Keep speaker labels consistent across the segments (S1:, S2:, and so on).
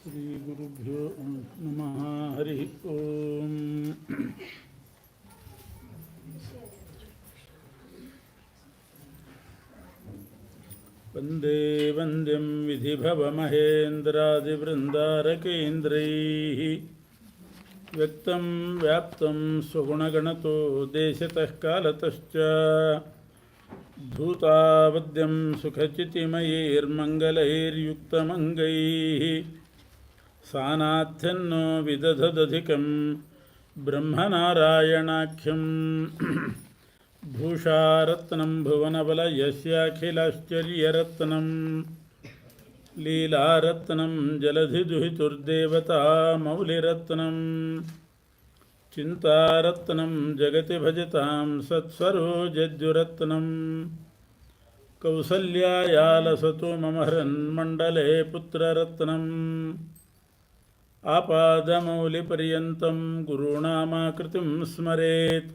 S1: ಶ್ರೀಗುರುಭ್ಯೋ ನಮಃ. ಹರಿ ಓಂ. ವಂದೇ ವಂದ್ಯಂ ವಿಧಿಭವಮಹೇಂದ್ರಾದಿವೃಂದಾರಕೇಂದ್ರೈಃ ವ್ಯಕ್ತಂ ವ್ಯಾಪ್ತಂ ಸ್ವಗುಣಗಣತೋ ದೇಶತಃ ಕಾಲತಶ್ಚ ಧೂತಾವದ್ಯಂ ಸುಖಚಿತಿಮಯೈರ್ಮಂಗಲೈರ್ಯುಕ್ತಮಂಗೈಃ ಸಾನಾಥ್ಯನ್ನೋ ವಿದಧದಧಿಕಂ ಬ್ರಹ್ಮನಾರಾಯಣಾಖ್ಯಂ ಭೂಷಾರತ್ನಂ ಭುವನಬಲಯಸ್ಯಾಖಿಲಾಶ್ಚರ್ಯರತ್ನಂ ಲೀಲಾರತ್ನಂ ಜಲಧಿದುಹಿತುರ್ದೇವತಾ ಮೌಲಿರತ್ನಂ ಚಿಂತಾರತ್ನಂ ಜಗತಿ ಭಜತಾಂ ಸತ್ಸರೋಜದ್ಯುರತ್ನಂ ಕೌಸಲ್ಯಾಯಾಲಸತು ಮಮ ಹೃನ್ಮಂಡಲೇ ಪುತ್ರರತ್ನಂ ಆಪಾದಮೌಲಿಪರ್ಯಂతం ಗುರುಣಾಮಾಕೃತಿಂ ಸ್ಮರೇತ್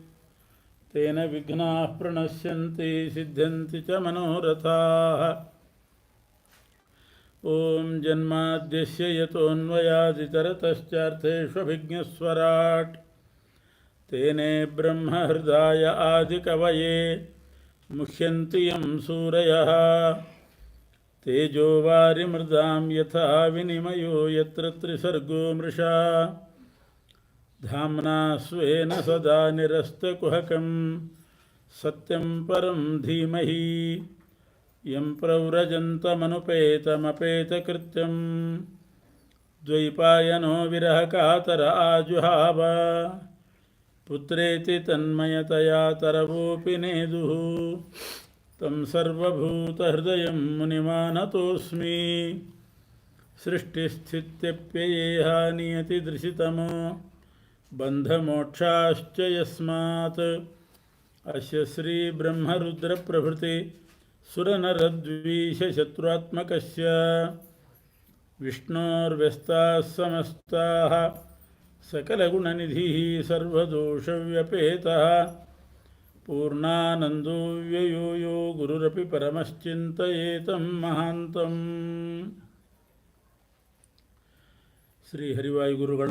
S1: ತೇನ ವಿಘ್ನಾಃ ಪ್ರಣಶ್ಯಂತಿ ಸಿದ್ಧ್ಯಂತಿ ಚ ಮನೋರಥಾಃ. ಓಂ ಜನ್ಮಾದ್ಯಸ್ಯ ಯತೋನ್ವಯಾದಿತರತಶ್ಚಾರ್ಥೇಷ್ವಭಿಜ್ಞಸ್ವರಾಟ್ ತೇನೇ ಬ್ರಹ್ಮಹೃದಾಯ ಆದಿಕವಯೇ ಮುಹ್ಯಂತಿ ಯಂ ಸೂರಯಃ ತೇಜೋ ವಾರಿಮೃದಾಂ ಯಥಾ ವಿನಿಮಯೋ ಯತ್ರ ತ್ರಿಸರ್ಗೋ ಮೃಷಾ ಧಾಮ್ನಾ ಸ್ವೇನ ಸದಾ ನಿರಸ್ತಕುಹಕಂ ಸತ್ಯಂ ಪರಂ ಧೀಮಹಿ ಯಂ ಪ್ರವ್ರಜಂತಮನುಪೇತಮಪೇತಕೃತ್ಯಂ ದ್ವೈಪಾಯನೋ ವಿರಹಕಾತರ ಆಜುಹಾವ ಪುತ್ರೇತಿ ತನ್ಮಯತಯಾ ತರವೋಪಿ ನೇದುಃ ತಂ ಸರ್ವಭೂತಹೃದಯಂ ಮುನಿಮಾನತೋಸ್ಮಿ. ಸೃಷ್ಟಿಸ್ಥಿತ್ಯಪ್ಯಯೇಹ ನಿಯತಿದೃಶಿತಮೋ ಬಂಧಮೋಕ್ಷಾಶ್ಚ ಯಸ್ಮಾತ್ ಅಸ್ಯ ಶ್ರೀ ಬ್ರಹ್ಮರುದ್ರಪ್ರಭೃತಿ ಸುರನರದ್ವೀಷಶತ್ರುತ್ಮಕಸ್ಯ ವಿಷ್ಣೋರ್ವ್ಯಸ್ತಾಃ ಸಮಸ್ತಾಃ ಸಕಲಗುಣನಿಧಿಃ ಸರ್ವದೋಷವ್ಯಪೇತಃ ಪೂರ್ಣಾನಂದೋ ವ್ಯಯೋ ಯೋ ಗುರುರಪಿ ಪರಮಶ್ಚಿಂತಯೇತಂ ಮಹಾಂತಂ. ಶ್ರೀ ಹರಿವಾಯುಗುರುಗಳ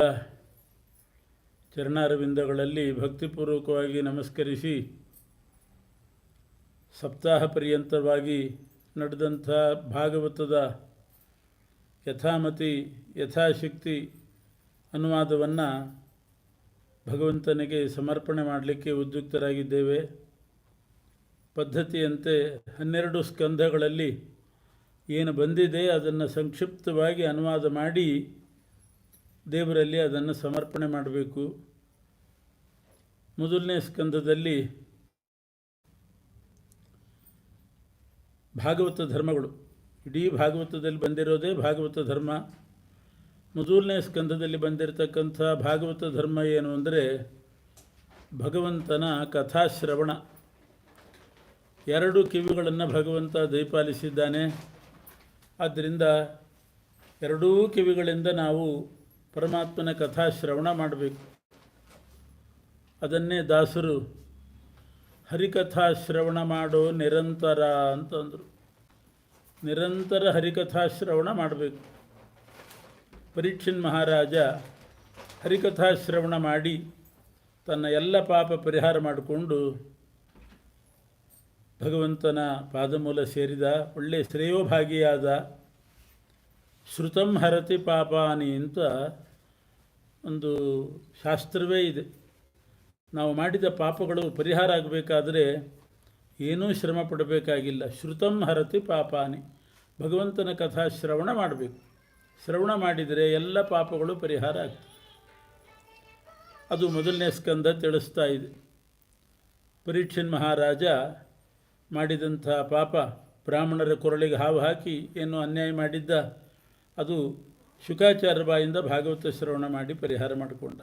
S1: ಚರಣಾರವಿಂದಗಳಲ್ಲಿ ಭಕ್ತಿಪೂರ್ವಕವಾಗಿ ನಮಸ್ಕರಿಸಿ, ಸಪ್ತಾಹ ಪರ್ಯಂತವಾಗಿ ನಡೆದಂಥ ಭಾಗವತದ ಯಥಾಮತಿ ಯಥಾಶಕ್ತಿ ಅನುವಾದವನ್ನು ಭಗವಂತನಿಗೆ ಸಮರ್ಪಣೆ ಮಾಡಲಿಕ್ಕೆ ಉದ್ಯುಕ್ತರಾಗಿದ್ದೇವೆ. ಪದ್ಧತಿಯಂತೆ 12 ಸ್ಕಂಧಗಳಲ್ಲಿ ಏನು ಬಂದಿದೆ ಅದನ್ನು ಸಂಕ್ಷಿಪ್ತವಾಗಿ ಅನುವಾದ ಮಾಡಿ ದೇವರಲ್ಲಿ ಅದನ್ನು ಸಮರ್ಪಣೆ ಮಾಡಬೇಕು. ಮೊದಲನೇ ಸ್ಕಂಧದಲ್ಲಿ ಭಾಗವತ ಧರ್ಮಗಳು, ಇಡೀ ಭಾಗವತದಲ್ಲಿ ಬಂದಿರೋದೇ ಭಾಗವತ ಧರ್ಮ. ಮೊದಲನೇ ಸ್ಕಂಧದಲ್ಲಿ ಬಂದಿರತಕ್ಕಂಥ ಭಾಗವತ ಧರ್ಮ ಏನು ಅಂದರೆ ಭಗವಂತನ ಕಥಾಶ್ರವಣ. 2 ಕಿವಿಗಳನ್ನು ಭಗವಂತ ದಯಪಾಲಿಸಿದ್ದಾನೆ. ಆದ್ದರಿಂದ 2 ಕಿವಿಗಳಿಂದ ನಾವು ಪರಮಾತ್ಮನ ಕಥಾಶ್ರವಣ ಮಾಡಬೇಕು. ಅದನ್ನೇ ದಾಸರು ಹರಿಕಥಾಶ್ರವಣ ಮಾಡೋ ನಿರಂತರ ಅಂತಂದರು. ನಿರಂತರ ಹರಿಕಥಾಶ್ರವಣ ಮಾಡಬೇಕು. ಪರೀಕ್ಷಿನ್ ಮಹಾರಾಜ ಹರಿಕಥಾಶ್ರವಣ ಮಾಡಿ ತನ್ನ ಎಲ್ಲ ಪಾಪ ಪರಿಹಾರ ಮಾಡಿಕೊಂಡು ಭಗವಂತನ ಪಾದಮೂಲ ಸೇರಿದ, ಒಳ್ಳೆಯ ಶ್ರೇಯೋಭಾಗಿಯಾದ. ಶ್ರುತಂ ಹರತಿ ಪಾಪಾನಿ ಅಂತ ಒಂದು ಶಾಸ್ತ್ರವೇ ಇದೆ. ನಾವು ಮಾಡಿದ ಪಾಪಗಳು ಪರಿಹಾರ ಆಗಬೇಕಾದರೆ ಏನೂ ಶ್ರಮ ಪಡಬೇಕಾಗಿಲ್ಲ. ಶ್ರುತಂ ಹರತಿ ಪಾಪಾನಿ, ಭಗವಂತನ ಕಥಾಶ್ರವಣ ಮಾಡಬೇಕು. ಶ್ರವಣ ಮಾಡಿದರೆ ಎಲ್ಲ ಪಾಪಗಳು ಪರಿಹಾರ ಆಗ್ತವೆ. ಅದು ಮೊದಲನೇ ಸ್ಕಂದ ತಿಳಿಸ್ತಾ ಇದೆ. ಪರೀಕ್ಷಿನ್ ಮಹಾರಾಜ ಮಾಡಿದಂಥ ಪಾಪ, ಬ್ರಾಹ್ಮಣರ ಕೊರಳಿಗೆ ಹಾವು ಹಾಕಿ ಏನು ಅನ್ಯಾಯ ಮಾಡಿದ್ದ, ಅದು ಶುಕಾಚಾರ್ಯ ಬಾಯಿಂದ ಭಾಗವತ ಶ್ರವಣ ಮಾಡಿ ಪರಿಹಾರ ಮಾಡಿಕೊಂಡ.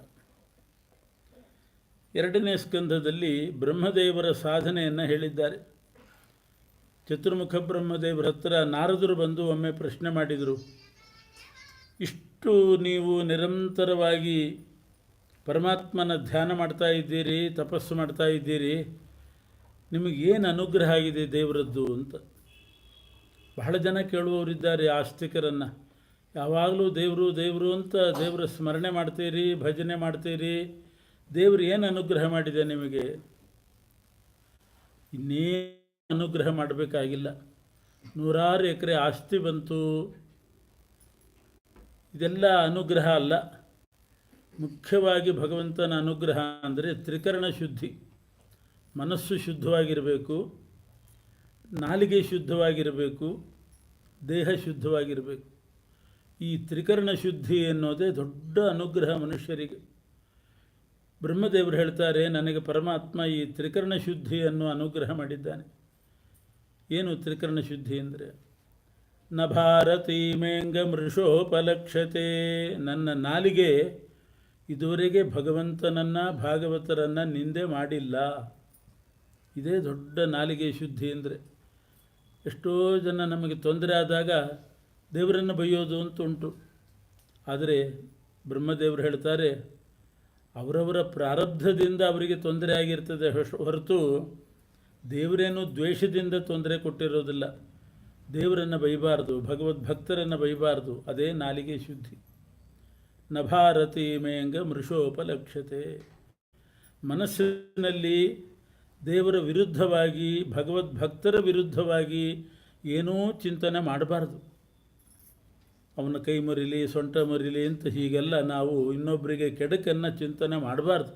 S1: 2ನೇ ಸ್ಕಂಧದಲ್ಲಿ ಬ್ರಹ್ಮದೇವರ ಸಾಧನೆಯನ್ನು ಹೇಳಿದ್ದಾರೆ. ಚತುರ್ಮುಖ ಬ್ರಹ್ಮದೇವರ ಹತ್ರ ನಾರದರು ಬಂದು ಒಮ್ಮೆ ಪ್ರಶ್ನೆ ಮಾಡಿದರು, ಇಷ್ಟು ನೀವು ನಿರಂತರವಾಗಿ ಪರಮಾತ್ಮನ ಧ್ಯಾನ ಮಾಡ್ತಾ ಇದ್ದೀರಿ, ತಪಸ್ಸು ಮಾಡ್ತಾ ಇದ್ದೀರಿ, ನಿಮಗೇನು ಅನುಗ್ರಹ ಆಗಿದೆ ದೇವರದ್ದು ಅಂತ. ಬಹಳ ಜನ ಕೇಳುವವರಿದ್ದಾರೆ ಆಸ್ತಿಕರನ್ನು, ಯಾವಾಗಲೂ ದೇವರು ದೇವರು ಅಂತ ದೇವರ ಸ್ಮರಣೆ ಮಾಡ್ತೀರಿ, ಭಜನೆ ಮಾಡ್ತೀರಿ, ದೇವರು ಏನು ಅನುಗ್ರಹ ಮಾಡಿದೆ ನಿಮಗೆ? ಇನ್ನೇನು ಅನುಗ್ರಹ ಮಾಡಬೇಕಾಗಿಲ್ಲ, 100 ಎಕರೆ ಆಸ್ತಿ ಬಂತು, ಇದೆಲ್ಲ ಅನುಗ್ರಹ ಅಲ್ಲ. ಮುಖ್ಯವಾಗಿ ಭಗವಂತನ ಅನುಗ್ರಹ ಅಂದರೆ ತ್ರಿಕರಣ ಶುದ್ಧಿ. ಮನಸ್ಸು ಶುದ್ಧವಾಗಿರಬೇಕು, ನಾಲಿಗೆ ಶುದ್ಧವಾಗಿರಬೇಕು, ದೇಹ ಶುದ್ಧವಾಗಿರಬೇಕು. ಈ ತ್ರಿಕರಣ ಶುದ್ಧಿ ಎನ್ನುವುದೇ ದೊಡ್ಡ ಅನುಗ್ರಹ ಮನುಷ್ಯರಿಗೆ. ಬ್ರಹ್ಮದೇವರು ಹೇಳ್ತಾರೆ, ನನಗೆ ಪರಮಾತ್ಮ ಈ ತ್ರಿಕರಣ ಶುದ್ಧಿಯನ್ನು ಅನುಗ್ರಹ ಮಾಡಿದ್ದಾನೆ. ಏನು ತ್ರಿಕರಣ ಶುದ್ಧಿ ಅಂದರೆ? ನ ಭಾರತೀ ಮೇಂಗ ಮೃಷೋಪಲಕ್ಷತೆ. ನನ್ನ ನಾಲಿಗೆ ಇದುವರೆಗೆ ಭಗವಂತನನ್ನು ಭಾಗವತರನ್ನು ನಿಂದೆ ಮಾಡಿಲ್ಲ. ಇದೇ ದೊಡ್ಡ ನಾಲಿಗೆ ಶುದ್ಧಿ ಅಂದರೆ. ಎಷ್ಟೋ ಜನ ನಮಗೆ ತೊಂದರೆ ಆದಾಗ ದೇವರನ್ನು ಬೈಯೋದು ಅಂತ ಉಂಟು. ಆದರೆ ಬ್ರಹ್ಮದೇವರು ಹೇಳ್ತಾರೆ, ಅವರವರ ಪ್ರಾರಬ್ಧದಿಂದ ಅವರಿಗೆ ತೊಂದರೆ ಆಗಿರ್ತದೆ ಹೊರತು ದೇವರೇನು ದ್ವೇಷದಿಂದ ತೊಂದರೆ ಕೊಟ್ಟಿರೋದಿಲ್ಲ. ದೇವರನ್ನು ಬೈಬಾರ್ದು, ಭಗವದ್ಭಕ್ತರನ್ನು ಬೈಬಾರ್ದು. ಅದೇ ನಾಲಿಗೆ ಶುದ್ಧಿ. ನ ಭಾರತೀ ಮೇಂಗ ಮೃಷೋಪಲಕ್ಷತೆ. ಮನಸ್ಸಿನಲ್ಲಿ ದೇವರ ವಿರುದ್ಧವಾಗಿ, ಭಗವದ್ಭಕ್ತರ ವಿರುದ್ಧವಾಗಿ ಏನೂ ಚಿಂತನೆ ಮಾಡಬಾರ್ದು. ಅವನ ಕೈ ಮರಿಲಿ, ಸೊಂಟ ಮರಿಲಿ ಅಂತ ಹೀಗೆಲ್ಲ ನಾವು ಇನ್ನೊಬ್ಬರಿಗೆ ಕೆಡಕನ್ನು ಚಿಂತನೆ ಮಾಡಬಾರ್ದು.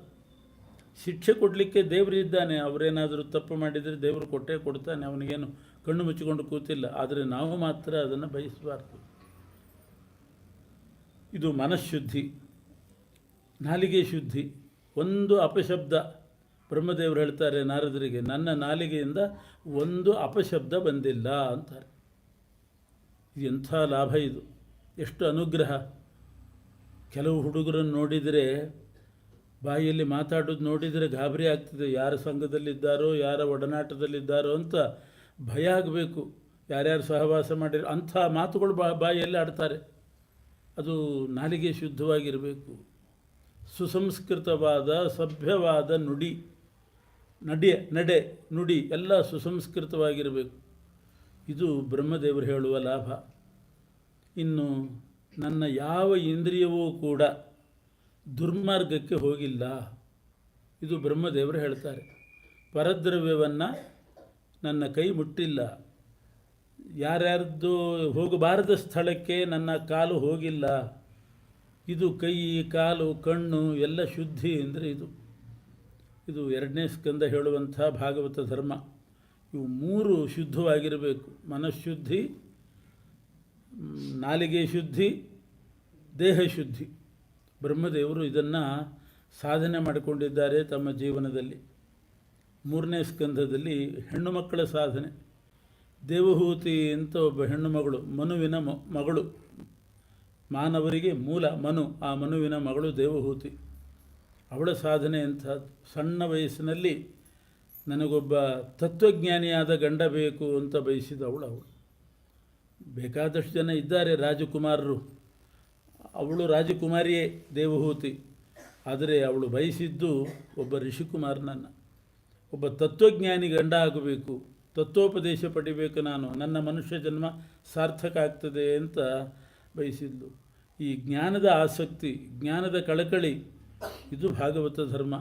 S1: ಶಿಕ್ಷೆ ಕೊಡಲಿಕ್ಕೆ ದೇವರಿದ್ದಾನೆ. ಅವರೇನಾದರೂ ತಪ್ಪು ಮಾಡಿದರೆ ದೇವರು ಕೊಟ್ಟೇ ಕೊಡ್ತಾನೆ, ಅವನಿಗೇನು ಕಣ್ಣು ಮುಚ್ಚಿಕೊಂಡು ಕೂತಿಲ್ಲ. ಆದರೆ ನಾವು ಮಾತ್ರ ಅದನ್ನು ಬಯಸಬಾರ್ದು. ಇದು ಮನಃಶುದ್ಧಿ. ನಾಲಿಗೆ ಶುದ್ಧಿ. ಒಂದು ಅಪಶಬ್ದ, ಬ್ರಹ್ಮದೇವರು ಹೇಳ್ತಾರೆ ನಾರದರಿಗೆ, ನನ್ನ ನಾಲಿಗೆಯಿಂದ ಒಂದು ಅಪಶಬ್ದ ಬಂದಿಲ್ಲ ಅಂತಾರೆ. ಎಂಥ ಲಾಭ ಇದು, ಎಷ್ಟು ಅನುಗ್ರಹ. ಕೆಲವು ಹುಡುಗರನ್ನು ನೋಡಿದರೆ, ಬಾಯಿಯಲ್ಲಿ ಮಾತಾಡೋದು ನೋಡಿದರೆ ಗಾಬರಿ ಆಗ್ತದೆ. ಯಾರ ಸಂಘದಲ್ಲಿದ್ದಾರೋ, ಯಾರ ಒಡನಾಟದಲ್ಲಿದ್ದಾರೋ ಅಂತ ಭಯ ಆಗಬೇಕು. ಯಾರ್ಯಾರು ಸಹವಾಸ ಮಾಡಿರೋ ಅಂಥ ಮಾತುಗಳು ಬಾಯಿಯಲ್ಲಿ ಆಡ್ತಾರೆ. ಅದು ನಾಲಿಗೆ ಶುದ್ಧವಾಗಿರಬೇಕು. ಸುಸಂಸ್ಕೃತವಾದ ಸಭ್ಯವಾದ ನಡೆ ನುಡಿ ಎಲ್ಲ ಸುಸಂಸ್ಕೃತವಾಗಿರಬೇಕು. ಇದು ಬ್ರಹ್ಮದೇವರು ಹೇಳುವ ಲಾಭ. ಇನ್ನು ನನ್ನ ಯಾವ ಇಂದ್ರಿಯವೂ ಕೂಡ ದುರ್ಮಾರ್ಗಕ್ಕೆ ಹೋಗಿಲ್ಲ. ಇದು ಬ್ರಹ್ಮದೇವರು ಹೇಳ್ತಾರೆ. ಪರದ್ರವ್ಯವನ್ನು ನನ್ನ ಕೈ ಮುಟ್ಟಿಲ್ಲ. ಯಾರ್ಯಾರ್ದು ಹೋಗಬಾರದ ಸ್ಥಳಕ್ಕೆ ನನ್ನ ಕಾಲು ಹೋಗಿಲ್ಲ. ಇದು ಕೈ, ಕಾಲು, ಕಣ್ಣು ಎಲ್ಲ ಶುದ್ಧಿ ಅಂದರೆ ಇದು 2ನೇ ಸ್ಕಂದ ಹೇಳುವಂಥ ಭಾಗವತ ಧರ್ಮ. ಇವು 3 ಶುದ್ಧವಾಗಿರಬೇಕು. ಮನಃಶುದ್ಧಿ, ನಾಲಿಗೆ ಶುದ್ಧಿ, ದೇಹ ಶುದ್ಧಿ. ಬ್ರಹ್ಮದೇವರು ಇದನ್ನು ಸಾಧನೆ ಮಾಡಿಕೊಂಡಿದ್ದಾರೆ ತಮ್ಮ ಜೀವನದಲ್ಲಿ. 3ನೇ ಸ್ಕಂಧದಲ್ಲಿ ಹೆಣ್ಣು ಮಕ್ಕಳ ಸಾಧನೆ. ದೇವಹೂತಿ ಅಂತ ಒಬ್ಬ ಹೆಣ್ಣು ಮಗಳು, ಮನುವಿನ ಮಗಳು. ಮಾನವರಿಗೆ ಮೂಲ ಮನು, ಆ ಮನುವಿನ ಮಗಳು ದೇವಹೂತಿ. ಅವಳ ಸಾಧನೆ ಅಂಥದ್ದು. ಸಣ್ಣ ವಯಸ್ಸಿನಲ್ಲಿ ನನಗೊಬ್ಬ ತತ್ವಜ್ಞಾನಿಯಾದ ಗಂಡ ಬೇಕು ಅಂತ ಬಯಸಿದವಳು ಅವಳು. ಬೇಕಾದಷ್ಟು ಜನ ಇದ್ದಾರೆ ರಾಜಕುಮಾರರು, ಅವಳು ರಾಜಕುಮಾರಿಯೇ ದೇವಹೂತಿ. ಆದರೆ ಅವಳು ಬಯಸಿದ್ದು ಒಬ್ಬ ಋಷಿಕುಮಾರನನ್ನು. ಒಬ್ಬ ತತ್ವಜ್ಞಾನಿ ಗಂಡ ಆಗಬೇಕು, ತತ್ವೋಪದೇಶ ಪಡಿಬೇಕು, ನನ್ನ ಮನುಷ್ಯ ಜನ್ಮ ಸಾರ್ಥಕ ಆಗ್ತದೆ ಅಂತ ಬಯಸಿದ್ಲು. ಈ ಜ್ಞಾನದ ಆಸಕ್ತಿ, ಜ್ಞಾನದ ಕಳಕಳಿ, ಇದು ಭಾಗವತ ಧರ್ಮ.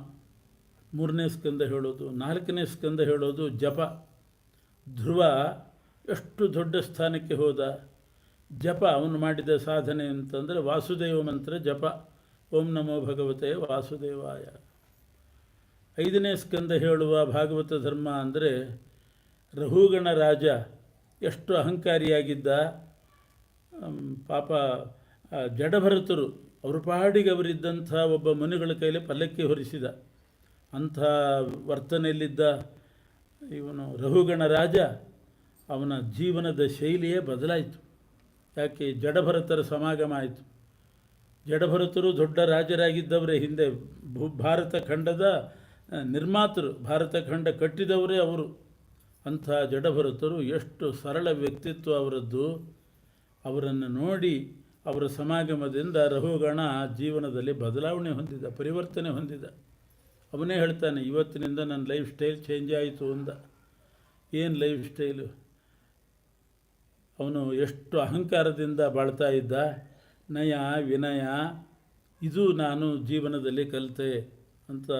S1: 3ನೇ ಸ್ಕಂದ ಹೇಳೋದು. 4ನೇ ಸ್ಕಂದ ಹೇಳೋದು ಜಪ. ಧ್ರುವ ಎಷ್ಟು ದೊಡ್ಡ ಸ್ಥಾನಕ್ಕೆ ಹೋದ. ಜಪ ಅವನು ಮಾಡಿದ ಸಾಧನೆ ಅಂತಂದರೆ ವಾಸುದೇವ ಮಂತ್ರ ಜಪ. ಓಂ ನಮೋ ಭಗವತೆ ವಾಸುದೇವಾಯ. 5ನೇ ಸ್ಕಂದ ಹೇಳುವ ಭಾಗವತ ಧರ್ಮ ಅಂದರೆ ರಹುಗಣ ರಾಜ ಎಷ್ಟು ಅಹಂಕಾರಿಯಾಗಿದ್ದ. ಪಾಪ ಜಡಭರತರು ಅವ್ರ ಪಾಡಿಗೆ ಅವರಿದ್ದಂಥ ಒಬ್ಬ ಮುನಿಗಳ ಕೈಲಿ ಪಲ್ಲಕ್ಕಿ ಹೊರಿಸಿದ. ಅಂಥ ವರ್ತನೆಯಲ್ಲಿದ್ದ ಇವನು ರಹುಗಣ ರಾಜ. ಅವನ ಜೀವನದ ಶೈಲಿಯೇ ಬದಲಾಯಿತು. ಯಾಕೆ ಜಡಭರತರ ಸಮಾಗಮ ಆಯಿತು. ಜಡಭರತರು ದೊಡ್ಡ ರಾಜರಾಗಿದ್ದವರೇ, ಹಿಂದೆ ಭಾರತ ಖಂಡದ ನಿರ್ಮಾತೃ, ಭಾರತ ಖಂಡ ಕಟ್ಟಿದವರೇ ಅವರು. ಅಂಥ ಜಡಭರತರು ಎಷ್ಟು ಸರಳ ವ್ಯಕ್ತಿತ್ವ ಅವರದ್ದು. ಅವರನ್ನು ನೋಡಿ ಅವರ ಸಮಾಗಮದಿಂದ ರಹುಗಣ ಜೀವನದಲ್ಲಿ ಬದಲಾವಣೆ ಹೊಂದಿದ, ಪರಿವರ್ತನೆ ಹೊಂದಿದ. ಅವನೇ ಹೇಳ್ತಾನೆ, ಇವತ್ತಿನಿಂದ ನನ್ನ ಲೈಫ್ ಸ್ಟೈಲ್ ಚೇಂಜ್ ಆಯಿತು ಅಂದ. ಏನು ಲೈಫ್ ಸ್ಟೈಲು? ಅವನು ಎಷ್ಟು ಅಹಂಕಾರದಿಂದ ಬಾಳ್ತಾ ಇದ್ದ. ನಯ ವಿನಯ ಇದು ನಾನು ಜೀವನದಲ್ಲಿ ಕಲಿತೆ ಅಂತ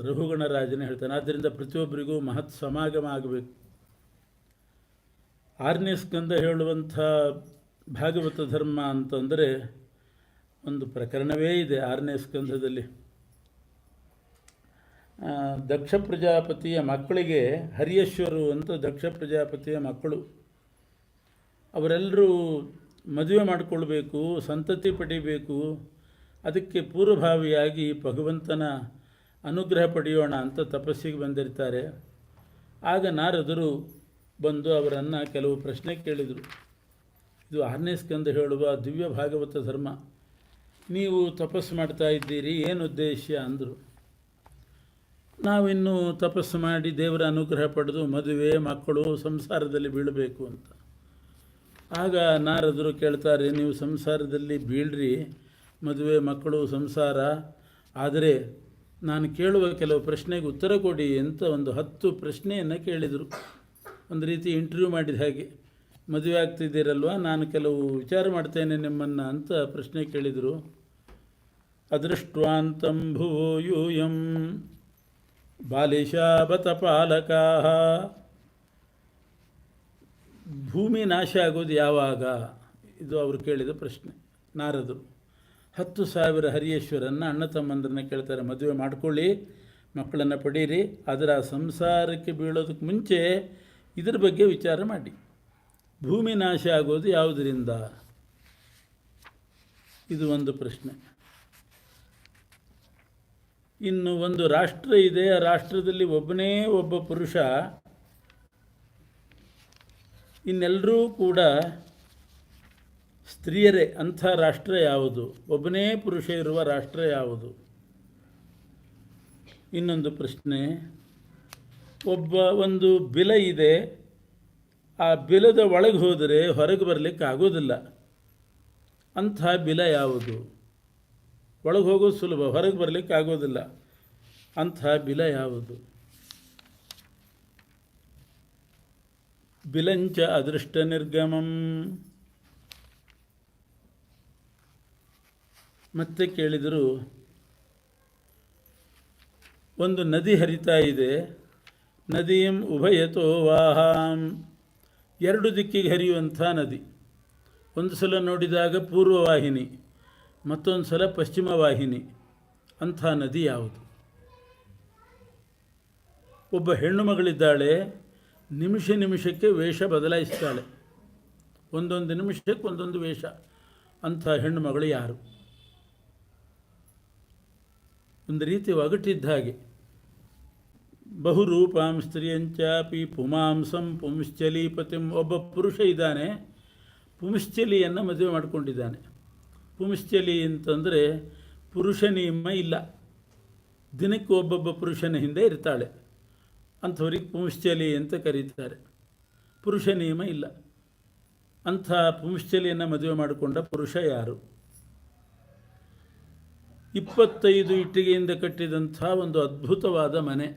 S1: ರಘುಗಣರಾಜನೇ ಹೇಳ್ತಾನೆ. ಆದ್ದರಿಂದ ಪ್ರತಿಯೊಬ್ಬರಿಗೂ ಮಹತ್ ಸಮಾಗಮ ಆಗಬೇಕು. 6ನೇ ಸ್ಕಂದ ಹೇಳುವಂಥ ಭಾಗವತ ಧರ್ಮ ಅಂತಂದರೆ ಒಂದು ಪ್ರಕರಣವೇ ಇದೆ 6ನೇ ಸ್ಕಂದದಲ್ಲಿ. ದಕ್ಷ ಪ್ರಜಾಪತಿಯ ಮಕ್ಕಳಿಗೆ, ಹರಿಯೇಶ್ವರು ಅಂತ ದಕ್ಷ ಪ್ರಜಾಪತಿಯ ಮಕ್ಕಳು, ಅವರೆಲ್ಲರೂ ಮದುವೆ ಮಾಡಿಕೊಳ್ಬೇಕು, ಸಂತತಿ ಪಡಿಬೇಕು. ಅದಕ್ಕೆ ಪೂರ್ವಭಾವಿಯಾಗಿ ಭಗವಂತನ ಅನುಗ್ರಹ ಪಡೆಯೋಣ ಅಂತ ತಪಸ್ಸಿಗೆ ಬಂದಿರ್ತಾರೆ. ಆಗ ನಾರದರು ಬಂದು ಅವರನ್ನು ಕೆಲವು ಪ್ರಶ್ನೆ ಕೇಳಿದರು. ಇದು 6ನೇ ಸ್ಕಂದ ಹೇಳುವ ದಿವ್ಯ ಭಾಗವತ ಧರ್ಮ. ನೀವು ತಪಸ್ಸು ಮಾಡ್ತಾ ಇದ್ದೀರಿ, ಏನು ಉದ್ದೇಶ ಅಂದರು. ನಾವಿನ್ನೂ ತಪಸ್ಸು ಮಾಡಿ ದೇವರ ಅನುಗ್ರಹ ಪಡೆದು ಮದುವೆ ಮಕ್ಕಳು ಸಂಸಾರದಲ್ಲಿ ಬೀಳಬೇಕು ಅಂತ. ಆಗ ನಾರದರು ಕೇಳ್ತಾರೆ, ನೀವು ಸಂಸಾರದಲ್ಲಿ ಬೀಳ್ರಿ, ಮದುವೆ ಮಕ್ಕಳು ಸಂಸಾರ, ಆದರೆ ನಾನು ಕೇಳುವ ಕೆಲವು ಪ್ರಶ್ನೆಗೆ ಉತ್ತರ ಕೊಡಿ ಅಂತ ಒಂದು 10 ಪ್ರಶ್ನೆಯನ್ನು ಕೇಳಿದರು. ಒಂದು ರೀತಿ ಇಂಟರ್ವ್ಯೂ ಮಾಡಿದ ಹಾಗೆ. ಮದುವೆ ಆಗ್ತಿದ್ದೀರಲ್ವ, ನಾನು ಕೆಲವು ವಿಚಾರ ಮಾಡ್ತೇನೆ ನಿಮ್ಮನ್ನು ಅಂತ ಪ್ರಶ್ನೆ ಕೇಳಿದರು. ಅದೃಷ್ಟ್ವಾಂತಂ ಭುವೋ ಯೂಯಂ ಬಾಲಿಶಾಬತ ಪಾಲಕಾ. ಭೂಮಿ ನಾಶ ಆಗೋದು ಯಾವಾಗ? ಇದು ಅವರು ಕೇಳಿದ ಪ್ರಶ್ನೆ. ನಾರದರು 10,000 ಹರಿಯೇಶ್ವರನ್ನು ಅಣ್ಣ ತಮ್ಮಂದ್ರನ್ನ ಕೇಳ್ತಾರೆ, ಮದುವೆ ಮಾಡ್ಕೊಳ್ಳಿ, ಮಕ್ಕಳನ್ನು ಪಡೀರಿ, ಆದರೆ ಆ ಸಂಸಾರಕ್ಕೆ ಬೀಳೋದಕ್ಕೆ ಮುಂಚೆ ಇದ್ರ ಬಗ್ಗೆ ವಿಚಾರ ಮಾಡಿ. ಭೂಮಿ ನಾಶ ಆಗೋದು ಯಾವುದರಿಂದ? ಇದು ಒಂದು ಪ್ರಶ್ನೆ. ಇನ್ನು ಒಂದು ರಾಷ್ಟ್ರ ಇದೆ, ಆ ರಾಷ್ಟ್ರದಲ್ಲಿ ಒಬ್ಬನೇ ಒಬ್ಬ ಪುರುಷ, ಇನ್ನೆಲ್ಲರೂ ಕೂಡ ಸ್ತ್ರೀಯರೇ. ಅಂಥ ರಾಷ್ಟ್ರ ಯಾವುದು? ಒಬ್ಬನೇ ಪುರುಷ ಇರುವ ರಾಷ್ಟ್ರ ಯಾವುದು? ಇನ್ನೊಂದು ಪ್ರಶ್ನೆ, ಒಂದು ಬಿಲ ಇದೆ, ಆ ಬಿಲದ ಒಳಗೆ ಹೋದರೆ ಹೊರಗೆ ಬರಲಿಕ್ಕೆ ಆಗೋದಿಲ್ಲ. ಅಂಥ ಬಿಲ ಯಾವುದು? ಒಳಗೆ ಹೋಗೋದು ಸುಲಭ, ಹೊರಗೆ ಬರಲಿಕ್ಕೆ ಆಗೋದಿಲ್ಲ. ಅಂಥ ಬಿಲ ಯಾವುದು? ಬಿಲಂಚ ಅದೃಷ್ಟ ನಿರ್ಗಮಂ. ಮತ್ತೆ ಕೇಳಿದರು, ಒಂದು ನದಿ ಹರಿತಾ ಇದೆ, ನದಿಯಂ ಉಭಯತೋ ವಾಹಾಂ, 2 ದಿಕ್ಕಿಗೆ ಹರಿಯುವಂಥ ನದಿ. ಒಂದು ಸಲ ನೋಡಿದಾಗ ಪೂರ್ವವಾಹಿನಿ, ಮತ್ತೊಂದು ಸಲ ಪಶ್ಚಿಮ ವಾಹಿನಿ. ಅಂಥ ನದಿ ಯಾವುದು? ಒಬ್ಬ ಹೆಣ್ಣು ಮಗಳಿದ್ದಾಳೆ, ನಿಮಿಷ ನಿಮಿಷಕ್ಕೆ ವೇಷ ಬದಲಾಯಿಸ್ತಾಳೆ, ಒಂದೊಂದು ನಿಮಿಷಕ್ಕೆ ಒಂದೊಂದು ವೇಷ. ಅಂಥ ಹೆಣ್ಣು ಮಗಳು ಯಾರು? ಒಂದು ರೀತಿ ಒಗಟಿದ್ದ ಹಾಗೆ. ಬಹುರೂಪಾಂ ಸ್ತ್ರೀಯಂಚಾಪಿ ಪುಮಾಂಸಂ ಪುಂಶ್ಚಲೀಪತಿಂ. ಒಬ್ಬ ಪುರುಷ ಇದ್ದಾನೆ, ಪುಂಶ್ಚಲಿಯನ್ನು ಮದುವೆ ಮಾಡಿಕೊಂಡಿದ್ದಾನೆ. ಪುಂಶ್ಚಲಿ ಅಂತಂದರೆ ಪುರುಷ ನಿಯಮ ಇಲ್ಲ, ದಿನಕ್ಕೆ ಒಬ್ಬೊಬ್ಬ ಪುರುಷನ ಹಿಂದೆ ಇರ್ತಾಳೆ, ಅಂಥವ್ರಿಗೆ ಪುಂಶ್ಚಲಿ ಅಂತ ಕರೀತಾರೆ. ಪುರುಷ ನಿಯಮ ಇಲ್ಲ. ಅಂಥ ಪುಂಶ್ಚಲಿಯನ್ನು ಮದುವೆ ಮಾಡಿಕೊಂಡ ಪುರುಷ ಯಾರು? 25 ಇಟ್ಟಿಗೆಯಿಂದ ಕಟ್ಟಿದಂಥ ಒಂದು ಅದ್ಭುತವಾದ ಮನೆ,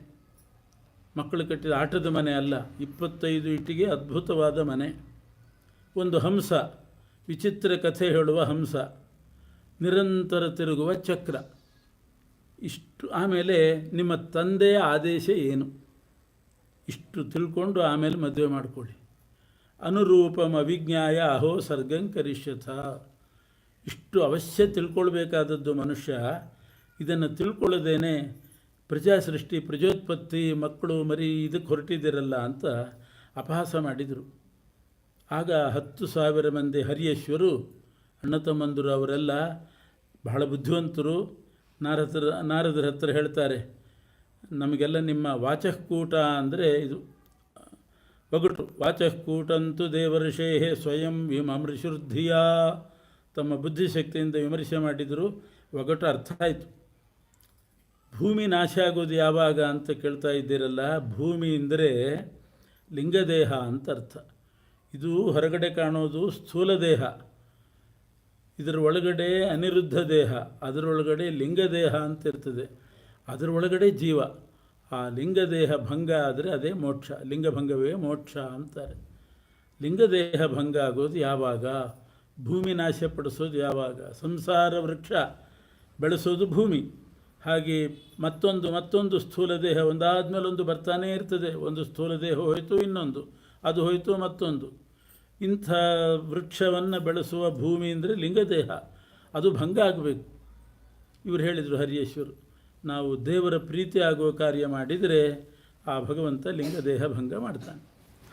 S1: ಮಕ್ಕಳು ಕಟ್ಟಿದ ಆಟದ ಮನೆ ಅಲ್ಲ, 25 ಇಟ್ಟಿಗೆ ಅದ್ಭುತವಾದ ಮನೆ. ಒಂದು ಹಂಸ, ವಿಚಿತ್ರ ಕಥೆ ಹೇಳುವ ಹಂಸ, ನಿರಂತರ ತಿರುಗುವ ಚಕ್ರ. ಇಷ್ಟು. ಆಮೇಲೆ ನಿಮ್ಮ ತಂದೆಯ ಆದೇಶ ಏನು? ಇಷ್ಟು ತಿಳ್ಕೊಂಡು ಆಮೇಲೆ ಮದುವೆ ಮಾಡಿಕೊಳ್ಳಿ. ಅನುರೂಪಂ ಅವಿಜ್ಞಾಯ ಅಹೋ ಸರ್ಗಂ ಕರಿಷ್ಯಥ. ಇಷ್ಟು ಅವಶ್ಯ ತಿಳ್ಕೊಳ್ಬೇಕಾದದ್ದು ಮನುಷ್ಯ. ಇದನ್ನು ತಿಳ್ಕೊಳ್ಳೋದೇನೆ ಪ್ರಜಾಸೃಷ್ಟಿ, ಪ್ರಜೋತ್ಪತ್ತಿ, ಮಕ್ಕಳು ಮರಿ ಇದಕ್ಕೆ ಹೊರಟಿದ್ದೀರಲ್ಲ ಅಂತ ಅಪಹಾಸ ಮಾಡಿದರು. ಆಗ 10,000 ಮಂದಿ ಹರಿಯೇಶ್ವರು ಅಣ್ಣ ತಮ್ಮಂದರು ಅವರೆಲ್ಲ ಬಹಳ ಬುದ್ಧಿವಂತರು. ನಾರದರ ಹತ್ರ ಹೇಳ್ತಾರೆ, ನಮಗೆಲ್ಲ ನಿಮ್ಮ ವಾಚಃಕೂಟ ಅಂದರೆ ಇದು ಒಗಟು ವಾಚಃ ಕೂಟಂತು ದೇವರ್ಷೇ ಸ್ವಯಂ ವಿಮರ್ಶುರ್ಧಿಯ. ತಮ್ಮ ಬುದ್ಧಿಶಕ್ತಿಯಿಂದ ವಿಮರ್ಶೆ ಮಾಡಿದರು, ಒಗಟು ಅರ್ಥ ಆಯಿತು. ಭೂಮಿ ನಾಶ ಆಗೋದು ಯಾವಾಗ ಅಂತ ಕೇಳ್ತಾ ಇದ್ದೀರಲ್ಲ, ಭೂಮಿ ಅಂದರೆ ಲಿಂಗದೇಹ ಅಂತ ಅರ್ಥ. ಇದು ಹೊರಗಡೆ ಕಾಣೋದು ಸ್ಥೂಲ ದೇಹ, ಇದರ ಒಳಗಡೆ ಅನಿರುದ್ಧ ದೇಹ, ಅದರೊಳಗಡೆ ಲಿಂಗದೇಹ ಅಂತ ಇರ್ತದೆ, ಅದರೊಳಗಡೆ ಜೀವ. ಆ ಲಿಂಗದೇಹ ಭಂಗ ಆದರೆ ಅದೇ ಮೋಕ್ಷ, ಲಿಂಗಭಂಗವೇ ಮೋಕ್ಷ ಅಂತಾರೆ. ಲಿಂಗದೇಹ ಭಂಗ ಆಗೋದು ಯಾವಾಗ? ಭೂಮಿ ನಾಶಪಡಿಸೋದು ಯಾವಾಗ? ಸಂಸಾರ ವೃಕ್ಷ ಬೆಳೆಸೋದು ಭೂಮಿ. ಹಾಗೆ ಮತ್ತೊಂದು ಸ್ಥೂಲ ದೇಹ ಒಂದಾದ್ಮೇಲೆ ಒಂದು ಬರ್ತಾನೇ ಇರ್ತದೆ. ಒಂದು ಸ್ಥೂಲ ದೇಹ ಹೋಯಿತು, ಇನ್ನೊಂದು, ಅದು ಹೋಯಿತು, ಮತ್ತೊಂದು. ಇಂಥ ವೃಕ್ಷವನ್ನು ಬೆಳೆಸುವ ಭೂಮಿ ಅಂದರೆ ಲಿಂಗದೇಹ, ಅದು ಭಂಗ ಆಗಬೇಕು. ಇವರು ಹೇಳಿದರು ಹರಿಯೇಶ್ವರು, ನಾವು ದೇವರ ಪ್ರೀತಿ ಆಗುವ ಕಾರ್ಯ ಮಾಡಿದರೆ ಆ ಭಗವಂತ ಲಿಂಗದೇಹ ಭಂಗ ಮಾಡ್ತಾನೆ.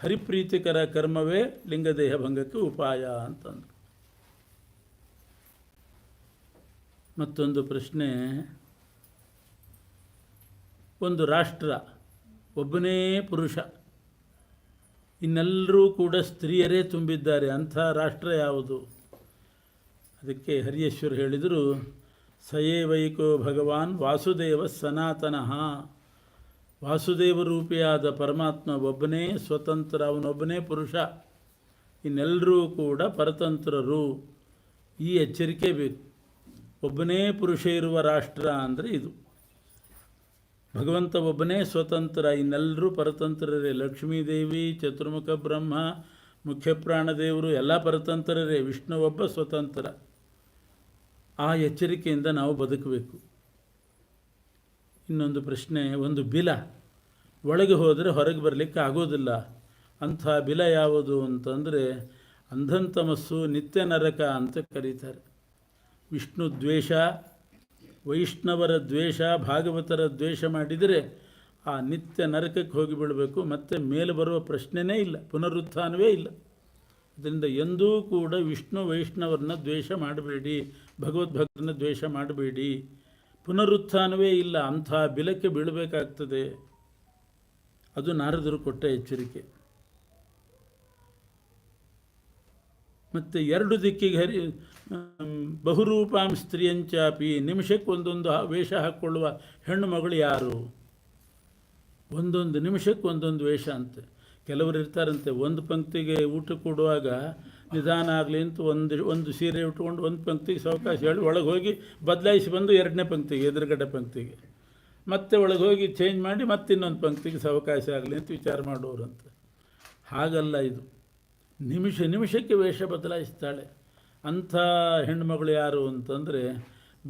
S1: ಹರಿಪ್ರೀತಿಕರ ಕರ್ಮವೇ ಲಿಂಗದೇಹ ಭಂಗಕ್ಕೆ ಉಪಾಯ ಅಂತಂದರು. ಮತ್ತೊಂದು ಪ್ರಶ್ನೆ, ಒಂದು ರಾಷ್ಟ್ರ, ಒಬ್ಬನೇ ಪುರುಷ, ಇನ್ನೆಲ್ಲರೂ ಕೂಡ ಸ್ತ್ರೀಯರೇ ತುಂಬಿದ್ದಾರೆ, ಅಂಥ ರಾಷ್ಟ್ರ ಯಾವುದು? ಅದಕ್ಕೆ ಹರಿಯೇಶ್ವರು ಹೇಳಿದರು, ಸಯೇವೈಕೋ ಭಗವಾನ್ ವಾಸುದೇವ ಸನಾತನಃ. ವಾಸುದೇವ ರೂಪಿಯಾದ ಪರಮಾತ್ಮ ಒಬ್ಬನೇ ಸ್ವತಂತ್ರ, ಅವನೊಬ್ಬನೇ ಪುರುಷ, ಇನ್ನೆಲ್ಲರೂ ಕೂಡ ಪರತಂತ್ರರು. ಈ ಎಚ್ಚರಿಕೆ ಬೇಕು. ಒಬ್ಬನೇ ಪುರುಷ ಇರುವ ರಾಷ್ಟ್ರ ಅಂದರೆ ಇದು. ಭಗವಂತ ಒಬ್ಬನೇ ಸ್ವತಂತ್ರ, ಇನ್ನೆಲ್ಲರೂ ಪರತಂತ್ರರೇ. ಲಕ್ಷ್ಮೀದೇವಿ, ಚತುರ್ಮುಖ ಬ್ರಹ್ಮ, ಮುಖ್ಯಪ್ರಾಣದೇವರು ಎಲ್ಲ ಪರತಂತ್ರರೇ, ವಿಷ್ಣು ಒಬ್ಬ ಸ್ವತಂತ್ರ. ಆ ಎಚ್ಚರಿಕೆಯಿಂದ ನಾವು ಬದುಕಬೇಕು. ಇನ್ನೊಂದು ಪ್ರಶ್ನೆ, ಒಂದು ಬಿಲ ಒಳಗೆ ಹೋದರೆ ಹೊರಗೆ ಬರಲಿಕ್ಕೆ ಆಗೋದಿಲ್ಲ, ಅಂಥ ಬಿಲ ಯಾವುದು ಅಂತಂದರೆ ಅಂಧಂತಮಸ್ಸು, ನಿತ್ಯ ನರಕ ಅಂತ ಕರೀತಾರೆ. ವಿಷ್ಣು ದ್ವೇಷ, ವೈಷ್ಣವರ ದ್ವೇಷ, ಭಾಗವತರ ದ್ವೇಷ ಮಾಡಿದರೆ ಆ ನಿತ್ಯ ನರಕಕ್ಕೆ ಹೋಗಿ ಬಿಡಬೇಕು, ಮತ್ತೆ ಮೇಲೆ ಬರುವ ಪ್ರಶ್ನೆಯೇ ಇಲ್ಲ, ಪುನರುತ್ಥಾನವೇ ಇಲ್ಲ. ಅದರಿಂದ ಎಂದೂ ಕೂಡ ವಿಷ್ಣು ವೈಷ್ಣವರನ್ನ ದ್ವೇಷ ಮಾಡಬೇಡಿ, ಭಗವದ್ಭಕ್ತರನ್ನ ದ್ವೇಷ ಮಾಡಬೇಡಿ, ಪುನರುತ್ಥಾನವೇ ಇಲ್ಲ, ಅಂಥ ಬಿಲಕ್ಕೆ ಬೀಳಬೇಕಾಗ್ತದೆ. ಅದು ನಾರದರು ಕೊಟ್ಟ ಎಚ್ಚರಿಕೆ. ಮತ್ತು ಎರಡು ದಿಕ್ಕಿಗೆ ಬಹುರೂಪಾಂ ಸ್ತ್ರೀಯಂಚಾಪಿ, ನಿಮಿಷಕ್ಕೆ ಒಂದೊಂದು ವೇಷ ಹಾಕ್ಕೊಳ್ಳುವ ಹೆಣ್ಣು ಮಗಳು ಯಾರು? ಒಂದೊಂದು ನಿಮಿಷಕ್ಕೆ ಒಂದೊಂದು ವೇಷ ಅಂತೆ. ಕೆಲವರು ಇರ್ತಾರಂತೆ, ಒಂದು ಪಂಕ್ತಿಗೆ ಊಟ ಕೊಡುವಾಗ ನಿಧಾನ ಆಗಲಿ ಅಂತ ಒಂದು ಸೀರೆ ಉಟ್ಕೊಂಡು ಒಂದು ಪಂಕ್ತಿಗೆ ಸಾವಕಾಶ ಹೇಳಿ ಒಳಗೆ ಹೋಗಿ ಬದಲಾಯಿಸಿ ಬಂದು ಎರಡನೇ ಪಂಕ್ತಿಗೆ, ಎದುರುಗಡೆ ಪಂಕ್ತಿಗೆ ಮತ್ತೆ ಒಳಗೆ ಹೋಗಿ ಚೇಂಜ್ ಮಾಡಿ ಮತ್ತೆ ಇನ್ನೊಂದು ಪಂಕ್ತಿಗೆ ಸಾವಕಾಶ ಆಗಲಿ ಅಂತ ವಿಚಾರ ಮಾಡೋರಂತೆ. ಹಾಗಲ್ಲ ಇದು, ನಿಮಿಷಕ್ಕೆ ವೇಷ ಬದಲಾಯಿಸ್ತಾಳೆ. ಅಂಥ ಹೆಣ್ಣುಮಗಳು ಯಾರು ಅಂತಂದರೆ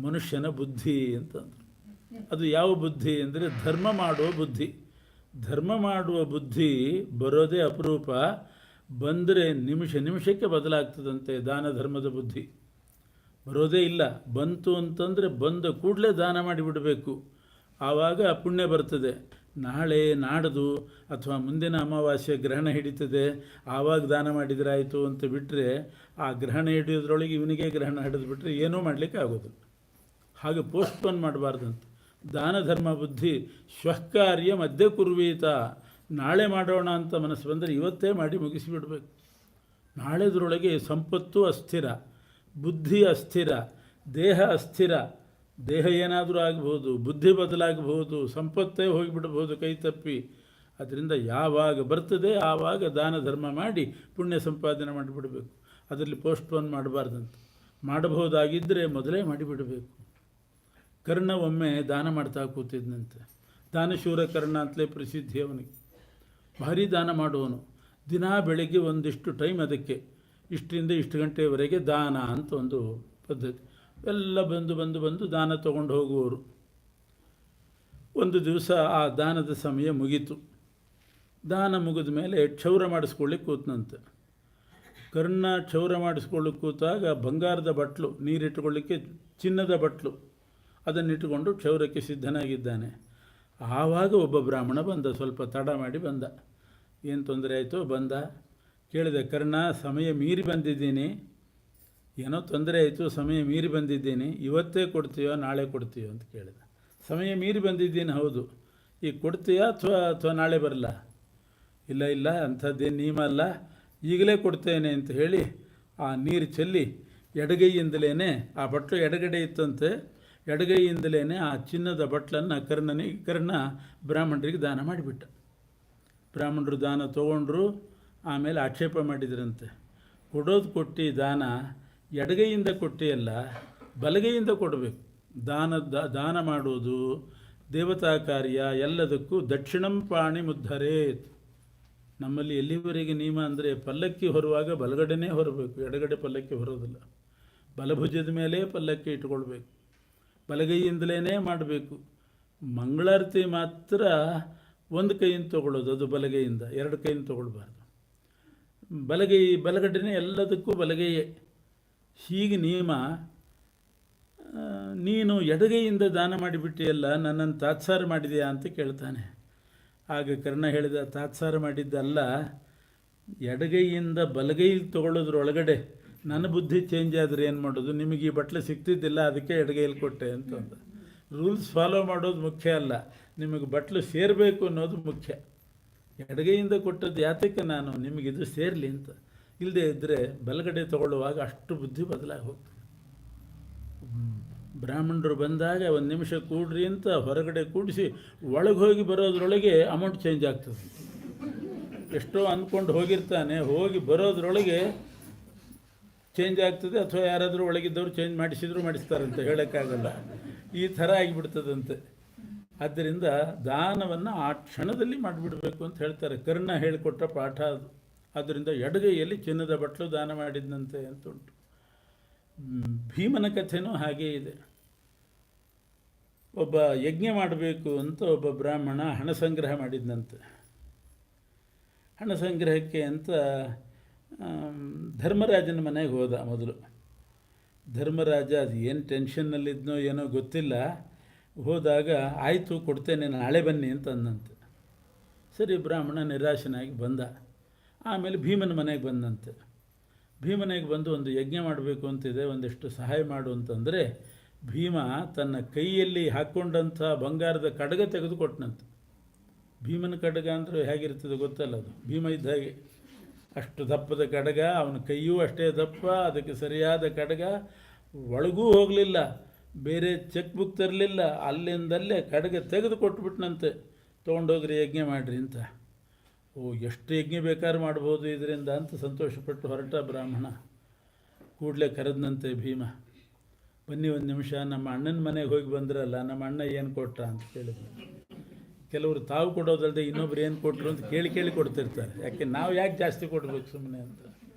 S1: ಮನುಷ್ಯನ ಬುದ್ಧಿ ಅಂತಂದರು. ಅದು ಯಾವ ಬುದ್ಧಿ ಅಂದರೆ ಧರ್ಮ ಮಾಡುವ ಬುದ್ಧಿ. ಧರ್ಮ ಮಾಡುವ ಬುದ್ಧಿ ಬರೋದೇ ಅಪರೂಪ, ಬಂದರೆ ನಿಮಿಷಕ್ಕೆ ಬದಲಾಗ್ತದಂತೆ. ದಾನ ಧರ್ಮದ ಬುದ್ಧಿ ಬರೋದೇ ಇಲ್ಲ. ಬಂತು ಅಂತಂದರೆ ಬಂದ ಕೂಡಲೇ ದಾನ ಮಾಡಿಬಿಡಬೇಕು, ಆವಾಗ ಪುಣ್ಯ ಬರ್ತದೆ. ನಾಳೆ ನಾಡ್ದು ಅಥವಾ ಮುಂದಿನ ಅಮಾವಾಸ್ಯೆ ಗ್ರಹಣ ಹಿಡಿತದೆ, ಆವಾಗ ದಾನ ಮಾಡಿದ್ರಾಯಿತು ಅಂತ ಬಿಟ್ಟರೆ, ಆ ಗ್ರಹಣ ಹಿಡಿಯೋದ್ರೊಳಗೆ ಇವನಿಗೆ ಗ್ರಹಣ ಹಿಡಿದು ಬಿಟ್ಟರೆ ಏನೂ ಮಾಡಲಿಕ್ಕೆ ಆಗೋದಿಲ್ಲ. ಹಾಗೆ ಪೋಸ್ಟ್ಪೋನ್ ಮಾಡಬಾರ್ದಂತ. ದಾನ ಧರ್ಮ ಬುದ್ಧಿ ಶ್ವಃಕಾರ್ಯ ಮಧ್ಯೆ ಕುರ್ವೀತ. ನಾಳೆ ಮಾಡೋಣ ಅಂತ ಮನಸ್ಸು ಬಂದರೆ ಇವತ್ತೇ ಮಾಡಿ ಮುಗಿಸಿಬಿಡಬೇಕು. ನಾಳೆದ್ರೊಳಗೆ ಸಂಪತ್ತು ಅಸ್ಥಿರ, ಬುದ್ಧಿ ಅಸ್ಥಿರ, ದೇಹ ಅಸ್ಥಿರ. ದೇಹ ಏನಾದರೂ ಆಗಬಹುದು, ಬುದ್ಧಿ ಬದಲಾಗಬಹುದು, ಸಂಪತ್ತೇ ಹೋಗಿಬಿಡಬಹುದು ಕೈ ತಪ್ಪಿ. ಅದರಿಂದ ಯಾವಾಗ ಬರ್ತದೆ ಆವಾಗ ದಾನ ಧರ್ಮ ಮಾಡಿ ಪುಣ್ಯ ಸಂಪಾದನೆ ಮಾಡಿಬಿಡಬೇಕು. ಅದರಲ್ಲಿ ಪೋಸ್ಟ್ಪೋನ್ ಮಾಡಬಾರ್ದಂತ. ಮಾಡಬಹುದಾಗಿದ್ದರೆ ಮೊದಲೇ ಮಾಡಿಬಿಡಬೇಕು. ಕರ್ಣ ಒಮ್ಮೆ ದಾನ ಮಾಡ್ತಾ ಕೂತಿದ್ದಂತೆ. ದಾನಶೂರ ಕರ್ಣ ಅಂತಲೇ ಪ್ರಸಿದ್ಧಿ ಅವನಿಗೆ. ಭಾರಿ ದಾನ ಮಾಡುವನು. ದಿನ ಬೆಳಗ್ಗೆ ಒಂದಿಷ್ಟು ಟೈಮ್ ಅದಕ್ಕೆ, ಇಷ್ಟರಿಂದ ಇಷ್ಟು ಗಂಟೆಯವರೆಗೆ ದಾನ ಅಂತ ಒಂದು ಪದ್ಧತಿ. ಎಲ್ಲ ಬಂದು ದಾನ ತಗೊಂಡು ಹೋಗುವವರು. ಒಂದು ದಿವಸ ಆ ದಾನದ ಸಮಯ ಮುಗೀತು. ದಾನ ಮುಗಿದ ಮೇಲೆ ಕ್ಷೌರ ಮಾಡಿಸ್ಕೊಳ್ಳಿಕ್ಕೆ ಕೂತನಂತೆ. ಕರ್ಣ ಕ್ಷೌರ ಮಾಡಿಸ್ಕೊಳ್ಳಿಕ್ಕೆ ಕೂತಾಗ ಬಂಗಾರದ ಬಟ್ಲು, ನೀರಿಟ್ಟುಕೊಳ್ಳಿಕ್ಕೆ ಚಿನ್ನದ ಬಟ್ಲು, ಅದನ್ನಿಟ್ಟುಕೊಂಡು ಕ್ಷೌರಕ್ಕೆ ಸಿದ್ಧನಾಗಿದ್ದಾನೆ. ಆವಾಗ ಒಬ್ಬ ಬ್ರಾಹ್ಮಣ ಬಂದ, ಸ್ವಲ್ಪ ತಡ ಮಾಡಿ ಬಂದ. ಏನು ತೊಂದರೆ ಆಯಿತು? ಬಂದ, ಕೇಳಿದೆ, ಕರ್ಣ ಸಮಯ ಮೀರಿ ಬಂದಿದ್ದೀನಿ, ಏನೋ ತೊಂದರೆ ಆಯಿತು, ಸಮಯ ಮೀರಿ ಬಂದಿದ್ದೀನಿ, ಇವತ್ತೇ ಕೊಡ್ತೀಯೋ ನಾಳೆ ಕೊಡ್ತೀಯೋ ಅಂತ ಕೇಳಿದೆ. ಸಮಯ ಮೀರಿ ಬಂದಿದ್ದೀನಿ, ಹೌದು, ಈಗ ಕೊಡ್ತೀಯಾ ಅಥವಾ ನಾಳೆ ಬರಲ್ಲ? ಇಲ್ಲ ಇಲ್ಲ ಅಂಥದ್ದೇನು ನಿಯಮ ಅಲ್ಲ, ಈಗಲೇ ಕೊಡ್ತೇನೆ ಅಂತ ಹೇಳಿ ಆ ನೀರು ಚೆಲ್ಲಿ ಎಡಗೈಯಿಂದಲೇ, ಆ ಬಟ್ಲು ಎಡಗಡೆ ಇತ್ತಂತೆ, ಎಡಗೈಯಿಂದಲೇ ಆ ಚಿನ್ನದ ಬಟ್ಲನ್ನು ಕರ್ಣ ಬ್ರಾಹ್ಮಣರಿಗೆ ದಾನ ಮಾಡಿಬಿಟ್ಟ. ಬ್ರಾಹ್ಮಣರು ದಾನ ತೊಗೊಂಡ್ರು, ಆಮೇಲೆ ಆಕ್ಷೇಪ ಮಾಡಿದ್ರಂತೆ, ಕೊಡೋದು ಕೊಟ್ಟು ದಾನ ಎಡಗೈಯಿಂದ ಕೊಟ್ಟಿಯಲ್ಲ, ಬಲಗೈಯಿಂದ ಕೊಡಬೇಕು. ದಾನ ಮಾಡುವುದು ದೇವತಾ ಕಾರ್ಯ ಎಲ್ಲದಕ್ಕೂ ದಕ್ಷಿಣಂ ಪಾಣಿ ಮುದ್ಧರೇತ್. ನಮ್ಮಲ್ಲಿ ಎಲ್ಲಿವರೆಗೆ ನಿಯಮ ಅಂದರೆ ಪಲ್ಲಕ್ಕಿ ಹೊರುವಾಗ ಬಲಗಡೆನೇ ಹೊರಬೇಕು, ಎಡಗಡೆ ಪಲ್ಲಕ್ಕಿ ಹೊರೋದಿಲ್ಲ. ಬಲಭುಜದ ಮೇಲೆ ಪಲ್ಲಕ್ಕಿ ಇಟ್ಕೊಳ್ಬೇಕು, ಬಲಗೈಯಿಂದಲೇ ಮಾಡಬೇಕು. ಮಂಗಳಾರತಿ ಮಾತ್ರ ಒಂದು ಕೈಯಿಂದ ತೊಗೊಳ್ಳೋದು, ಅದು ಬಲಗೈಯಿಂದ, ಎರಡು ಕೈಯಿಂದ ತೊಗೊಳ್ಬಾರ್ದು. ಬಲಗಡೆನೇ ಎಲ್ಲದಕ್ಕೂ ಬಲಗೈಯೇ. ಹೀಗೆ ನಿಯಮ. ನೀನು ಎಡಗೈಯಿಂದ ದಾನ ಮಾಡಿಬಿಟ್ಟಿಯಲ್ಲ, ನನ್ನನ್ನು ತಾತ್ಸಾರ ಮಾಡಿದೆಯಾ ಅಂತ ಕೇಳ್ತಾನೆ. ಆಗ ಕರ್ಣ ಹೇಳಿದ, ತಾತ್ಸಾರ ಮಾಡಿದ್ದಲ್ಲ, ಎಡಗೈಯಿಂದ ಬಲಗೈ ತೊಗೊಳ್ಳೋದ್ರೊಳಗಡೆ ನನ್ನ ಬುದ್ಧಿ ಚೇಂಜ್ ಆದರೆ ಏನು ಮಾಡೋದು, ನಿಮಗೆ ಈ ಬಟ್ಲು ಸಿಗ್ತಿದ್ದಿಲ್ಲ, ಅದಕ್ಕೆ ಎಡಗೈಯಲ್ಲಿ ಕೊಟ್ಟೆ ಅಂತಂದ. ರೂಲ್ಸ್ ಫಾಲೋ ಮಾಡೋದು ಮುಖ್ಯ ಅಲ್ಲ, ನಿಮಗೆ ಬಟ್ಲು ಸೇರಬೇಕು ಅನ್ನೋದು ಮುಖ್ಯ. ಎಡಗೈಯಿಂದ ಕೊಟ್ಟದ್ದು ಯಾತಕ್ಕೆ ನಾನು ನಿಮಗಿದು ಸೇರಲಿ ಅಂತ. ಇಲ್ಲದೆ ಇದ್ದರೆ ಬಲಗಡೆ ತಗೊಳ್ಳುವಾಗ ಅಷ್ಟು ಬುದ್ಧಿ ಬದಲಾಗಿ ಹೋಗ್ತದೆ. ಬ್ರಾಹ್ಮಣರು ಬಂದಾಗ ಒಂದು ನಿಮಿಷ ಕೂಡ್ರಿ ಅಂತ ಹೊರಗಡೆ ಕೂಡಿಸಿ ಒಳಗೆ ಹೋಗಿ ಬರೋದ್ರೊಳಗೆ ಅಮೌಂಟ್ ಚೇಂಜ್ ಆಗ್ತದೆ. ಎಷ್ಟೋ ಅಂದ್ಕೊಂಡು ಹೋಗಿರ್ತಾನೆ, ಹೋಗಿ ಬರೋದ್ರೊಳಗೆ ಚೇಂಜ್ ಆಗ್ತದೆ, ಅಥವಾ ಯಾರಾದರೂ ಒಳಗಿದ್ದವರು ಚೇಂಜ್ ಮಾಡಿಸ್ತಾರಂತೆ, ಹೇಳೋಕ್ಕಾಗಲ್ಲ. ಈ ಥರ ಆಗಿಬಿಡ್ತದಂತೆ. ಆದ್ದರಿಂದ ದಾನವನ್ನು ಆ ಕ್ಷಣದಲ್ಲಿ ಮಾಡಿಬಿಡಬೇಕು ಅಂತ ಹೇಳ್ತಾರೆ. ಕರ್ಣ ಹೇಳಿಕೊಟ್ಟ ಪಾಠ ಅದು. ಆದ್ದರಿಂದ ಎಡಗೈಯಲ್ಲಿ ಚಿನ್ನದ ಬಟ್ಲು ದಾನ ಮಾಡಿದ್ದಂತೆ ಅಂತ ಉಂಟು. ಭೀಮನ ಕಥೆನೂ ಹಾಗೇ ಇದೆ. ಒಬ್ಬ ಯಜ್ಞ ಮಾಡಬೇಕು ಅಂತ ಒಬ್ಬ ಬ್ರಾಹ್ಮಣ ಹಣ ಸಂಗ್ರಹ ಮಾಡಿದ್ದಂತೆ. ಹಣ ಸಂಗ್ರಹಕ್ಕೆ ಅಂತ ಧರ್ಮರಾಜನ ಮನೆಗೆ ಹೋದ. ಮೊದಲು ಧರ್ಮರಾಜ ಅದು ಏನು ಟೆನ್ಷನ್ನಲ್ಲಿದ್ನೋ ಏನೋ ಗೊತ್ತಿಲ್ಲ, ಹೋದಾಗ ಆಯಿತು ಕೊಡ್ತೇನೆ ನಾಳೆ ಬನ್ನಿ ಅಂತ ಅಂದಂತೆ. ಸರಿ, ಬ್ರಾಹ್ಮಣ ನಿರಾಶನಾಗಿ ಬಂದ. ಆಮೇಲೆ ಭೀಮನ ಮನೆಗೆ ಬಂದಂತೆ. ಭೀಮನಿಗೆ ಬಂದು ಒಂದು ಯಜ್ಞ ಮಾಡಬೇಕು ಅಂತಿದೆ, ಒಂದಿಷ್ಟು ಸಹಾಯ ಮಾಡು ಅಂತಂದರೆ ಭೀಮ ತನ್ನ ಕೈಯಲ್ಲಿ ಹಾಕ್ಕೊಂಡಂಥ ಬಂಗಾರದ ಕಡಗ ತೆಗೆದುಕೊಟ್ಟನಂತೆ. ಭೀಮನ ಕಡಗ ಅಂದರೆ ಹೇಗಿರ್ತದೆ ಗೊತ್ತಲ್ಲ, ಅದು ಭೀಮ ಇದ್ದ ಹಾಗೆ ಅಷ್ಟು ದಪ್ಪದ ಕಡಗ, ಅವನ ಕೈಯೂ ಅಷ್ಟೇ ದಪ್ಪ, ಅದಕ್ಕೆ ಸರಿಯಾದ ಕಡಗ, ಒಳಗೂ ಹೋಗಲಿಲ್ಲ, ಬೇರೆ ಚೆಕ್ ಬುಕ್ ತರಲಿಲ್ಲ, ಅಲ್ಲಿಂದಲ್ಲೇ ಕಡಗ ತೆಗೆದು ಕೊಟ್ಬಿಟ್ನಂತೆ, ತೊಗೊಂಡೋಗ್ರಿ ಯಜ್ಞ ಮಾಡಿರಿ ಅಂತ. ಎಷ್ಟು ಯಜ್ಞ ಬೇಕಾದ್ರೂ ಮಾಡ್ಬೋದು ಇದರಿಂದ ಅಂತ ಸಂತೋಷಪಟ್ಟು ಹೊರಟ ಬ್ರಾಹ್ಮಣ. ಕೂಡಲೇ ಕರೆದನಂತೆ ಭೀಮ, ಬನ್ನಿ ಒಂದು ನಿಮಿಷ, ನಮ್ಮ ಅಣ್ಣನ ಮನೆಗೆ ಹೋಗಿ ಬಂದ್ರಲ್ಲ, ನಮ್ಮ ಅಣ್ಣ ಏನು ಕೊಟ್ಟ ಅಂತ ಕೇಳಿದ್ರು. ಕೆಲವರು ತಾವು ಕೊಡೋದಲ್ಲದೆ ಇನ್ನೊಬ್ರು ಏನು ಕೊಟ್ಟರು ಅಂತ ಕೇಳಿ ಕೊಡ್ತಿರ್ತಾರೆ. ಯಾಕೆ ನಾವು ಯಾಕೆ ಜಾಸ್ತಿ ಕೊಡಬೇಕು ಸುಮ್ಮನೆ ಅಂತ.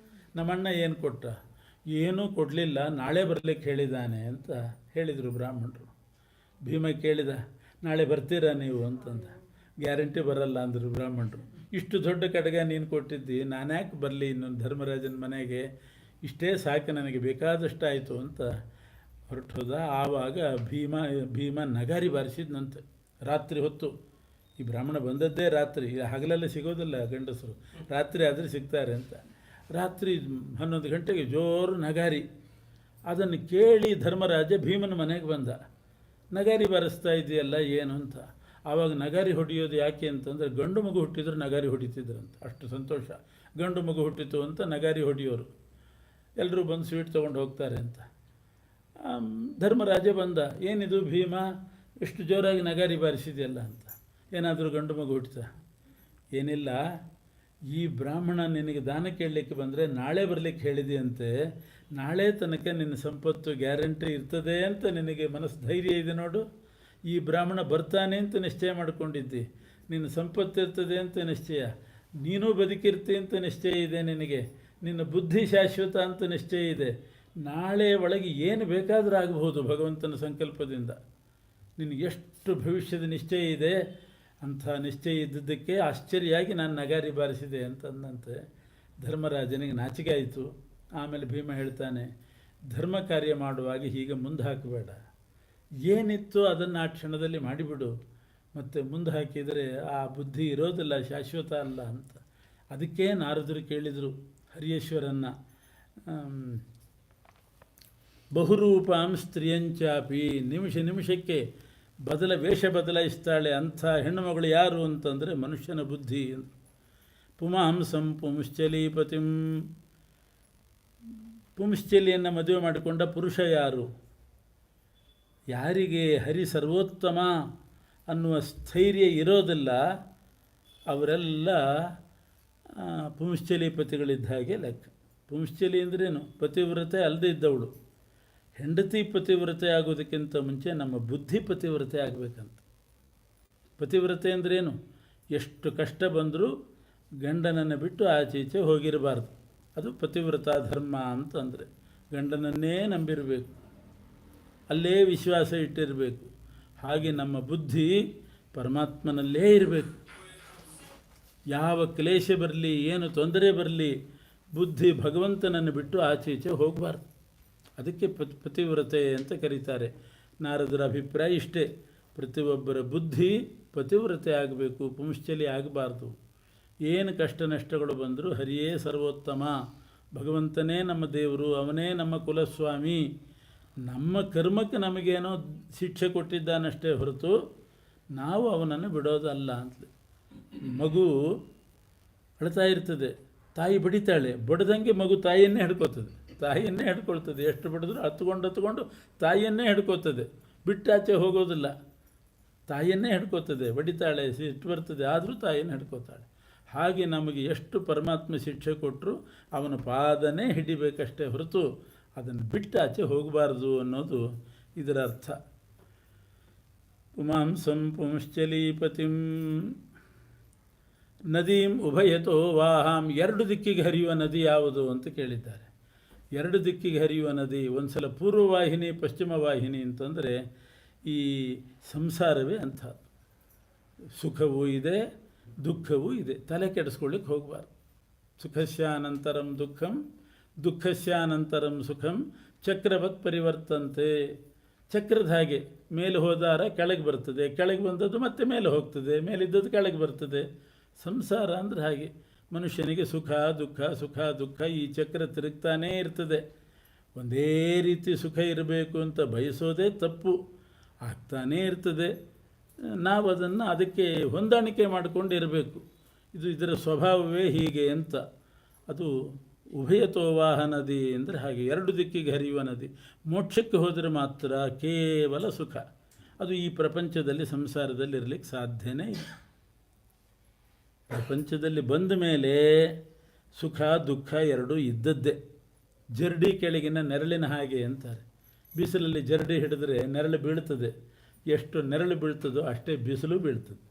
S1: ನಮ್ಮ ಅಣ್ಣ ಏನು ಕೊಟ್ಟ? ಏನೂ ಕೊಡಲಿಲ್ಲ, ನಾಳೆ ಬರಲಿಕ್ಕೆ ಹೇಳಿದ್ದಾನೆ ಅಂತ ಹೇಳಿದರು ಬ್ರಾಹ್ಮಣರು. ಭೀಮ ಕೇಳಿದ, ನಾಳೆ ಬರ್ತೀರಾ ನೀವು ಅಂತಂದ. ಗ್ಯಾರಂಟಿ ಬರಲ್ಲ ಅಂದರು ಬ್ರಾಹ್ಮಣರು. ಇಷ್ಟು ದೊಡ್ಡ ಕಡಗ ನೀನು ಕೊಟ್ಟಿದ್ದಿ, ನಾನು ಯಾಕೆ ಬರಲಿ ಇನ್ನೊಂದು ಧರ್ಮರಾಜನ ಮನೆಗೆ, ಇಷ್ಟೇ ಸಾಕು, ನನಗೆ ಬೇಕಾದಷ್ಟು ಆಯಿತು ಅಂತ ಹೊರಟು ಹೋದ. ಆವಾಗ ಭೀಮ ನಗಾರಿ ಬಾರಿಸಿದ್ನಂತೆ. ರಾತ್ರಿ ಹೊತ್ತು, ಈ ಬ್ರಾಹ್ಮಣ ಬಂದದ್ದೇ ರಾತ್ರಿ, ಹಗಲೆಲ್ಲ ಸಿಗೋದಿಲ್ಲ ಗಂಡಸರು, ರಾತ್ರಿ ಆದರೆ ಸಿಗ್ತಾರೆ ಅಂತ. ರಾತ್ರಿ 11 ಗಂಟೆಗೆ ಜೋರು ನಗಾರಿ. ಅದನ್ನು ಕೇಳಿ ಧರ್ಮರಾಜ ಭೀಮನ ಮನೆಗೆ ಬಂದ. ನಗಾರಿ ಬಾರಿಸ್ತಾ ಇದೆಯಲ್ಲ ಏನು ಅಂತ. ಆವಾಗ ನಗಾರಿ ಹೊಡೆಯೋದು ಯಾಕೆ ಅಂತಂದರೆ, ಗಂಡು ಮಗು ಹುಟ್ಟಿದ್ರು ನಗಾರಿ ಹೊಡಿತಿದ್ರಂತ, ಅಷ್ಟು ಸಂತೋಷ. ಗಂಡು ಮಗು ಹುಟ್ಟಿತು ಅಂತ ನಗಾರಿ ಹೊಡೆಯೋರು. ಎಲ್ಲರೂ ಬಂದು ಸ್ವೀಟ್ ತೊಗೊಂಡು ಹೋಗ್ತಾರೆ ಅಂತ. ಧರ್ಮರಾಜ ಬಂದ, ಏನಿದು ಭೀಮ ಎಷ್ಟು ಜೋರಾಗಿ ನಗಾರಿ ಬಾರಿಸಿದೆಯಲ್ಲ ಅಂತ. ಏನಾದರೂ ಗಂಡು ಮಗು ಹುಟ್ಟಿತ? ಏನಿಲ್ಲ, ಈ ಬ್ರಾಹ್ಮಣ ನಿನಗೆ ದಾನ ಕೇಳಲಿಕ್ಕೆ ಬಂದರೆ ನಾಳೆ ಬರಲಿಕ್ಕೆ ಹೇಳಿದೆಯಂತೆ, ನಾಳೆ ತನಕ ನಿನ್ನ ಸಂಪತ್ತು ಗ್ಯಾರಂಟಿ ಇರ್ತದೆ ಅಂತ ನಿನಗೆ ಮನಸ್ಸು ಧೈರ್ಯ ಇದೆ ನೋಡು. ಈ ಬ್ರಾಹ್ಮಣ ಬರ್ತಾನೆ ಅಂತ ನಿಶ್ಚಯ ಮಾಡಿಕೊಂಡಿದ್ದಿ, ನಿನ್ನ ಸಂಪತ್ತು ಇರ್ತದೆ ಅಂತ ನಿಶ್ಚಯ, ನೀನೂ ಬದುಕಿರ್ತಿ ಅಂತ ನಿಶ್ಚಯ ಇದೆ ನಿನಗೆ, ನಿನ್ನ ಬುದ್ಧಿ ಶಾಶ್ವತ ಅಂತ ನಿಶ್ಚಯ ಇದೆ. ನಾಳೆ ಒಳಗೆ ಏನು ಬೇಕಾದರೂ ಆಗಬಹುದು ಭಗವಂತನ ಸಂಕಲ್ಪದಿಂದ. ನಿನಗೆ ಎಷ್ಟು ಭವಿಷ್ಯದ ನಿಶ್ಚಯ ಇದೆ, ಅಂಥ ನಿಶ್ಚಯ ಇದ್ದಿದ್ದಕ್ಕೆ ಆಶ್ಚರ್ಯವಾಗಿ ನಾನು ನಗಾರಿ ಬಾರಿಸಿದೆ ಅಂತಂದಂತೆ. ಧರ್ಮರಾಜನಿಗೆ ನಾಚಿಕೆ ಆಯಿತು. ಆಮೇಲೆ ಭೀಮ ಹೇಳ್ತಾನೆ, ಧರ್ಮ ಕಾರ್ಯ ಮಾಡುವಾಗ ಹೀಗೆ ಮುಂದೆ ಹಾಕಬೇಡ, ಏನಿತ್ತು ಅದನ್ನು ಆ ಕ್ಷಣದಲ್ಲಿ ಮಾಡಿಬಿಡು, ಮತ್ತು ಮುಂದೆ ಹಾಕಿದರೆ ಆ ಬುದ್ಧಿ ಇರೋದಿಲ್ಲ, ಶಾಶ್ವತ ಅಲ್ಲ ಅಂತ. ಅದಕ್ಕೆ ನಾರದರು ಕೇಳಿದರು ಹರಿಯೇಶ್ವರನ್ನ, ಬಹುರೂಪಾಂ ಸ್ತ್ರೀಯಂಚಾಪಿ, ನಿಮಿಷಕ್ಕೆ ವೇಷ ಬದಲಾಯಿಸ್ತಾಳೆ ಅಂಥ ಹೆಣ್ಣುಮಗಳು ಯಾರು ಅಂತಂದರೆ ಮನುಷ್ಯನ ಬುದ್ಧಿ. ಪುಮಾಂಸಂ ಪುಂಶ್ಚಲೀಪತಿಂ. ಪುಂಶ್ಚಲಿಯನ್ನು ಮದುವೆ ಮಾಡಿಕೊಂಡ ಪುರುಷ ಯಾರು? ಯಾರಿಗೆ ಹರಿ ಸರ್ವೋತ್ತಮ ಅನ್ನುವ ಸ್ಥೈರ್ಯ ಇರೋದಿಲ್ಲ ಅವರೆಲ್ಲ ಪುಂಶ್ಚಲೀಪತಿಗಳಿದ್ದ ಹಾಗೆ ಲೆಕ್ಕ. ಪುಂಶ್ಚಲಿ ಅಂದ್ರೇನು? ಪತಿವ್ರತೆ ಅಲ್ಲದೆ ಇದ್ದವಳು. ಹೆಂಡತಿ ಪತಿವ್ರತೆ ಆಗೋದಕ್ಕಿಂತ ಮುಂಚೆ ನಮ್ಮ ಬುದ್ಧಿ ಪತಿವ್ರತೆ ಆಗಬೇಕಂತ. ಪತಿವ್ರತೆ ಅಂದ್ರೇನು? ಎಷ್ಟು ಕಷ್ಟ ಬಂದರೂ ಗಂಡನನ್ನು ಬಿಟ್ಟು ಆಚೀಚೆ ಹೋಗಿರಬಾರ್ದು. ಅದು ಪತಿವ್ರತಾ ಧರ್ಮ ಅಂತಂದರೆ ಗಂಡನನ್ನೇ ನಂಬಿರಬೇಕು, ಅಲ್ಲೇ ವಿಶ್ವಾಸ ಇಟ್ಟಿರಬೇಕು. ಹಾಗೆ ನಮ್ಮ ಬುದ್ಧಿ ಪರಮಾತ್ಮನಲ್ಲೇ ಇರಬೇಕು. ಯಾವ ಕ್ಲೇಶ ಬರಲಿ, ಏನು ತೊಂದರೆ ಬರಲಿ, ಬುದ್ಧಿ ಭಗವಂತನನ್ನು ಬಿಟ್ಟು ಆಚೀಚೆ ಹೋಗಬಾರ್ದು. ಅದಕ್ಕೆ ಪತಿವ್ರತೆ ಅಂತ ಕರೀತಾರೆ. ನಾರದರ ಅಭಿಪ್ರಾಯ ಇಷ್ಟೇ, ಪ್ರತಿಯೊಬ್ಬರ ಬುದ್ಧಿ ಪತಿವ್ರತೆ ಆಗಬೇಕು, ಪುಂಶ್ಚಲಿ ಆಗಬಾರ್ದು. ಏನು ಕಷ್ಟ ನಷ್ಟಗಳು ಬಂದರೂ ಹರಿಯೇ ಸರ್ವೋತ್ತಮ, ಭಗವಂತನೇ ನಮ್ಮ ದೇವರು, ಅವನೇ ನಮ್ಮ ಕುಲಸ್ವಾಮಿ. ನಮ್ಮ ಕರ್ಮಕ್ಕೆ ನಮಗೇನೋ ಶಿಕ್ಷೆ ಕೊಟ್ಟಿದ್ದಾನಷ್ಟೇ ಹೊರತು ನಾವು ಅವನನ್ನು ಬಿಡೋದಲ್ಲ ಅಂತಲೇ. ಮಗು ಅಳ್ತಾ ಇರ್ತದೆ, ತಾಯಿ ಬಡಿತಾಳೆ, ಬಡ್ದಂಗೆ ಮಗು ತಾಯಿಯನ್ನೇ ಹಿಡ್ಕೊಳ್ತದೆ. ಎಷ್ಟು ಬಡಿದ್ರು ಹತ್ಕೊಂಡು ತಾಯಿಯನ್ನೇ ಹಿಡ್ಕೋತದೆ, ಬಿಟ್ಟಾಚೆ ಹೋಗೋದಿಲ್ಲ. ತಾಯಿಯನ್ನೇ ಹಿಡ್ಕೋತದೆ, ಬಡಿತಾಳೆ, ಸಿಟ್ಟು ಬರ್ತದೆ, ಆದರೂ ತಾಯಿಯನ್ನು ಹಿಡ್ಕೋತಾಳೆ. ಹಾಗೆ ನಮಗೆ ಎಷ್ಟು ಪರಮಾತ್ಮ ಶಿಕ್ಷೆ ಕೊಟ್ಟರು ಅವನ ಪಾದನೇ ಹಿಡಿಬೇಕಷ್ಟೇ ಹೊರತು ಅದನ್ನು ಬಿಟ್ಟಾಚೆ ಹೋಗಬಾರ್ದು ಅನ್ನೋದು ಇದರ ಅರ್ಥ. ಪುಮಾಂಸಂ ಪುಂಶ್ಚಲೀಪತಿಂ ನದೀಂ ಉಭಯತೋ ವಾಹಾಂ. ಎರಡು ದಿಕ್ಕಿಗೆ ಹರಿಯುವ ನದಿ ಯಾವುದು ಅಂತ ಕೇಳಿದ್ದಾರೆ. ಎರಡು ದಿಕ್ಕಿಗೆ ಹರಿಯುವ ನದಿ, ಒಂದು ಸಲ ಪೂರ್ವವಾಹಿನಿ ಪಶ್ಚಿಮ ವಾಹಿನಿ ಅಂತಂದರೆ ಈ ಸಂಸಾರವೇ ಅಂಥ. ಸುಖವೂ ಇದೆ, ದುಃಖವೂ ಇದೆ, ತಲೆ ಕೆಡಿಸ್ಕೊಳ್ಳಿಕ್ಕೆ ಹೋಗಬಾರ್ದು. ಸುಖಸ್ಯಾನಂತರಂ ದುಃಖಂ, ದುಃಖಸ್ಯಾನಂತರಂ ಸುಖಂ, ಚಕ್ರವತ್ ಪರಿವರ್ತಂತೆ. ಚಕ್ರದ ಹಾಗೆ ಮೇಲೆ ಹೋದಾರ ಕೆಳಗೆ ಬರ್ತದೆ, ಕೆಳಗೆ ಬಂದದ್ದು ಮತ್ತೆ ಮೇಲೆ ಹೋಗ್ತದೆ, ಮೇಲಿದ್ದದ್ದು ಕೆಳಗೆ ಬರ್ತದೆ. ಸಂಸಾರ ಅಂದರೆ ಹಾಗೆ. ಮನುಷ್ಯನಿಗೆ ಸುಖ ದುಃಖ ಈ ಚಕ್ರ ತಿರುಗ್ತಾನೇ ಇರ್ತದೆ. ಒಂದೇ ರೀತಿ ಸುಖ ಇರಬೇಕು ಅಂತ ಬಯಸೋದೇ ತಪ್ಪು, ಆಗ್ತಾನೇ ಇರ್ತದೆ. ನಾವು ಅದನ್ನು ಅದಕ್ಕೆ ಹೊಂದಾಣಿಕೆ ಮಾಡಿಕೊಂಡು ಇರಬೇಕು. ಇದರ ಸ್ವಭಾವವೇ ಹೀಗೆ ಅಂತ. ಅದು ಉಭಯತೋವಾಹ ನದಿ ಅಂದರೆ ಹಾಗೆ, ಎರಡು ದಿಕ್ಕಿಗೆ ಹರಿಯುವ ನದಿ. ಮೋಕ್ಷಕ್ಕೆ ಹೋದರೆ ಮಾತ್ರ ಕೇವಲ ಸುಖ. ಅದು ಈ ಪ್ರಪಂಚದಲ್ಲಿ ಸಂಸಾರದಲ್ಲಿ ಇರಲಿಕ್ಕೆ ಸಾಧ್ಯನೇ ಇಲ್ಲ. ಪ್ರಪಂಚದಲ್ಲಿ ಬಂದ ಮೇಲೆ ಸುಖ ದುಃಖ ಎರಡೂ ಇದ್ದದ್ದೇ. ಜರಡಿ ಕೆಳಗಿನ ನೆರಳಿನ ಹಾಗೆ ಅಂತಾರೆ. ಬಿಸಿಲಲ್ಲಿ ಜರಡಿ ಹಿಡಿದ್ರೆ ನೆರಳು ಬೀಳ್ತದೆ, ಎಷ್ಟು ನೆರಳು ಬೀಳ್ತದೋ ಅಷ್ಟೇ ಬಿಸಿಲು ಬೀಳ್ತದೆ.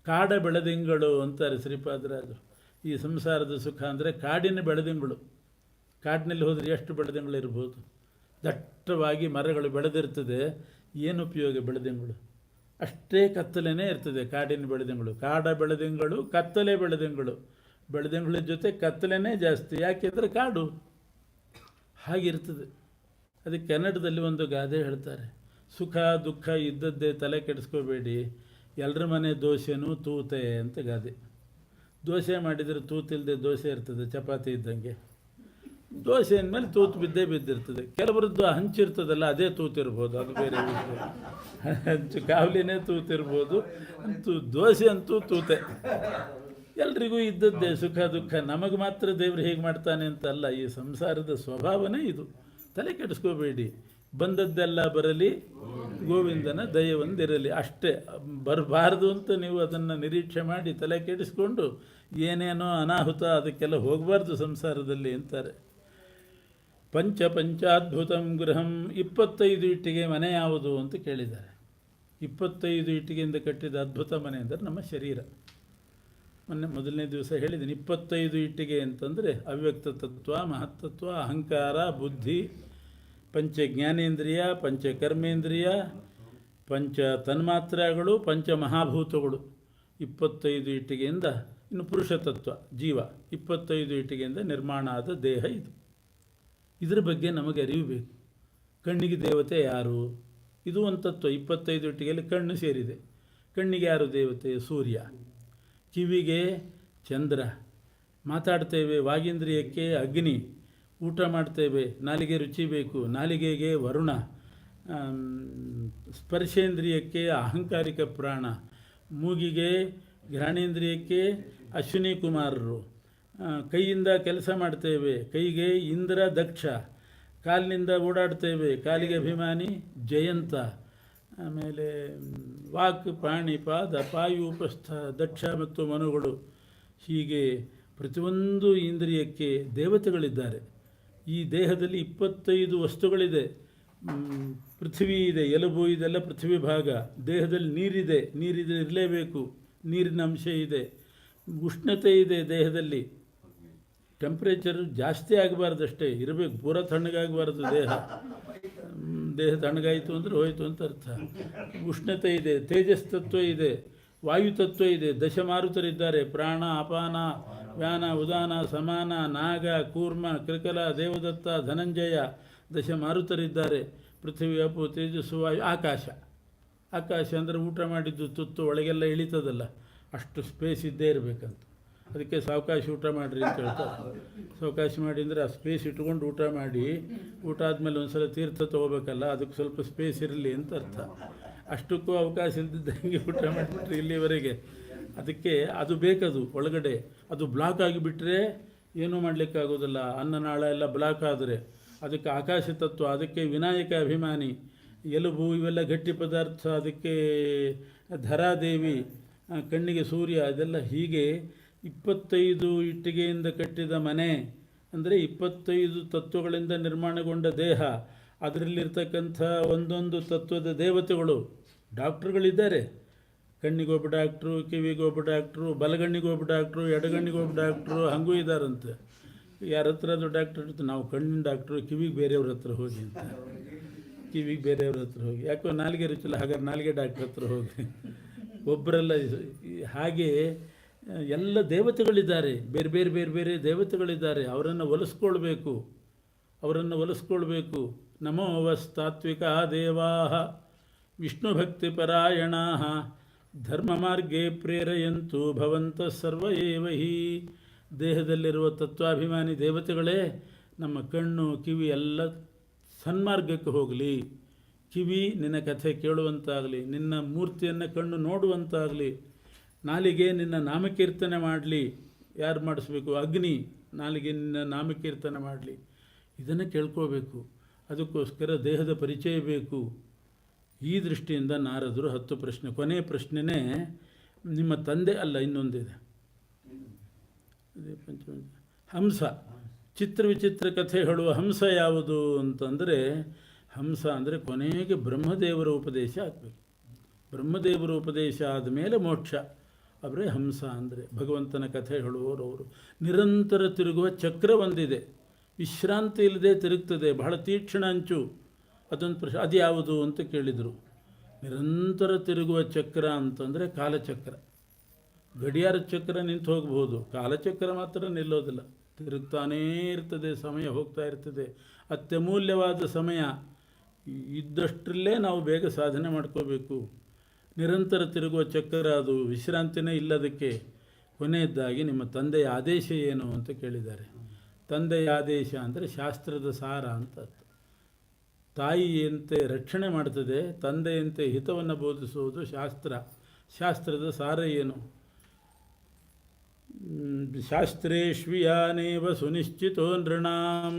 S1: ಕಾಡ ಬೆಳದಿಂಗಳು ಅಂತಾರೆ ಶ್ರೀಪಾದರಾಜರು. ಈ ಸಂಸಾರದ ಸುಖ ಅಂದರೆ ಕಾಡಿನ ಬೆಳದಿಂಗಳು. ಕಾಡಿನಲ್ಲಿ ಹೋದರೆ ಎಷ್ಟು ಬೆಳದಿಂಗಳು ಇರ್ಬೋದು? ದಟ್ಟವಾಗಿ ಮರಗಳು ಬೆಳೆದಿರ್ತದೆ, ಏನು ಉಪಯೋಗ ಬೆಳದಿಂಗಳು? ಅಷ್ಟೇ ಕತ್ತಲೆನೇ ಇರ್ತದೆ ಕಾಡಿನ ಬೆಳದಿಂಗಳು. ಕಾಡ ಬೆಳದಿಂಗಳು, ಕತ್ತಲೆ ಬೆಳದಿಂಗಳು. ಬೆಳದಿಂಗಳ ಜೊತೆ ಕತ್ತಲೆನೇ ಜಾಸ್ತಿ, ಯಾಕೆಂದರೆ ಕಾಡು ಹಾಗಿರ್ತದೆ. ಅದಕ್ಕೆ ಕನ್ನಡದಲ್ಲಿ ಒಂದು ಗಾದೆ ಹೇಳ್ತಾರೆ, ಸುಖ ದುಃಖ ಇದ್ದದ್ದೇ, ತಲೆ ಕೆಡಿಸ್ಕೋಬೇಡಿ, ಎಲ್ಲರ ಮನೆ ದೋಸೆನೂ ತೂತೆ ಅಂತ ಗಾದೆ. ದೋಸೆ ಮಾಡಿದರೆ ತೂತಿಲ್ಲದೆ ದೋಸೆ ಇರ್ತದೆ, ಚಪಾತಿ ಇದ್ದಂಗೆ. ದೋಸೆ ಅಂದಮೇಲೆ ತೂತು ಬಿದ್ದಿರ್ತದೆ. ಕೆಲವರದ್ದು ಹಂಚಿರ್ತದಲ್ಲ, ಅದೇ ತೂತಿರ್ಬೋದು, ಅದು ಬೇರೆ ವಿಷಯ. ಹಂಚು ಕಾವಲಿನೇ ತೂತಿರ್ಬೋದು, ದೋಸೆ ಅಂತೂ ತೂತೆ. ಎಲ್ರಿಗೂ ಇದ್ದದ್ದೇ ಸುಖ ದುಃಖ. ನಮಗೆ ಮಾತ್ರ ದೇವರು ಹೇಗೆ ಮಾಡ್ತಾನೆ ಅಂತ ಅಲ್ಲ, ಈ ಸಂಸಾರದ ಸ್ವಭಾವನೇ ಇದು. ತಲೆ ಕೆಡಿಸ್ಕೋಬೇಡಿ, ಬಂದದ್ದೆಲ್ಲ ಬರಲಿ, ಗೋವಿಂದನ ದಯವೊಂದಿರಲಿ, ಅಷ್ಟೇ. ಬರಬಾರ್ದು ಅಂತ ನೀವು ಅದನ್ನು ನಿರೀಕ್ಷೆ ಮಾಡಿ ತಲೆ ಕೆಡಿಸ್ಕೊಂಡು ಏನೇನೋ ಅನಾಹುತ ಅದಕ್ಕೆಲ್ಲ ಹೋಗಬಾರ್ದು ಸಂಸಾರದಲ್ಲಿ ಅಂತಾರೆ. ಪಂಚಾದ್ಭುತಂ ಗೃಹಂ. 25 ಇಟ್ಟಿಗೆ ಮನೆ ಯಾವುದು ಅಂತ ಕೇಳಿದ್ದಾರೆ. 25 ಇಟ್ಟಿಗೆಯಿಂದ ಕಟ್ಟಿದ ಅದ್ಭುತ ಮನೆ ಅಂದರೆ ನಮ್ಮ ಶರೀರ. ಮೊದಲನೇ ದಿವಸ ಹೇಳಿದ್ದೀನಿ, 25 ಇಟ್ಟಿಗೆ ಅಂತಂದರೆ ಅವ್ಯಕ್ತ ತತ್ವ, ಮಹತ್ತತ್ವ, ಅಹಂಕಾರ, ಬುದ್ಧಿ, ಪಂಚ ಜ್ಞಾನೇಂದ್ರಿಯ, ಪಂಚ ಕರ್ಮೇಂದ್ರಿಯ, ಪಂಚ ತನ್ಮಾತ್ರಗಳು, ಪಂಚ ಮಹಾಭೂತಗಳು. 25 ಇಟ್ಟಿಗೆಯಿಂದ ಇನ್ನು ಪುರುಷತತ್ವ, ಜೀವ. 25 ಇಟ್ಟಿಗೆಯಿಂದ ನಿರ್ಮಾಣ ಆದ ದೇಹ ಇದು. ಇದರ ಬಗ್ಗೆ ನಮಗೆ ಅರಿವು ಬೇಕು. ಕಣ್ಣಿಗೆ ದೇವತೆ ಯಾರು? ಇದು ಒಂದು ತತ್ವ. 25 ಇಟ್ಟಿಗೆಯಲ್ಲಿ ಕಣ್ಣು ಸೇರಿದೆ. ಕಣ್ಣಿಗೆ ಯಾರು ದೇವತೆ? ಸೂರ್ಯ. ಕಿವಿಗೆ ಚಂದ್ರ. ಮಾತಾಡ್ತೇವೆ, ವಾಗೀಂದ್ರಿಯಕ್ಕೆ ಅಗ್ನಿ. ಊಟ ಮಾಡ್ತೇವೆ, ನಾಲಿಗೆ ರುಚಿ ಬೇಕು, ನಾಲಿಗೆಗೆ ವರುಣ. ಸ್ಪರ್ಶೇಂದ್ರಿಯಕ್ಕೆ ಅಹಂಕಾರಿಕ ಪ್ರಾಣ. ಮೂಗಿಗೆ ಘ್ರಾಣೇಂದ್ರಿಯಕ್ಕೆ ಅಶ್ವಿನಿ ಕುಮಾರರು. ಕೈಯಿಂದ ಕೆಲಸ ಮಾಡ್ತೇವೆ, ಕೈಗೆ ಇಂದ್ರ ದಕ್ಷ. ಕಾಲಿನಿಂದ ಓಡಾಡ್ತೇವೆ, ಕಾಲಿಗೆ ಅಭಿಮಾನಿ ಜಯಂತ. ಆಮೇಲೆ ವಾಕ್ ಪಾಣಿ ಪಾದ ಪಾಯು ಉಪಸ್ಥ ದಕ್ಷ ಮತ್ತು ಮನುಗಳು. ಹೀಗೆ ಪ್ರತಿಯೊಂದು ಇಂದ್ರಿಯಕ್ಕೆ ದೇವತೆಗಳಿದ್ದಾರೆ. ಈ ದೇಹದಲ್ಲಿ 25 ವಸ್ತುಗಳಿದೆ. ಪೃಥ್ವಿ ಇದೆ, ಎಲುಬು ಇದೆಲ್ಲ ಪೃಥ್ವಿ ಭಾಗ. ದೇಹದಲ್ಲಿ ನೀರಿದೆ, ನೀರಿದೆ ಇರಲೇಬೇಕು, ನೀರಿನ ಅಂಶ ಇದೆ. ಉಷ್ಣತೆ ಇದೆ ದೇಹದಲ್ಲಿ, ಟೆಂಪ್ರೇಚರ್ ಜಾಸ್ತಿ ಆಗಬಾರ್ದಷ್ಟೇ ಇರಬೇಕು, ಪೂರ ತಣ್ಣಗಾಗಬಾರ್ದು ದೇಹ ತಣ್ಣಗಾಯಿತು ಅಂದರೆ ಹೋಯಿತು ಅಂತ ಅರ್ಥ. ಉಷ್ಣತೆ ಇದೆ, ತೇಜಸ್ ತತ್ವ ಇದೆ, ವಾಯು ತತ್ವ ಇದೆ. ದಶಮಾರುತರಿದ್ದಾರೆ: ಪ್ರಾಣ, ಅಪಾನ, ವ್ಯಾನ, ಉದಾನ, ಸಮಾನ, ನಾಗ, ಕೂರ್ಮ, ಕೃಕಲ, ದೇವದತ್ತ, ಧನಂಜಯ. ದಶಮಾರುತರಿದ್ದಾರೆ. ಪೃಥ್ವಿ, ಅಪು, ತೇಜಸ್ಸು, ವಾಯು, ಆಕಾಶ. ಆಕಾಶ ಅಂದರೆ ಊಟ ಮಾಡಿದ್ದು ತುತ್ತು ಒಳಗೆಲ್ಲ ಇಳಿತದಲ್ಲ, ಅಷ್ಟು ಸ್ಪೇಸ್ ಇದ್ದೇ ಇರಬೇಕಂತ. ಅದಕ್ಕೆ ಸಾವಕಾಶ ಊಟ ಮಾಡಿರಿ ಅಂತ ಹೇಳ್ತಾರೆ. ಸಾವಕಾಶ ಮಾಡಿ ಅಂದರೆ ಆ ಸ್ಪೇಸ್ ಇಟ್ಕೊಂಡು ಊಟ ಮಾಡಿ, ಊಟ ಆದಮೇಲೆ ಒಂದು ಸಲ ತೀರ್ಥ ತೊಗೋಬೇಕಲ್ಲ, ಅದಕ್ಕೆ ಸ್ವಲ್ಪ ಸ್ಪೇಸ್ ಇರಲಿ ಅಂತ ಅರ್ಥ. ಅಷ್ಟಕ್ಕೂ ಅವಕಾಶ ಇಲ್ದಿದ್ದಂಗೆ ಊಟ ಮಾಡಿಬಿಟ್ರೆ ಇಲ್ಲಿವರೆಗೆ. ಅದಕ್ಕೆ ಅದು ಬೇಕದು ಒಳಗಡೆ. ಅದು ಬ್ಲಾಕ್ ಆಗಿಬಿಟ್ರೆ ಏನೂ ಮಾಡಲಿಕ್ಕಾಗೋದಿಲ್ಲ. ಅನ್ನನಾಳ ಎಲ್ಲ ಬ್ಲಾಕ್ ಆದರೆ ಅದಕ್ಕೆ ಆಕಾಶ ತತ್ವ, ಅದಕ್ಕೆ ವಿನಾಯಕ ಅಭಿಮಾನಿ. ಎಲುಬು ಇವೆಲ್ಲ ಗಟ್ಟಿ ಪದಾರ್ಥ, ಅದಕ್ಕೆ ಧರಾದೇವಿ, ಕಣ್ಣಿಗೆ ಸೂರ್ಯ. ಅದೆಲ್ಲ ಹೀಗೆ 25 ಇಟ್ಟಿಗೆಯಿಂದ ಕಟ್ಟಿದ ಮನೆ ಅಂದರೆ 25 ತತ್ವಗಳಿಂದ ನಿರ್ಮಾಣಗೊಂಡ ದೇಹ. ಅದರಲ್ಲಿರ್ತಕ್ಕಂಥ ಒಂದೊಂದು ತತ್ವದ ದೇವತೆಗಳು. ಡಾಕ್ಟ್ರುಗಳಿದ್ದಾರೆ. ಕಣ್ಣಿಗೊಬ್ಬ ಡಾಕ್ಟ್ರು, ಕಿವಿಗೊಬ್ಬ ಡಾಕ್ಟ್ರು, ಬಲಗಣ್ಣಿಗೊಬ್ಬ ಡಾಕ್ಟ್ರು, ಎಡಗಣ್ಣಿಗೊಬ್ಬ ಡಾಕ್ಟ್ರು, ಹಾಗೂ ಇದ್ದಾರಂತೆ. ಯಾರ ಹತ್ರ ಅದು ಡಾಕ್ಟ್ರ್ ಇರುತ್ತೆ? ನಾವು ಕಣ್ಣಿನ ಡಾಕ್ಟ್ರು, ಕಿವಿಗೆ ಬೇರೆಯವ್ರ ಹತ್ರ ಹೋಗಿ ಅಂತ. ಕಿವಿಗೆ ಬೇರೆಯವ್ರ ಹತ್ರ ಹೋಗಿ, ಯಾಕೋ ನಾಲಿಗೆ ರುಚಿಲ್ಲ, ಹಾಗಾದ್ರೆ ನಾಲಿಗೆ ಡಾಕ್ಟ್ರ್ ಹತ್ರ ಹೋಗಿ. ಒಬ್ಬರಲ್ಲ. ಹಾಗೆ ಎಲ್ಲ ದೇವತೆಗಳಿದ್ದಾರೆ, ಬೇರೆ ಬೇರೆ ಬೇರೆ ಬೇರೆ ದೇವತೆಗಳಿದ್ದಾರೆ. ಅವರನ್ನು ಒಲಿಸ್ಕೊಳ್ಬೇಕು. ನಮೋ ವಸ್ತಾತ್ವಿಕ ದೇವಾ ವಿಷ್ಣು ಭಕ್ತಿಪರಾಯಣ ಧರ್ಮ ಮಾರ್ಗೇ ಪ್ರೇರಯಂತು ಭವಂತ ಸರ್ವ ಏವ ಹಿ. ದೇಹದಲ್ಲಿರುವ ತತ್ವಾಭಿಮಾನಿ ದೇವತೆಗಳೇ ನಮ್ಮ ಕಣ್ಣು ಕಿವಿ ಎಲ್ಲ ಸನ್ಮಾರ್ಗಕ್ಕೆ ಹೋಗಲಿ. ಕಿವಿ ನಿನ್ನ ಕಥೆ ಕೇಳುವಂತಾಗಲಿ, ನಿನ್ನ ಮೂರ್ತಿಯನ್ನು ಕಣ್ಣು ನೋಡುವಂತಾಗಲಿ. ನಾಲಿಗೆ ನಿನ್ನ ನಾಮಕೀರ್ತನೆ ಮಾಡಲಿ. ಯಾರು ಮಾಡಿಸ್ಬೇಕು? ಅಗ್ನಿ. ನಾಲಿಗೆ ನಿನ್ನ ನಾಮಕೀರ್ತನೆ ಮಾಡಲಿ. ಇದನ್ನು ಕೇಳ್ಕೋಬೇಕು. ಅದಕ್ಕೋಸ್ಕರ ದೇಹದ ಪರಿಚಯ ಬೇಕು. ಈ ದೃಷ್ಟಿಯಿಂದ ನಾರದರು 10 ಪ್ರಶ್ನೆ. ಕೊನೆಯ ಪ್ರಶ್ನೆನೇ ನಿಮ್ಮ ತಂದೆ ಅಲ್ಲ, ಇನ್ನೊಂದಿದೆ. ಅದೇ ಹಂಸ. ವಿಚಿತ್ರ ಕಥೆ ಹೇಳುವ ಹಂಸ ಯಾವುದು ಅಂತಂದರೆ, ಹಂಸ ಅಂದರೆ ಕೊನೆಗೆ ಬ್ರಹ್ಮದೇವರ ಉಪದೇಶ ಆಗಬೇಕು. ಬ್ರಹ್ಮದೇವರ ಉಪದೇಶ ಆದಮೇಲೆ ಮೋಕ್ಷ. ಅವರೇ ಹಂಸ ಅಂದರೆ ಭಗವಂತನ ಕಥೆ ಹೇಳುವವರು. ಅವರು ನಿರಂತರ ತಿರುಗುವ ಚಕ್ರ ಒಂದಿದೆ, ವಿಶ್ರಾಂತಿ ಇಲ್ಲದೆ ತಿರುಗ್ತದೆ, ಬಹಳ ತೀಕ್ಷ್ಣ ಅಂಚು. ಅದೊಂದು ಪ್ರಶ್ನೆ. ಅದು ಯಾವುದು ಅಂತ ಕೇಳಿದರು. ನಿರಂತರ ತಿರುಗುವ ಚಕ್ರ ಅಂತಂದರೆ ಕಾಲಚಕ್ರ. ಗಡಿಯಾರ ಚಕ್ರ ನಿಂತು ಹೋಗ್ಬೋದು, ಕಾಲಚಕ್ರ ಮಾತ್ರ ನಿಲ್ಲೋದಿಲ್ಲ, ತಿರುಗ್ತಾನೇ ಇರ್ತದೆ. ಸಮಯ ಹೋಗ್ತಾ ಇರ್ತದೆ. ಅತ್ಯಮೂಲ್ಯವಾದ ಸಮಯ. ಇದ್ದಷ್ಟರಲ್ಲೇ ನಾವು ಬೇಗ ಸಾಧನೆ ಮಾಡ್ಕೋಬೇಕು. ನಿರಂತರ ತಿರುಗುವ ಚಕ್ರ ಅದು, ವಿಶ್ರಾಂತಿನೇ ಇಲ್ಲದಕ್ಕೆ. ಕೊನೆಯದ್ದಾಗಿ ನಿಮ್ಮ ತಂದೆಯ ಆದೇಶ ಏನು ಅಂತ ಕೇಳಿದ್ದಾರೆ. ತಂದೆಯ ಆದೇಶ ಅಂದರೆ ಶಾಸ್ತ್ರದ ಸಾರ ಅಂತ. ತಾಯಿಯಂತೆ ರಕ್ಷಣೆ ಮಾಡ್ತದೆ, ತಂದೆಯಂತೆ ಹಿತವನ್ನು ಬೋಧಿಸುವುದು ಶಾಸ್ತ್ರ. ಶಾಸ್ತ್ರದ ಸಾರ ಏನು? ಶಾಸ್ತ್ರೇಷ್ವಿಯಾನೇವ ಸುನಿಶ್ಚಿತೋ ನೃಣಾಂ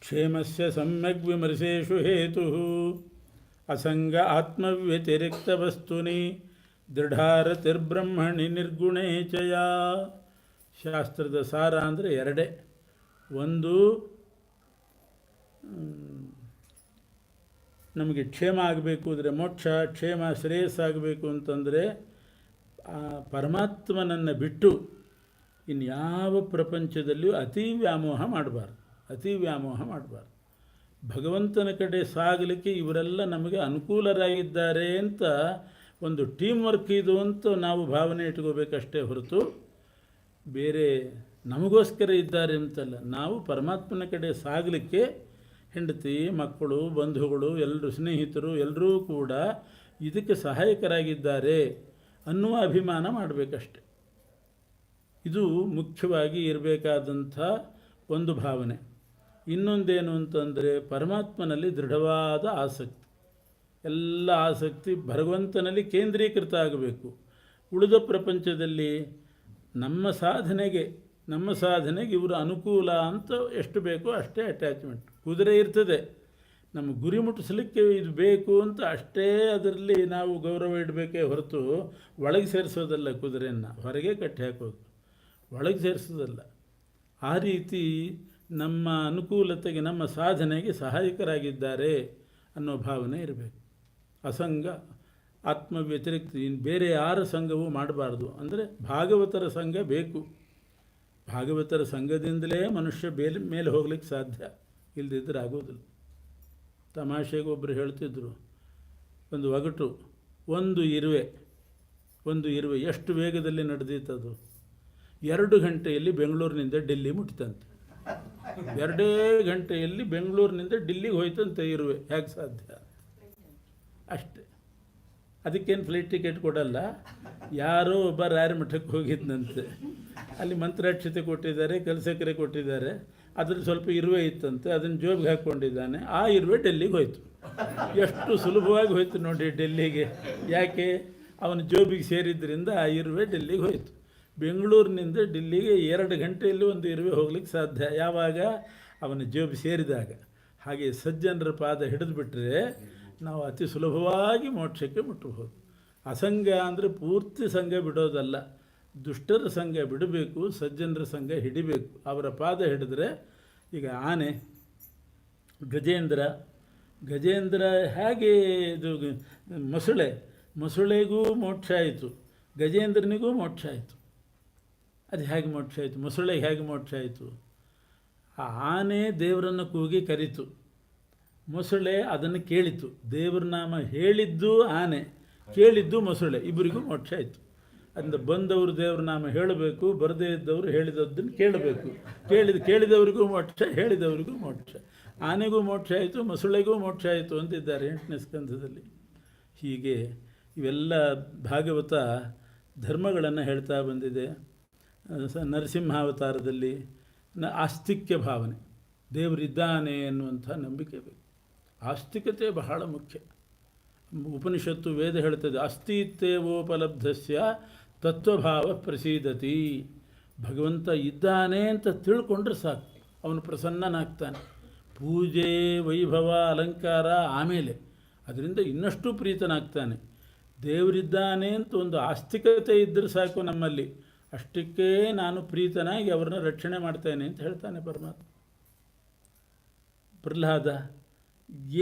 S1: ಕ್ಷೇಮಸ್ಯ ಸಮ್ಯಗ್ ವಿಮರ್ಶೇಷು ಹೇತು ಅಸಂಗ ಆತ್ಮವ್ಯತಿರಿಕ್ತ ವಸ್ತುನಿ ದೃಢಾರತಿರ್ಬ್ರಹ್ಮಣಿ ನಿರ್ಗುಣೇ ಚಯ. ಶಾಸ್ತ್ರದ ಸಾರ ಅಂದರೆ ಎರಡೇ. ಒಂದು, ನಮಗೆ ಕ್ಷೇಮ ಆಗಬೇಕು ಅಂದರೆ ಮೋಕ್ಷ, ಕ್ಷೇಮ ಶ್ರೇಯಸ್ಸಾಗಬೇಕು ಅಂತಂದರೆ ಪರಮಾತ್ಮನನ್ನು ಬಿಟ್ಟು ಇನ್ಯಾವ ಪ್ರಪಂಚದಲ್ಲಿಯೂ ಅತಿ ವ್ಯಾಮೋಹ ಮಾಡಬಾರ್ದು. ಭಗವಂತನ ಕಡೆ ಸಾಗಲಿಕ್ಕೆ ಇವರೆಲ್ಲ ನಮಗೆ ಅನುಕೂಲರಾಗಿದ್ದಾರೆ ಅಂತ ಒಂದು ಟೀಮ್ ವರ್ಕ್ ಇದು ಅಂತ ನಾವು ಭಾವನೆ ಇಟ್ಕೋಬೇಕಷ್ಟೇ ಹೊರತು ಬೇರೆ ನಮಗೋಸ್ಕರ ಇದ್ದಾರೆ ಅಂತಲ್ಲ. ನಾವು ಪರಮಾತ್ಮನ ಕಡೆ ಸಾಗಲಿಕ್ಕೆ ಹೆಂಡತಿ, ಮಕ್ಕಳು, ಬಂಧುಗಳು, ಎಲ್ಲರೂ, ಸ್ನೇಹಿತರು ಎಲ್ಲರೂ ಕೂಡ ಇದಕ್ಕೆ ಸಹಾಯಕರಾಗಿದ್ದಾರೆ ಅನ್ನುವ ಅಭಿಮಾನ ಮಾಡಬೇಕಷ್ಟೆ. ಇದು ಮುಖ್ಯವಾಗಿ ಇರಬೇಕಾದಂಥ ಒಂದು ಭಾವನೆ. ಇನ್ನೊಂದೇನು ಅಂತಂದರೆ ಪರಮಾತ್ಮನಲ್ಲಿ ದೃಢವಾದ ಆಸಕ್ತಿ. ಎಲ್ಲ ಆಸಕ್ತಿ ಭಗವಂತನಲ್ಲಿ ಕೇಂದ್ರೀಕೃತ ಆಗಬೇಕು. ಉಳಿದ ಪ್ರಪಂಚದಲ್ಲಿ ನಮ್ಮ ಸಾಧನೆಗೆ ಇವರು ಅನುಕೂಲ ಅಂತ ಎಷ್ಟು ಬೇಕೋ ಅಷ್ಟೇ ಅಟ್ಯಾಚ್ಮೆಂಟ್. ಕುದುರೆ ಇರ್ತದೆ, ನಮ್ಮ ಗುರಿ ಮುಟ್ಟಿಸ್ಲಿಕ್ಕೆ ಇದು ಬೇಕು ಅಂತ ಅಷ್ಟೇ ಅದರಲ್ಲಿ ನಾವು ಗೌರವ ಇಡಬೇಕೇ ಹೊರತು ಒಳಗೆ ಸೇರಿಸೋದಲ್ಲ. ಕುದುರೆಯನ್ನು ಹೊರಗೆ ಕಟ್ಟಿ ಹಾಕೋದು, ಒಳಗೆ ಸೇರಿಸೋದಲ್ಲ. ಆ ರೀತಿ ನಮ್ಮ ಅನುಕೂಲತೆಗೆ, ನಮ್ಮ ಸಾಧನೆಗೆ ಸಹಾಯಕರಾಗಿದ್ದಾರೆ ಅನ್ನೋ ಭಾವನೆ ಇರಬೇಕು. ಅಸಂಗ, ಆತ್ಮ ವ್ಯತಿರಿಕ್ತ, ಇನ್ನು ಬೇರೆ ಯಾರ ಸಂಘವೂ ಮಾಡಬಾರ್ದು. ಅಂದರೆ ಭಾಗವತರ ಸಂಘ ಬೇಕು. ಭಾಗವತರ ಸಂಘದಿಂದಲೇ ಮನುಷ್ಯ ಮೇಲೆ ಹೋಗ್ಲಿಕ್ಕೆ ಸಾಧ್ಯ, ಇಲ್ಲದಿದ್ದರೆ ಆಗೋದಿಲ್ಲ. ತಮಾಷೆಗೆ ಒಬ್ಬರು ಹೇಳ್ತಿದ್ರು, ಒಂದು ಒಗಟು, ಒಂದು ಇರುವೆ ಎಷ್ಟು ವೇಗದಲ್ಲಿ ನಡೆದಿತ್ತದು, 2 ಗಂಟೆಯಲ್ಲಿ ಬೆಂಗಳೂರಿನಿಂದ ಡೆಲ್ಲಿ ಮುಟ್ಟಿತಂತೆ. 2 ಗಂಟೆಯಲ್ಲಿ ಬೆಂಗಳೂರಿನಿಂದ ಡೆಲ್ಲಿಗೆ ಹೋಯ್ತಂತೆ ಇರುವೆ. ಹೇಗೆ ಸಾಧ್ಯ? ಅಷ್ಟೆ. ಅದಕ್ಕೇನು ಫ್ಲೈಟ್ ಟಿಕೆಟ್ ಕೊಡಲ್ಲ. ಯಾರೋ ಒಬ್ಬ ರಾಯರಮಠಕ್ಕೆ ಹೋಗಿದ್ದಂತೆ, ಅಲ್ಲಿ ಮಂತ್ರಾಕ್ಷತೆ ಕೊಟ್ಟಿದ್ದಾರೆ, ಕಲಸಕ್ಕರೆ ಕೊಟ್ಟಿದ್ದಾರೆ, ಅದ್ರಲ್ಲಿ ಸ್ವಲ್ಪ ಇರುವೆ ಇತ್ತಂತೆ, ಅದನ್ನು ಜೋಬಿಗೆ ಹಾಕ್ಕೊಂಡಿದ್ದಾನೆ. ಆ ಇರುವೆ ಡೆಲ್ಲಿಗೆ ಹೋಯ್ತು. ಎಷ್ಟು ಸುಲಭವಾಗಿ ಹೋಯ್ತು ನೋಡಿ ಡೆಲ್ಲಿಗೆ. ಯಾಕೆ? ಅವನ ಜೋಬಿಗೆ ಸೇರಿದ್ರಿಂದ ಆ ಇರುವೆ ಡೆಲ್ಲಿಗೆ ಹೋಯ್ತು. ಬೆಂಗಳೂರಿನಿಂದ ಡೆಲ್ಲಿಗೆ 2 ಗಂಟೆಯಲ್ಲಿ ಒಂದು ಇರುವೆ ಹೋಗ್ಲಿಕ್ಕೆ ಸಾಧ್ಯ. ಯಾವಾಗ? ಅವನ ಜೋಬಿ ಸೇರಿದಾಗ. ಹಾಗೆ ಸಜ್ಜನರ ಪಾದ ಹಿಡಿದುಬಿಟ್ರೆ ನಾವು ಅತಿ ಸುಲಭವಾಗಿ ಮೋಕ್ಷಕ್ಕೆ ಮುಟ್ಟಬಹುದು. ಅಸಂಗ ಅಂದರೆ ಪೂರ್ತಿ ಸಂಘ ಬಿಡೋದಲ್ಲ, ದುಷ್ಟರ ಸಂಘ ಬಿಡಬೇಕು, ಸಜ್ಜನರ ಸಂಘ ಹಿಡಿಬೇಕು. ಅವರ ಪಾದ ಹಿಡಿದ್ರೆ, ಈಗ ಆನೆ, ಗಜೇಂದ್ರ ಹೇಗೆ ಇದು ಮೊಸಳೆಗೂ ಮೋಕ್ಷ ಆಯಿತು, ಗಜೇಂದ್ರನಿಗೂ ಮೋಕ್ಷ ಆಯಿತು. ಅದು ಹೇಗೆ ಮೋಕ್ಷ ಆಯಿತು? ಮೊಸಳೆಗೆ ಹೇಗೆ ಮೋಕ್ಷ ಆಯಿತು? ಆ ಆನೆ ದೇವರನ್ನು ಕೂಗಿ ಕರೀತು, ಮೊಸಳೆ ಅದನ್ನು ಕೇಳಿತು. ದೇವರ ನಾಮ ಹೇಳಿದ್ದು ಆನೆ, ಕೇಳಿದ್ದು ಮೊಸಳೆ, ಇಬ್ಬರಿಗೂ ಮೋಕ್ಷ ಆಯಿತು. ಅಂದರೆ ಬಂದವರು ದೇವ್ರ ನಾಮ ಹೇಳಬೇಕು, ಬರದೇ ಇದ್ದವರು ಹೇಳಿದದ್ದನ್ನು ಕೇಳಬೇಕು. ಕೇಳಿದವರಿಗೂ ಮೋಕ್ಷ, ಹೇಳಿದವರಿಗೂ ಮೋಕ್ಷ. ಆನೆಗೂ ಮೋಕ್ಷ ಆಯಿತು, ಮೊಸಳೆಗೂ ಮೋಕ್ಷ ಆಯಿತು ಅಂತಿದ್ದಾರೆ 8ನೇ ಸ್ಕಂಧದಲ್ಲಿ. ಹೀಗೆ ಇವೆಲ್ಲ ಭಾಗವತ ಧರ್ಮಗಳನ್ನು ಹೇಳ್ತಾ ಬಂದಿದೆ. ನರಸಿಂಹಾವತಾರದಲ್ಲಿ ಆಸ್ತಿಕ್ಯ ಭಾವನೆ, ದೇವರಿದ್ದಾನೆ ಎನ್ನುವಂಥ ನಂಬಿಕೆ ಬೇಕು. ಆಸ್ತಿಕತೆ ಬಹಳ ಮುಖ್ಯ. ಉಪನಿಷತ್ತು ವೇದ ಹೇಳ್ತದೆ, ಅಸ್ತಿತ್ವೇವೋಪಲಬ್ಧಸ್ಯ ತತ್ವಭಾವ ಪ್ರಸೀದತಿ. ಭಗವಂತ ಇದ್ದಾನೆ ಅಂತ ತಿಳ್ಕೊಂಡ್ರೆ ಸಾಕು, ಅವನು ಪ್ರಸನ್ನನಾಗ್ತಾನೆ. ಪೂಜೆ, ವೈಭವ, ಅಲಂಕಾರ ಆಮೇಲೆ, ಅದರಿಂದ ಇನ್ನಷ್ಟು ಪ್ರೀತನಾಗ್ತಾನೆ. ದೇವರಿದ್ದಾನೆ ಅಂತ ಒಂದು ಆಸ್ತಿಕತೆ ಇದ್ದರೆ ಸಾಕು ನಮ್ಮಲ್ಲಿ, ಅಷ್ಟಕ್ಕೆ ನಾನು ಪ್ರೀತನಾಗಿ ಅವರನ್ನ ರಕ್ಷಣೆ ಮಾಡ್ತೇನೆ ಅಂತ ಹೇಳ್ತಾನೆ ಪರಮಾತ್ಮ. ಪ್ರಹ್ಲಾದ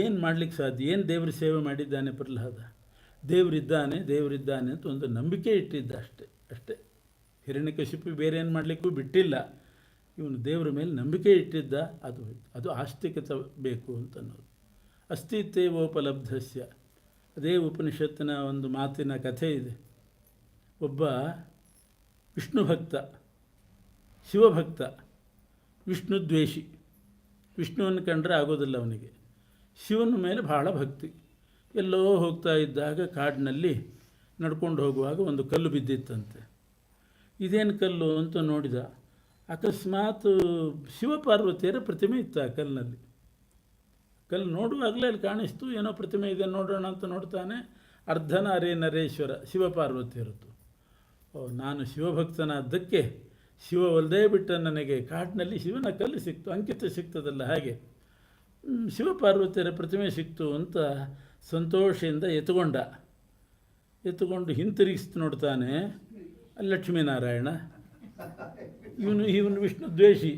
S1: ಏನು ಮಾಡಲಿಕ್ಕೆ ಸಾಧ್ಯ? ಏನು ದೇವರ ಸೇವೆ ಮಾಡಿದ್ದಾನೆ ಪ್ರಹ್ಲಾದ? ದೇವರಿದ್ದಾನೆ ಅಂತ ಒಂದು ನಂಬಿಕೆ ಇಟ್ಟಿದ್ದ, ಅಷ್ಟೇ. ಹಿರಣ್ಯಕಶಿಪು ಬೇರೆ ಏನು ಮಾಡಲಿಕ್ಕೂ ಬಿಟ್ಟಿಲ್ಲ, ಇವನು ದೇವರ ಮೇಲೆ ನಂಬಿಕೆ ಇಟ್ಟಿದ್ದ. ಅದು ಆಸ್ತಿಕತೆ ಬೇಕು ಅಂತ ಅನ್ನೋದು. ಅಸ್ತಿತ್ವೇವೋಪಲಬ್ಧಸ್ಯ, ಅದೇ ಉಪನಿಷತ್ತಿನ ಒಂದು ಮಾತಿನ ಕಥೆ ಇದೆ. ಒಬ್ಬ ವಿಷ್ಣು ಭಕ್ತ, ಶಿವಭಕ್ತ, ವಿಷ್ಣು ದ್ವೇಷಿ. ವಿಷ್ಣುವನ್ನು ಕಂಡ್ರೆ ಆಗೋದಿಲ್ಲ ಅವನಿಗೆ. ಶಿವನ ಮೇಲೆ ಬಹಳ ಭಕ್ತಿ. ಎಲ್ಲೋ ಹೋಗ್ತಾ ಇದ್ದಾಗ ಕಾಡಿನಲ್ಲಿ ನಡ್ಕೊಂಡು ಹೋಗುವಾಗ ಒಂದು ಕಲ್ಲು ಬಿದ್ದಿತ್ತಂತೆ. ಇದೇನು ಕಲ್ಲು ಅಂತ ನೋಡಿದ. ಅಕಸ್ಮಾತ್ ಶಿವಪಾರ್ವತಿಯರ ಪ್ರತಿಮೆ ಇತ್ತು ಆ ಕಲ್ಲಿನಲ್ಲಿ. ಕಲ್ಲು ನೋಡುವಾಗಲೇ ಅಲ್ಲಿ ಕಾಣಿಸ್ತು, ಏನೋ ಪ್ರತಿಮೆ ಇದೆ ನೋಡೋಣ ಅಂತ ನೋಡ್ತಾನೆ. ಅರ್ಧನಾರಿ ನರೇಶ್ವರ, ಶಿವಪಾರ್ವತಿಯರದ್ದು. ನಾನು ಶಿವಭಕ್ತನಾದ್ದಕ್ಕೆ ಶಿವ ಒಲ್ದೇ ಬಿಟ್ಟ ನನಗೆ ಕಾಡಿನಲ್ಲಿ ಶಿವನ ಕಲ್ಲು ಸಿಕ್ತು, ಅಂಕಿತ ಸಿಗ್ತದಲ್ಲ ಹಾಗೆ ಶಿವಪಾರ್ವತಿಯರ ಪ್ರತಿಮೆ ಸಿಕ್ತು ಅಂತ ಸಂತೋಷದಿಂದ ಎತ್ತುಕೊಂಡು ಹಿಂತಿರುಗಿಸ್ತು ನೋಡ್ತಾನೆ. ಲಕ್ಷ್ಮೀನಾರಾಯಣ, ಇವನು ವಿಷ್ಣು ದ್ವೇಷಿ.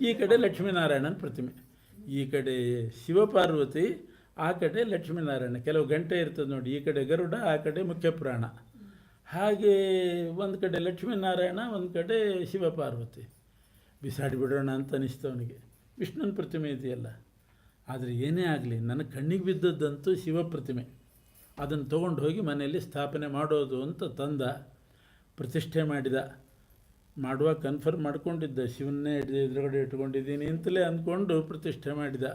S1: ಈ ಕಡೆ ಲಕ್ಷ್ಮೀನಾರಾಯಣನ ಪ್ರತಿಮೆ, ಈ ಕಡೆ ಶಿವಪಾರ್ವತಿ, ಆ ಕಡೆ ಲಕ್ಷ್ಮೀನಾರಾಯಣ. ಕೆಲವು ಗಂಟೆ ಇರ್ತದೆ ನೋಡಿ, ಈ ಕಡೆ ಗರುಡ, ಆ ಕಡೆ ಮುಖ್ಯ ಪ್ರಾಣ. ಹಾಗೆ ಒಂದು ಕಡೆ ಲಕ್ಷ್ಮೀನಾರಾಯಣ, ಒಂದು ಕಡೆ ಶಿವಪಾರ್ವತಿ. ಬಿಸಾಡಿ ಬಿಡೋಣ ಅಂತ ಅನಿಸ್ತು ಅವನಿಗೆ. ವಿಷ್ಣುನ ಪ್ರತಿಮೆ ಇದೆಯಲ್ಲ. ಆದರೆ ಏನೇ ಆಗಲಿ, ನನ್ನ ಕಣ್ಣಿಗೆ ಬಿದ್ದದ್ದಂತೂ ಶಿವ ಪ್ರತಿಮೆ. ಅದನ್ನು ತೊಗೊಂಡು ಹೋಗಿ ಮನೆಯಲ್ಲಿ ಸ್ಥಾಪನೆ ಮಾಡೋದು ಅಂತ ತಂದ. ಪ್ರತಿಷ್ಠೆ ಮಾಡುವಾಗ ಕನ್ಫರ್ಮ್ ಮಾಡ್ಕೊಂಡಿದ್ದ, ಶಿವನ್ನೇ ಎದುರುಗಡೆ ಇಟ್ಕೊಂಡಿದ್ದೀನಿ ಅಂತಲೇ ಅಂದ್ಕೊಂಡು ಪ್ರತಿಷ್ಠೆ ಮಾಡಿದ.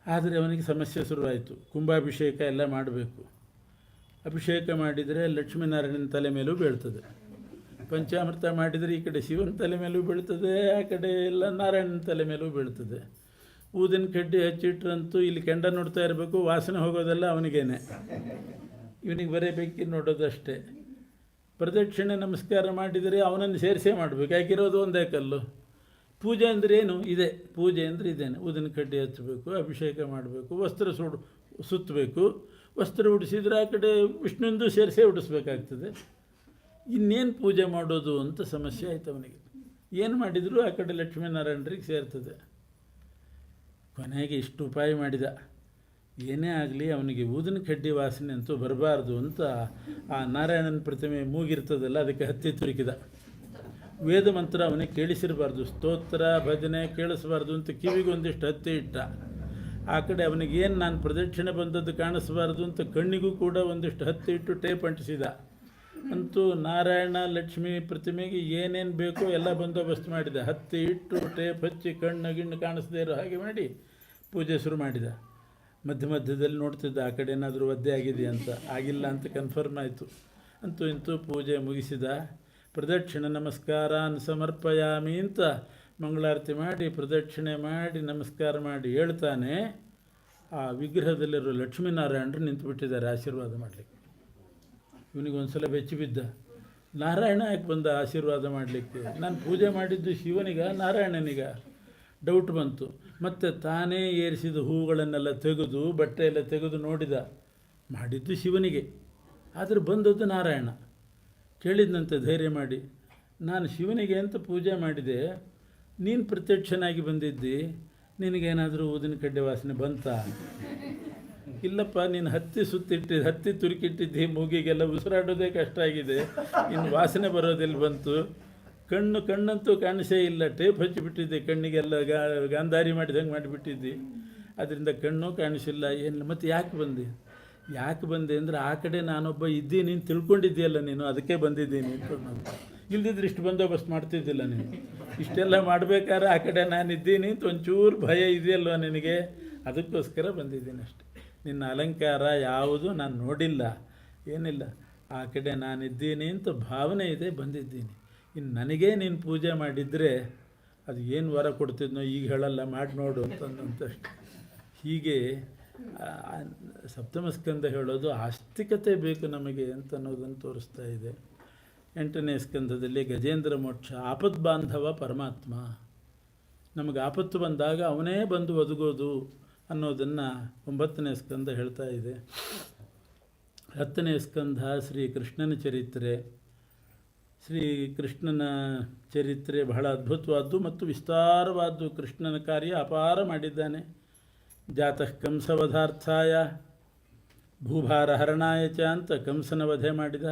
S1: ಆದರೆ ಅವನಿಗೆ ಸಮಸ್ಯೆ ಶುರುವಾಯಿತು. ಕುಂಭಾಭಿಷೇಕ ಎಲ್ಲ ಮಾಡಬೇಕು. ಅಭಿಷೇಕ ಮಾಡಿದರೆ ಲಕ್ಷ್ಮೀನಾರಾಯಣನ ತಲೆ ಮೇಲೂ ಬೀಳ್ತದೆ. ಪಂಚಾಮೃತ ಮಾಡಿದರೆ ಈ ಕಡೆ ಶಿವನ ತಲೆ ಮೇಲೂ ಬೀಳ್ತದೆ, ಆ ಕಡೆ ಎಲ್ಲ ನಾರಾಯಣನ ತಲೆ ಮೇಲೂ ಬೀಳ್ತದೆ. ಊದಿನ ಕಡ್ಡಿ ಹಚ್ಚಿಟ್ರಂತೂ ಇಲ್ಲಿ ಕೆಂಡ ನೋಡ್ತಾ ಇರಬೇಕು, ವಾಸನೆ ಹೋಗೋದೆಲ್ಲ ಅವನಿಗೇನೆ. ಇವನಿಗೆ ಬರೀ ಬೆಂಕಿ ನೋಡೋದಷ್ಟೇ. ಪ್ರದಕ್ಷಿಣೆ ನಮಸ್ಕಾರ ಮಾಡಿದರೆ ಅವನನ್ನು ಸೇರಿಸೇ ಮಾಡಬೇಕು, ಯಾಕಿರೋದು ಒಂದೇ ಕಲ್ಲು. ಪೂಜೆ ಅಂದರೆ ಏನು? ಇದೆ. ಪೂಜೆ ಅಂದರೆ ಇದೇನೆ. ಊದಿನ ಕಡ್ಡಿ ಹಚ್ಚಬೇಕು, ಅಭಿಷೇಕ ಮಾಡಬೇಕು, ವಸ್ತ್ರ ಸುತ್ತಬೇಕು. ವಸ್ತ್ರ ಉಡಿಸಿದ್ರೆ ಆ ಕಡೆ ವಿಷ್ಣುಂದು ಸೇರಿಸೇ ಉಡಿಸ್ಬೇಕಾಗ್ತದೆ. ಇನ್ನೇನು ಪೂಜೆ ಮಾಡೋದು ಅಂತ ಸಮಸ್ಯೆ ಆಯ್ತು ಅವನಿಗೆ. ಏನು ಮಾಡಿದರೂ ಆ ಕಡೆ ಲಕ್ಷ್ಮೀನಾರಾಯಣರಿಗೆ ಸೇರ್ತದೆ. ಕೊನೆಗೆ ಇಷ್ಟು ಉಪಾಯ ಮಾಡಿದ. ಏನೇ ಆಗಲಿ ಅವನಿಗೆ ಊದಿನ ಕಡ್ಡಿ ವಾಸನೆ ಅಂತೂ ಬರಬಾರ್ದು ಅಂತ ಆ ನಾರಾಯಣನ ಪ್ರತಿಮೆ ಮೂಗಿರ್ತದಲ್ಲ, ಅದಕ್ಕೆ ಹತ್ತಿ ತುರುಕಿದ. ವೇದ ಮಂತ್ರ ಅವನಿಗೆ ಕೇಳಿಸಿರಬಾರ್ದು, ಸ್ತೋತ್ರ ಭಜನೆ ಕೇಳಿಸಬಾರ್ದು ಅಂತ ಕಿವಿಗೆ ಒಂದಿಷ್ಟು ಹತ್ತಿ ಇಟ್ಟ. ಆ ಕಡೆ ಅವನಿಗೇನು ನಾನು ಪ್ರದಕ್ಷಿಣೆ ಬಂದದ್ದು ಕಾಣಿಸಬಾರ್ದು ಅಂತ ಕಣ್ಣಿಗೂ ಕೂಡ ಒಂದಿಷ್ಟು ಹತ್ತಿ ಇಟ್ಟು ಟೇಪ್ ಅಂಟಿಸಿದ. ಅಂತೂ ನಾರಾಯಣ ಲಕ್ಷ್ಮೀ ಪ್ರತಿಮೆಗೆ ಏನೇನು ಬೇಕೋ ಎಲ್ಲ ಬಂದೋಬಸ್ತ್ ಮಾಡಿದ. ಹತ್ತಿ ಇಟ್ಟು ಟೇಪ್ ಹಚ್ಚಿ ಕಣ್ಣು ಗಿಣ್ಣು ಕಾಣಿಸದೇ ಇರೋ ಹಾಗೆ ಮಾಡಿ ಪೂಜೆ ಶುರು ಮಾಡಿದ. ಮಧ್ಯದಲ್ಲಿ ನೋಡ್ತಿದ್ದ ಆ ಕಡೆ ಏನಾದರೂ ಒದ್ದೆ ಆಗಿದೆಯಾ ಅಂತ. ಆಗಿಲ್ಲ ಅಂತ ಕನ್ಫರ್ಮ್ ಆಯಿತು. ಅಂತೂ ಇಂತೂ ಪೂಜೆ ಮುಗಿಸಿದ. ಪ್ರದಕ್ಷಿಣೆ ನಮಸ್ಕಾರಾನ್ ಸಮರ್ಪಯಾಮಿ ಅಂತ ಮಂಗಳಾರತಿ ಮಾಡಿ ಪ್ರದಕ್ಷಿಣೆ ಮಾಡಿ ನಮಸ್ಕಾರ ಮಾಡಿ ಹೇಳ್ತಾನೆ. ಆ ವಿಗ್ರಹದಲ್ಲಿರೋ ಲಕ್ಷ್ಮೀನಾರಾಯಣರು ನಿಂತುಬಿಟ್ಟಿದ್ದಾರೆ ಆಶೀರ್ವಾದ ಮಾಡಲಿಕ್ಕೆ. ಇವನಿಗೊಂದು ಸಲ ಬೆಚ್ಚಿ ಬಿದ್ದ. ನಾರಾಯಣ ಯಾಕೆ ಬಂದ ಆಶೀರ್ವಾದ ಮಾಡಲಿಕ್ಕೆ? ನಾನು ಪೂಜೆ ಮಾಡಿದ್ದು ಶಿವನಿಗ ನಾರಾಯಣನಿಗ? ಡೌಟ್ ಬಂತು. ಮತ್ತು ತಾನೇ ಏರಿಸಿದ ಹೂಗಳನ್ನೆಲ್ಲ ತೆಗೆದು ಬಟ್ಟೆ ಎಲ್ಲ ತೆಗೆದು ನೋಡಿದ. ಮಾಡಿದ್ದು ಶಿವನಿಗೆ, ಆದರೆ ಬಂದದ್ದು ನಾರಾಯಣ. ಕೇಳಿದಂತೆ ಧೈರ್ಯ ಮಾಡಿ, ನಾನು ಶಿವನಿಗೆ ಅಂತ ಪೂಜೆ ಮಾಡಿದೆ, ನೀನು ಪ್ರತ್ಯಕ್ಷನಾಗಿ ಬಂದಿದ್ದಿ, ನಿನಗೇನಾದರೂ ಊದಿನ ಕಡ್ಡೆ ವಾಸನೆ ಬಂತಾ? ಇಲ್ಲಪ್ಪ, ನೀನು ಹತ್ತಿ ತುರುಕಿಟ್ಟಿದ್ದಿ, ಮೂಗಿಗೆಲ್ಲ ಉಸಿರಾಡೋದೇ ಕಷ್ಟ ಆಗಿದೆ, ಇನ್ನು ವಾಸನೆ ಬರೋದೆಲ್ಲಿ ಬಂತು? ಕಣ್ಣಂತೂ ಕಾಣಿಸೇ ಇಲ್ಲ, ಟೇಪ್ ಹಚ್ಚಿಬಿಟ್ಟಿದ್ದೆ, ಕಣ್ಣಿಗೆಲ್ಲ ಗಾಂಧಾರಿ ಮಾಡಿದಂಗೆ ಮಾಡಿಬಿಟ್ಟಿದ್ದಿ, ಅದರಿಂದ ಕಣ್ಣು ಕಾಣಿಸಿಲ್ಲ, ಏನಿಲ್ಲ. ಮತ್ತು ಯಾಕೆ ಬಂದೆ ಅಂದರೆ ಆ ಕಡೆ ನಾನೊಬ್ಬ ಇದ್ದೀನಿ ಅಂತ ತಿಳ್ಕೊಂಡಿದ್ದೀಯಲ್ಲ ನೀನು, ಅದಕ್ಕೆ ಬಂದಿದ್ದೀನಿ ಅಂತ. ಇಲ್ದಿದ್ರೆ ಇಷ್ಟು ಬಂದೋಬಸ್ತ್ ಮಾಡ್ತಿದ್ದಿಲ್ಲ ನೀನು. ಇಷ್ಟೆಲ್ಲ ಮಾಡಬೇಕಾದ್ರೆ ಆ ಕಡೆ ನಾನಿದ್ದೀನಿ ಅಂತ ಒಂಚೂರು ಭಯ ಇದೆಯಲ್ವ ನಿನಗೆ, ಅದಕ್ಕೋಸ್ಕರ ಬಂದಿದ್ದೀನಿ ಅಷ್ಟೆ. ನಿನ್ನ ಅಲಂಕಾರ ಯಾವುದು ನಾನು ನೋಡಿಲ್ಲ, ಏನಿಲ್ಲ. ಆ ಕಡೆ ನಾನಿದ್ದೀನಿ ಅಂತ ಭಾವನೆ ಇದೆ, ಬಂದಿದ್ದೀನಿ. ಇನ್ನು ನನಗೇ ನೀನು ಪೂಜೆ ಮಾಡಿದರೆ ಅದು ಏನು ವರ ಕೊಡ್ತಿದ್ನೋ ಈಗ ಹೇಳಲ್ಲ, ಮಾಡಿ ನೋಡು ಅಂತಂದಷ್ಟೆ. ಹೀಗೆ ಸಪ್ತಮ ಸ್ಕಂದ ಹೇಳೋದು ಆಸ್ತಿಕತೆ ಬೇಕು ನಮಗೆ ಅಂತ ಅನ್ನೋದನ್ನು ತೋರಿಸ್ತಾ ಇದೆ. 8ನೇ ಸ್ಕಂದದಲ್ಲಿ ಗಜೇಂದ್ರ ಮೋಕ್ಷ, ಆಪದ್ ಬಾಂಧವ ಪರಮಾತ್ಮ. ನಮಗೆ ಆಪತ್ತು ಬಂದಾಗ ಅವನೇ ಬಂದು ಒದಗೋದು ಅನ್ನೋದನ್ನು 9ನೇ ಸ್ಕಂದ ಹೇಳ್ತಾ ಇದೆ. 10ನೇ ಸ್ಕಂದ ಶ್ರೀಕೃಷ್ಣನ ಚರಿತ್ರೆ. ಶ್ರೀಕೃಷ್ಣನ ಚರಿತ್ರೆ ಬಹಳ ಅದ್ಭುತವಾದ್ದು ಮತ್ತು ವಿಸ್ತಾರವಾದ್ದು. ಕೃಷ್ಣನ ಕಾರ್ಯ ಅಪಾರ ಮಾಡಿದ್ದಾನೆ. ಜಾತಃ ಕಂಸವಧಾರ್ಥಾಯ ಭೂಭಾರ ಹರಣಾಯ ಚ ಅಂತ ಕಂಸನ ವಧೆ ಮಾಡಿದ.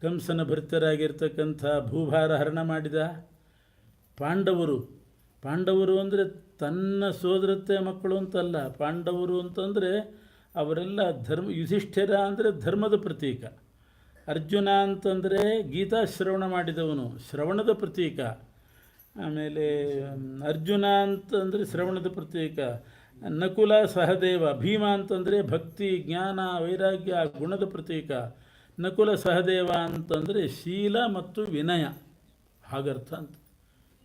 S1: ಕಂಸನ ಭೃತ್ಯರಾಗಿರ್ತಕ್ಕಂಥ ಭೂಭಾರ ಹರಣ ಮಾಡಿದ. ಪಾಂಡವರು ಅಂದರೆ ತನ್ನ ಸೋದರತ್ತೆ ಮಕ್ಕಳು ಅಂತಲ್ಲ. ಪಾಂಡವರು ಅಂತಂದರೆ ಅವರೆಲ್ಲ ಯುಧಿಷ್ಠಿರ ಅಂದರೆ ಧರ್ಮದ ಪ್ರತೀಕ. ಅರ್ಜುನ ಅಂತಂದರೆ ಗೀತಾ ಶ್ರವಣ ಮಾಡಿದವನು, ಶ್ರವಣದ ಪ್ರತೀಕ. ಆಮೇಲೆ ಅರ್ಜುನ ಅಂತಂದರೆ ಶ್ರವಣದ ಪ್ರತೀಕ. ನಕುಲ ಸಹದೇವ. ಭೀಮ ಅಂತಂದರೆ ಭಕ್ತಿ ಜ್ಞಾನ ವೈರಾಗ್ಯ ಗುಣದ ಪ್ರತೀಕ. ನಕುಲ ಸಹದೇವ ಅಂತಂದರೆ ಶೀಲ ಮತ್ತು ವಿನಯ, ಹಾಗರ್ಥ ಅಂತ.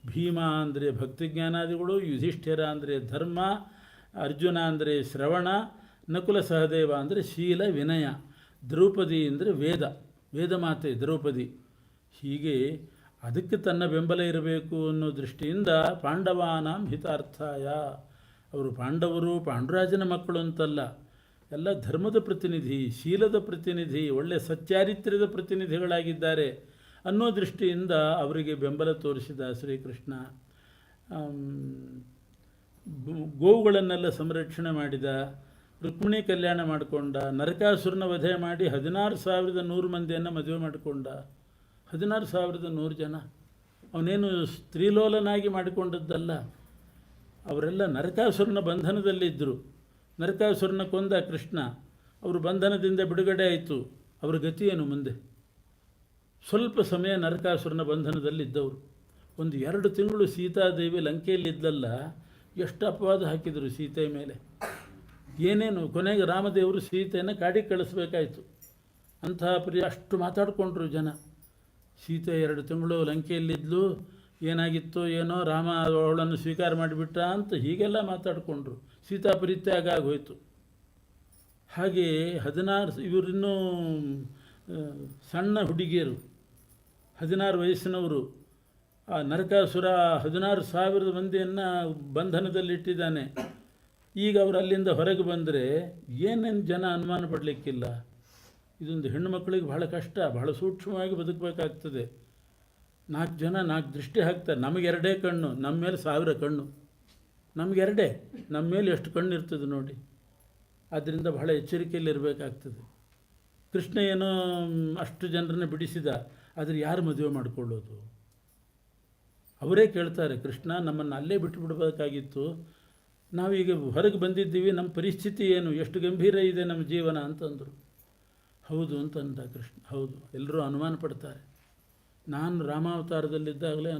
S1: ಭೀಮ ಅಂದರೆ ಭಕ್ತಿ ಜ್ಞಾನಾದಿಗಳು, ಯುಧಿಷ್ಠಿರ ಅಂದರೆ ಧರ್ಮ, ಅರ್ಜುನ ಅಂದರೆ ಶ್ರವಣ, ನಕುಲ ಸಹದೇವ ಅಂದರೆ ಶೀಲ ವಿನಯ, ದ್ರೌಪದಿ ಅಂದರೆ ವೇದ ಮಾತೆ ದ್ರೌಪದಿ. ಹೀಗೆ ಅದಕ್ಕೆ ತನ್ನ ಬೆಂಬಲ ಇರಬೇಕು ಅನ್ನೋ ದೃಷ್ಟಿಯಿಂದ ಪಾಂಡವಾನಾಂ ಹಿತಾರ್ಥಾಯ. ಅವರು ಪಾಂಡುರಾಜನ ಮಕ್ಕಳು ಅಂತಲ್ಲ, ಎಲ್ಲ ಧರ್ಮದ ಪ್ರತಿನಿಧಿ, ಶೀಲದ ಪ್ರತಿನಿಧಿ, ಒಳ್ಳೆಯ ಸಚ್ಚಾರಿತ್ರ್ಯದ ಪ್ರತಿನಿಧಿಗಳಾಗಿದ್ದಾರೆ ಅನ್ನೋ ದೃಷ್ಟಿಯಿಂದ ಅವರಿಗೆ ಬೆಂಬಲ ತೋರಿಸಿದ ಶ್ರೀಕೃಷ್ಣ. ಗೋವುಗಳನ್ನೆಲ್ಲ ಸಂರಕ್ಷಣೆ ಮಾಡಿದ, ರುಕ್ಮಿಣಿ ಕಲ್ಯಾಣ ಮಾಡಿಕೊಂಡ, ನರಕಾಸುರನ ವಧೆ ಮಾಡಿ 16,100 ಮಂದಿಯನ್ನು ಮದುವೆ ಮಾಡಿಕೊಂಡ. 16,100 ಜನ. ಅವನೇನು ಸ್ತ್ರೀಲೋಲನಾಗಿ ಮಾಡಿಕೊಂಡದ್ದಲ್ಲ. ಅವರೆಲ್ಲ ನರಕಾಸುರನ ಬಂಧನದಲ್ಲಿದ್ದರು. ನರಕಾಸುರನ ಕೊಂದ ಕೃಷ್ಣ. ಅವರು ಬಂಧನದಿಂದ ಬಿಡುಗಡೆ ಆಯಿತು. ಅವರ ಗತಿಯೇನು ಮುಂದೆ? ಸ್ವಲ್ಪ ಸಮಯ ನರಕಾಸುರನ ಬಂಧನದಲ್ಲಿದ್ದವರು. 1-2 ತಿಂಗಳು ಸೀತಾದೇವಿ ಲಂಕೆಯಲ್ಲಿದ್ದಲ್ಲ, ಎಷ್ಟು ಅಪವಾದ ಹಾಕಿದರು ಸೀತೆಯ ಮೇಲೆ, ಏನೇನು. ಕೊನೆಗೆ ರಾಮದೇವರು ಸೀತೆಯನ್ನು ಕಾಡಿಗೆ ಕಳಿಸ್ಬೇಕಾಯಿತು. ಅಂತಹ ಅಷ್ಟು ಮಾತಾಡಿಕೊಂಡ್ರು ಜನ. ಸೀತೆ 2 ತಿಂಗಳು ಲಂಕೆಯಲ್ಲಿದ್ದಲು, ಏನಾಗಿತ್ತೋ ಏನೋ, ರಾಮ ಅವಳನ್ನು ಸ್ವೀಕಾರ ಮಾಡಿಬಿಟ್ಟ ಅಂತ ಹೀಗೆಲ್ಲ ಮಾತಾಡಿಕೊಂಡ್ರು. ಸೀತಾಪರಿತ್ಯಾಗ ಆಗೋಯ್ತು. ಹಾಗೆ 16 ಇವರಿನ್ನೂ ಸಣ್ಣ ಹುಡುಗಿಯರು, 16 ವಯಸ್ಸಿನವರು. ಆ ನರಕಾಸುರ 16,000 ಮಂದಿಯನ್ನು ಬಂಧನದಲ್ಲಿಟ್ಟಿದ್ದಾನೆ. ಈಗ ಅವರು ಅಲ್ಲಿಂದ ಹೊರಗೆ ಬಂದರೆ ಏನೇನು ಜನ ಅನುಮಾನ ಪಡಲಿಕ್ಕಿಲ್ಲ. ಇದೊಂದು ಹೆಣ್ಣು ಮಕ್ಕಳಿಗೆ ಬಹಳ ಕಷ್ಟ, ಬಹಳ ಸೂಕ್ಷ್ಮವಾಗಿ ಬದುಕಬೇಕಾಗ್ತದೆ. 4 ಜನ 4 ದೃಷ್ಟಿ ಹಾಕ್ತಾರೆ. ನಮಗೆರಡೇ ಕಣ್ಣು, ನಮ್ಮ ಮೇಲೆ 1000 ಕಣ್ಣು. ನಮಗೆರಡೇ, ನಮ್ಮ ಮೇಲೆ ಎಷ್ಟು ಕಣ್ಣು ಇರ್ತದೆ ನೋಡಿ. ಆದ್ದರಿಂದ ಬಹಳ ಎಚ್ಚರಿಕೆಯಲ್ಲಿರಬೇಕಾಗ್ತದೆ. ಕೃಷ್ಣ ಏನೋ ಅಷ್ಟು ಜನರನ್ನು ಬಿಡಿಸಿದ, ಆದರೆ ಯಾರು ಮದುವೆ ಮಾಡಿಕೊಳ್ಳೋದು? ಅವರೇ ಕೇಳ್ತಾರೆ, ಕೃಷ್ಣ ನಮ್ಮನ್ನು ಅಲ್ಲೇ ಬಿಟ್ಟು ಬಿಡಬೇಕಾಗಿತ್ತು, ನಾವೀಗ ಹೊರಗೆ ಬಂದಿದ್ದೀವಿ, ನಮ್ಮ ಪರಿಸ್ಥಿತಿ ಏನು, ಎಷ್ಟು ಗಂಭೀರ ಇದೆ ನಮ್ಮ ಜೀವನ ಅಂತಂದರು. ಹೌದು ಅಂತಂದ ಕೃಷ್ಣ. ಹೌದು, ಎಲ್ಲರೂ ಅನುಮಾನ ಪಡ್ತಾರೆ. ನಾನು ರಾಮಾವತಾರದಲ್ಲಿದ್ದಾಗಲೇ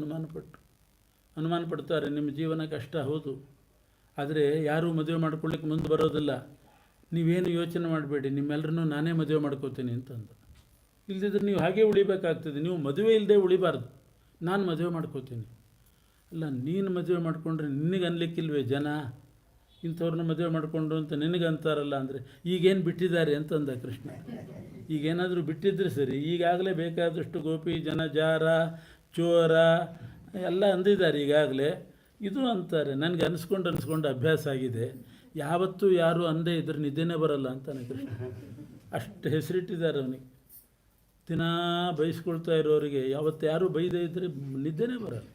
S1: ಅನುಮಾನ ಪಡ್ತಾರೆ, ನಿಮ್ಮ ಜೀವನ ಕಷ್ಟ ಹೌದು, ಆದರೆ ಯಾರೂ ಮದುವೆ ಮಾಡ್ಕೊಳ್ಳಿಕ್ಕೆ ಮುಂದೆ ಬರೋದಿಲ್ಲ. ನೀವೇನು ಯೋಚನೆ ಮಾಡಬೇಡಿ, ನಿಮ್ಮೆಲ್ಲರನ್ನೂ ನಾನೇ ಮದುವೆ ಮಾಡ್ಕೋತೀನಿ ಅಂತಂದು. ಇಲ್ದಿದ್ರೆ ನೀವು ಹಾಗೇ ಉಳಿಬೇಕಾಗ್ತದೆ. ನೀವು ಮದುವೆ ಇಲ್ಲದೆ ಉಳಿಬಾರ್ದು, ನಾನು ಮದುವೆ ಮಾಡ್ಕೋತೀನಿ. ಅಲ್ಲ, ನೀನು ಮದುವೆ ಮಾಡಿಕೊಂಡ್ರೆ ನಿನಗೆ ಅನ್ಲಿಕ್ಕಿಲ್ವೇ ಜನ? ಇಂಥವ್ರನ್ನ ಮದುವೆ ಮಾಡಿಕೊಂಡ್ರು ಅಂತ ನಿನಗಂತಾರಲ್ಲ. ಅಂದರೆ ಈಗೇನು ಬಿಟ್ಟಿದ್ದಾರೆ ಅಂತಂದ ಕೃಷ್ಣ. ಈಗೇನಾದರೂ ಬಿಟ್ಟಿದ್ರೆ ಸರಿ, ಈಗಾಗಲೇ ಬೇಕಾದಷ್ಟು ಗೋಪಿ ಜನ ಜಾರ ಚೋರ ಎಲ್ಲ ಅಂದಿದ್ದಾರೆ ಈಗಾಗಲೇ. ಇದು ಅಂತಾರೆ, ನನಗೆ ಅನಿಸ್ಕೊಂಡು ಅಭ್ಯಾಸ ಆಗಿದೆ. ಯಾವತ್ತೂ ಯಾರು ಅಂದೇ ಇದ್ರೆ ನಿದ್ದೆನೇ ಬರಲ್ಲ ಅಂತಾನೆ ಕೃಷ್ಣ. ಅಷ್ಟು ಹೆಸರಿಟ್ಟಿದ್ದಾರೆ ಅವನಿಗೆ. ದಿನ ಬೈಸ್ಕೊಳ್ತಾ ಇರೋರಿಗೆ ಯಾವತ್ತು ಯಾರು ಬೈದೇ ಇದ್ದರೆ ನಿದ್ದೆನೇ ಬರಲ್ಲ.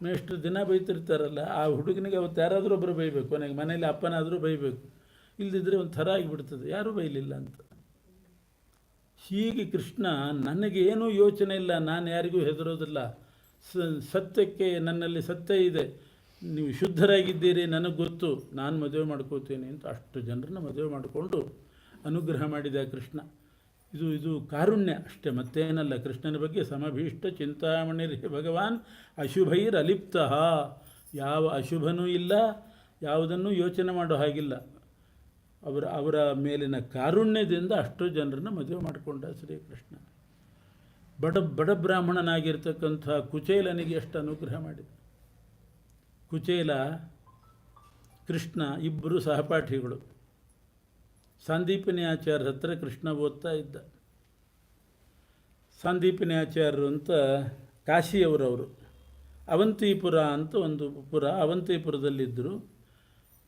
S1: ಮೇಷ್ಟ್ರು ದಿನ ಬೈತಿರ್ತಾರಲ್ಲ, ಆ ಹುಡುಗನಿಗೆ ಅವತ್ತು ಯಾರಾದರೂ ಒಬ್ಬರು ಬೈಬೇಕು, ಕೊನೆಗೆ ಮನೇಲಿ ಅಪ್ಪನಾದರೂ ಬೈಬೇಕು. ಇಲ್ಲದಿದ್ದರೆ ಒಂದು ಥರ ಆಗಿಬಿಡ್ತದೆ, ಯಾರೂ ಬೈಲಿಲ್ಲ ಅಂತ. ಹೀಗೆ ಕೃಷ್ಣ, ನನಗೇನೂ ಯೋಚನೆ ಇಲ್ಲ, ನಾನು ಯಾರಿಗೂ ಹೆದರೋದಿಲ್ಲ, ಸತ್ಯಕ್ಕೆ ನನ್ನಲ್ಲಿ ಸತ್ಯ ಇದೆ, ನೀವು ಶುದ್ಧರಾಗಿದ್ದೀರಿ, ನನಗೆ ಗೊತ್ತು, ನಾನು ಮದುವೆ ಮಾಡ್ಕೋತೀನಿ ಅಂತ ಅಷ್ಟು ಜನರನ್ನ ಮದುವೆ ಮಾಡಿಕೊಂಡು ಅನುಗ್ರಹ ಮಾಡಿದ ಕೃಷ್ಣ. ಇದು ಕಾರುಣ್ಯ ಅಷ್ಟೇ, ಮತ್ತೇನಲ್ಲ. ಕೃಷ್ಣನ ಬಗ್ಗೆ ಸಮಭೀಷ್ಟ ಚಿಂತಾಮಣಿರ್ ಭಗವಾನ್ ಅಶುಭೈರಲಿಪ್ತ. ಯಾವ ಅಶುಭನೂ ಇಲ್ಲ, ಯಾವುದನ್ನು ಯೋಚನೆ ಮಾಡೋ ಹಾಗಿಲ್ಲ. ಅವರ ಮೇಲಿನ ಕಾರುಣ್ಯದಿಂದ ಅಷ್ಟು ಜನರನ್ನು ಮದುವೆ ಮಾಡಿಕೊಂಡ ಶ್ರೀಕೃಷ್ಣ. ಬಡ ಬ್ರಾಹ್ಮಣನಾಗಿರ್ತಕ್ಕಂಥ ಕುಚೇಲನಿಗೆ ಎಷ್ಟು ಅನುಗ್ರಹ ಮಾಡಿದ. ಕುಚೇಲ ಕೃಷ್ಣ ಇಬ್ಬರು ಸಹಪಾಠಿಗಳು. ಸಂದೀಪನಿ ಆಚಾರ್ಯರ ಹತ್ರ ಕೃಷ್ಣ ಓದ್ತಾ ಇದ್ದ. ಸಂದೀಪನಿ ಆಚಾರ್ಯರು ಅಂತ ಕಾಶಿಯವರವರು. ಅವಂತಿಪುರ ಅಂತ ಒಂದು ಪುರ, ಅವಂತಿಪುರದಲ್ಲಿದ್ದರು.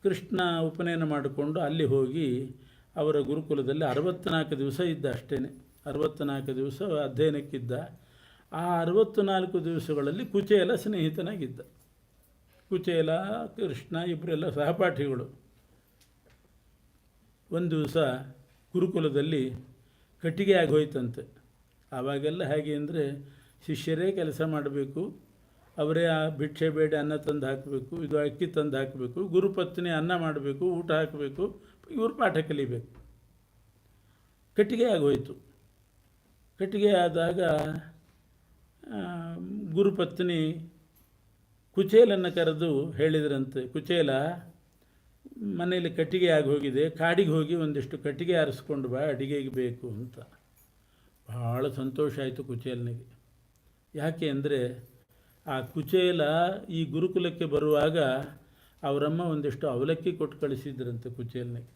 S1: ಕೃಷ್ಣ ಉಪನಯನ ಮಾಡಿಕೊಂಡು ಅಲ್ಲಿ ಹೋಗಿ ಅವರ ಗುರುಕುಲದಲ್ಲಿ 64 ದಿವಸ ಇದ್ದ. ಅಷ್ಟೇ 64 ದಿವಸ ಅಧ್ಯಯನಕ್ಕಿದ್ದ. ಆ 64 ದಿವಸಗಳಲ್ಲಿ ಕುಚೇಲ ಸ್ನೇಹಿತನಾಗಿದ್ದ. ಕುಚೇಲ ಕೃಷ್ಣ ಇಬ್ಬರೆಲ್ಲ ಸಹಪಾಠಿಗಳು. ಒಂದು ದಿವಸ ಗುರುಕುಲದಲ್ಲಿ ಕಟ್ಟಿಗೆ ಆಗೋಯ್ತಂತೆ. ಆವಾಗೆಲ್ಲ ಹೇಗೆ ಅಂದರೆ ಶಿಷ್ಯರೇ ಕೆಲಸ ಮಾಡಬೇಕು, ಅವರೇ ಆ ಭಿಕ್ಷೆ ಬೇಡ ಅನ್ನ ತಂದು ಹಾಕಬೇಕು, ಇದು ಅಕ್ಕಿ ತಂದು ಹಾಕಬೇಕು, ಗುರುಪತ್ನಿ ಅನ್ನ ಮಾಡಬೇಕು, ಊಟ ಹಾಕಬೇಕು, ಇವರು ಪಾಠ ಕಲಿಬೇಕು. ಕಟ್ಟಿಗೆ ಆಗೋಯ್ತು. ಕಟ್ಟಿಗೆ ಆದಾಗ ಗುರುಪತ್ನಿ ಕುಚೇಲನ್ನು ಕರೆದು ಹೇಳಿದ್ರಂತೆ, ಕುಚೇಲ, ಮನೆಯಲ್ಲಿ ಕಟ್ಟಿಗೆ ಆಗಿ ಹೋಗಿದೆ, ಕಾಡಿಗೆ ಹೋಗಿ ಒಂದಿಷ್ಟು ಕಟ್ಟಿಗೆ ಆರಿಸ್ಕೊಂಡು ಬಾ, ಅಡಿಗೆಗೆ ಬೇಕು ಅಂತ. ಭಾಳ ಸಂತೋಷ ಆಯಿತು ಕುಚೇಲನಿಗೆ. ಯಾಕೆ ಅಂದರೆ ಆ ಕುಚೇಲ ಈ ಗುರುಕುಲಕ್ಕೆ ಬರುವಾಗ ಅವರಮ್ಮ ಒಂದಿಷ್ಟು ಅವಲಕ್ಕಿ ಕೊಟ್ಟು ಕಳಿಸಿದ್ರಂತೆ ಕುಚೇಲನಿಗೆ.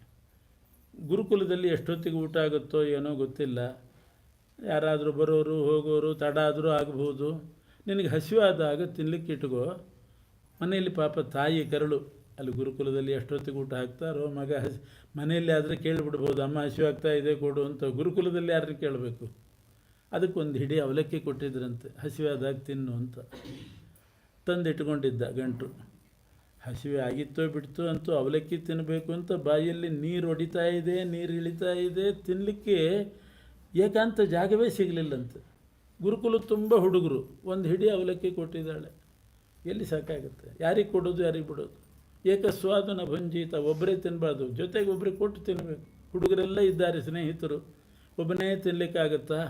S1: ಗುರುಕುಲದಲ್ಲಿ ಎಷ್ಟೊತ್ತಿಗೆ ಊಟ ಆಗುತ್ತೋ ಏನೋ ಗೊತ್ತಿಲ್ಲ, ಯಾರಾದರೂ ಬರೋರು ಹೋಗೋರು ತಡ ಆದರೂ ಆಗಬಹುದು. ನಿನಗೆ ಹಸಿವಾದಾಗ ತಿನ್ನಲಿಕ್ಕೆ ಇಟ್ಕೋ. ಮನೆಯಲ್ಲಿ ಪಾಪ ತಾಯಿ ಕರಳು, ಅಲ್ಲಿ ಗುರುಕುಲದಲ್ಲಿ ಎಷ್ಟೊತ್ತಿಗೆ ಊಟ ಹಾಕ್ತಾರೋ ಮಗ ಮನೆಯಲ್ಲಿ ಆದರೆ ಕೇಳಿಬಿಡ್ಬೋದು, ಅಮ್ಮ ಹಸಿವಾಗ್ತಾ ಇದೆ ಕೊಡು ಅಂತ. ಗುರುಕುಲದಲ್ಲಿ ಯಾರನ್ನು ಕೇಳಬೇಕು? ಅದಕ್ಕೊಂದು ಹಿಡಿ ಅವಲಕ್ಕಿ ಕೊಟ್ಟಿದ್ರಂತೆ, ಹಸಿವಾದಾಗ ತಿನ್ನು ಅಂತ. ತಂದಿಟ್ಕೊಂಡಿದ್ದ ಗಂಟು. ಹಸಿವೆ ಆಗಿತ್ತೋ ಬಿಡ್ತೋ ಅಂತೂ ಅವಲಕ್ಕಿ ತಿನ್ನಬೇಕು ಅಂತ ಬಾಯಲ್ಲಿ ನೀರು ಹೊಡಿತಾ ಇದೆ, ನೀರು ಇಳಿತಾ ಇದೆ, ತಿನ್ನಲಿಕ್ಕೆ ಏಕಾಂತ ಜಾಗವೇ ಸಿಗಲಿಲ್ಲಂತೆ. ಗುರುಕುಲ ತುಂಬ ಹುಡುಗರು, ಒಂದು ಹಿಡಿ ಅವಲಕ್ಕಿ ಕೊಟ್ಟಿದ್ದಾಳೆ. ಎಲ್ಲಿ ಸಾಕಾಗುತ್ತೆ? ಯಾರಿಗೆ ಕೊಡೋದು, ಯಾರಿಗೆ ಬಿಡೋದು? ಏಕಸ್ವಾದನ ಭಂಜೀತ, ಒಬ್ಬರೇ ತಿನ್ನಬಾರ್ದು, ಜೊತೆಗೆ ಒಬ್ಬರಿಗೆ ಕೊಟ್ಟು ತಿನ್ನಬೇಕು. ಹುಡುಗರೆಲ್ಲ ಇದ್ದಾರೆ ಸ್ನೇಹಿತರು, ಒಬ್ಬನೇ ತಿನ್ನಲಿಕ್ಕಾಗತ್ತಾ?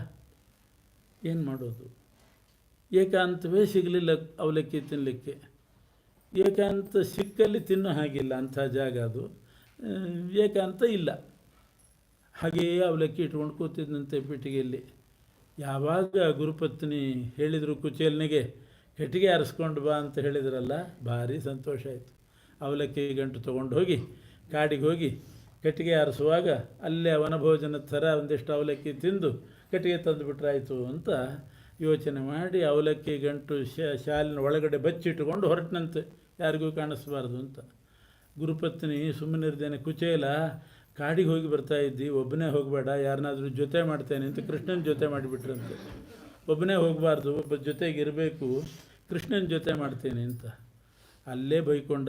S1: ಏನು ಮಾಡೋದು? ಏಕಾಂತವೇ ಸಿಗಲಿಲ್ಲ ಅವಲಕ್ಕಿ ತಿನ್ನಲಿಕ್ಕೆ. ಏಕಾಂತ ಸಿಕ್ಕಲ್ಲಿ ತಿನ್ನೋ ಹಾಗಿಲ್ಲ, ಅಂಥ ಜಾಗ ಅದು. ಏಕಾಂತ ಇಲ್ಲ. ಹಾಗೆಯೇ ಅವಲಕ್ಕಿ ಇಟ್ಕೊಂಡು ಕೂತಿದ್ದಂತೆ ಪೆಟ್ಟಿಗೆಯಲ್ಲಿ. ಯಾವಾಗ ಗುರುಪತ್ನಿ ಹೇಳಿದರು ಕುಚೇಲನಿಗೆ, ಕಟ್ಟಿಗೆ ಆರಿಸ್ಕೊಂಡು ಬಾ ಅಂತ ಹೇಳಿದ್ರಲ್ಲ, ಭಾರಿ ಸಂತೋಷ ಆಯಿತು. ಅವಲಕ್ಕಿ ಗಂಟು ತೊಗೊಂಡು ಹೋಗಿ ಕಾಡಿಗೆ ಹೋಗಿ ಕಟ್ಟಿಗೆ ಆರಿಸುವಾಗ ಅಲ್ಲೇ ವನಭೋಜನದ ಥರ ಒಂದಿಷ್ಟು ಅವಲಕ್ಕಿ ತಿಂದು ಕಟ್ಟಿಗೆ ತಂದುಬಿಟ್ರಾಯಿತು ಅಂತ ಯೋಚನೆ ಮಾಡಿ ಅವಲಕ್ಕಿ ಗಂಟು ಶಾಲಿನ ಒಳಗಡೆ ಬಚ್ಚಿಟ್ಟುಕೊಂಡು ಹೊರಟಿನಂತೆ, ಯಾರಿಗೂ ಕಾಣಿಸ್ಬಾರ್ದು ಅಂತ. ಗುರುಪತ್ನಿ ಸುಮ್ಮನಿರ್ದೇನೆ, ಕುಚೇಲ ಕಾಡಿಗೆ ಹೋಗಿ ಬರ್ತಾ ಇದ್ದಿ, ಒಬ್ಬನೇ ಹೋಗಬೇಡ, ಯಾರನ್ನಾದ್ರೂ ಜೊತೆ ಮಾಡ್ತೇನೆ ಅಂತ ಕೃಷ್ಣನ ಜೊತೆ ಮಾಡಿಬಿಟ್ರಂತೆ. ಒಬ್ಬನೇ ಹೋಗಬಾರ್ದು, ಒಬ್ಬ ಜೊತೆಗೆ ಇರಬೇಕು, ಕೃಷ್ಣನ ಜೊತೆ ಮಾಡ್ತೇನೆ ಅಂತ. ಅಲ್ಲೇ ಬೈಕೊಂಡ,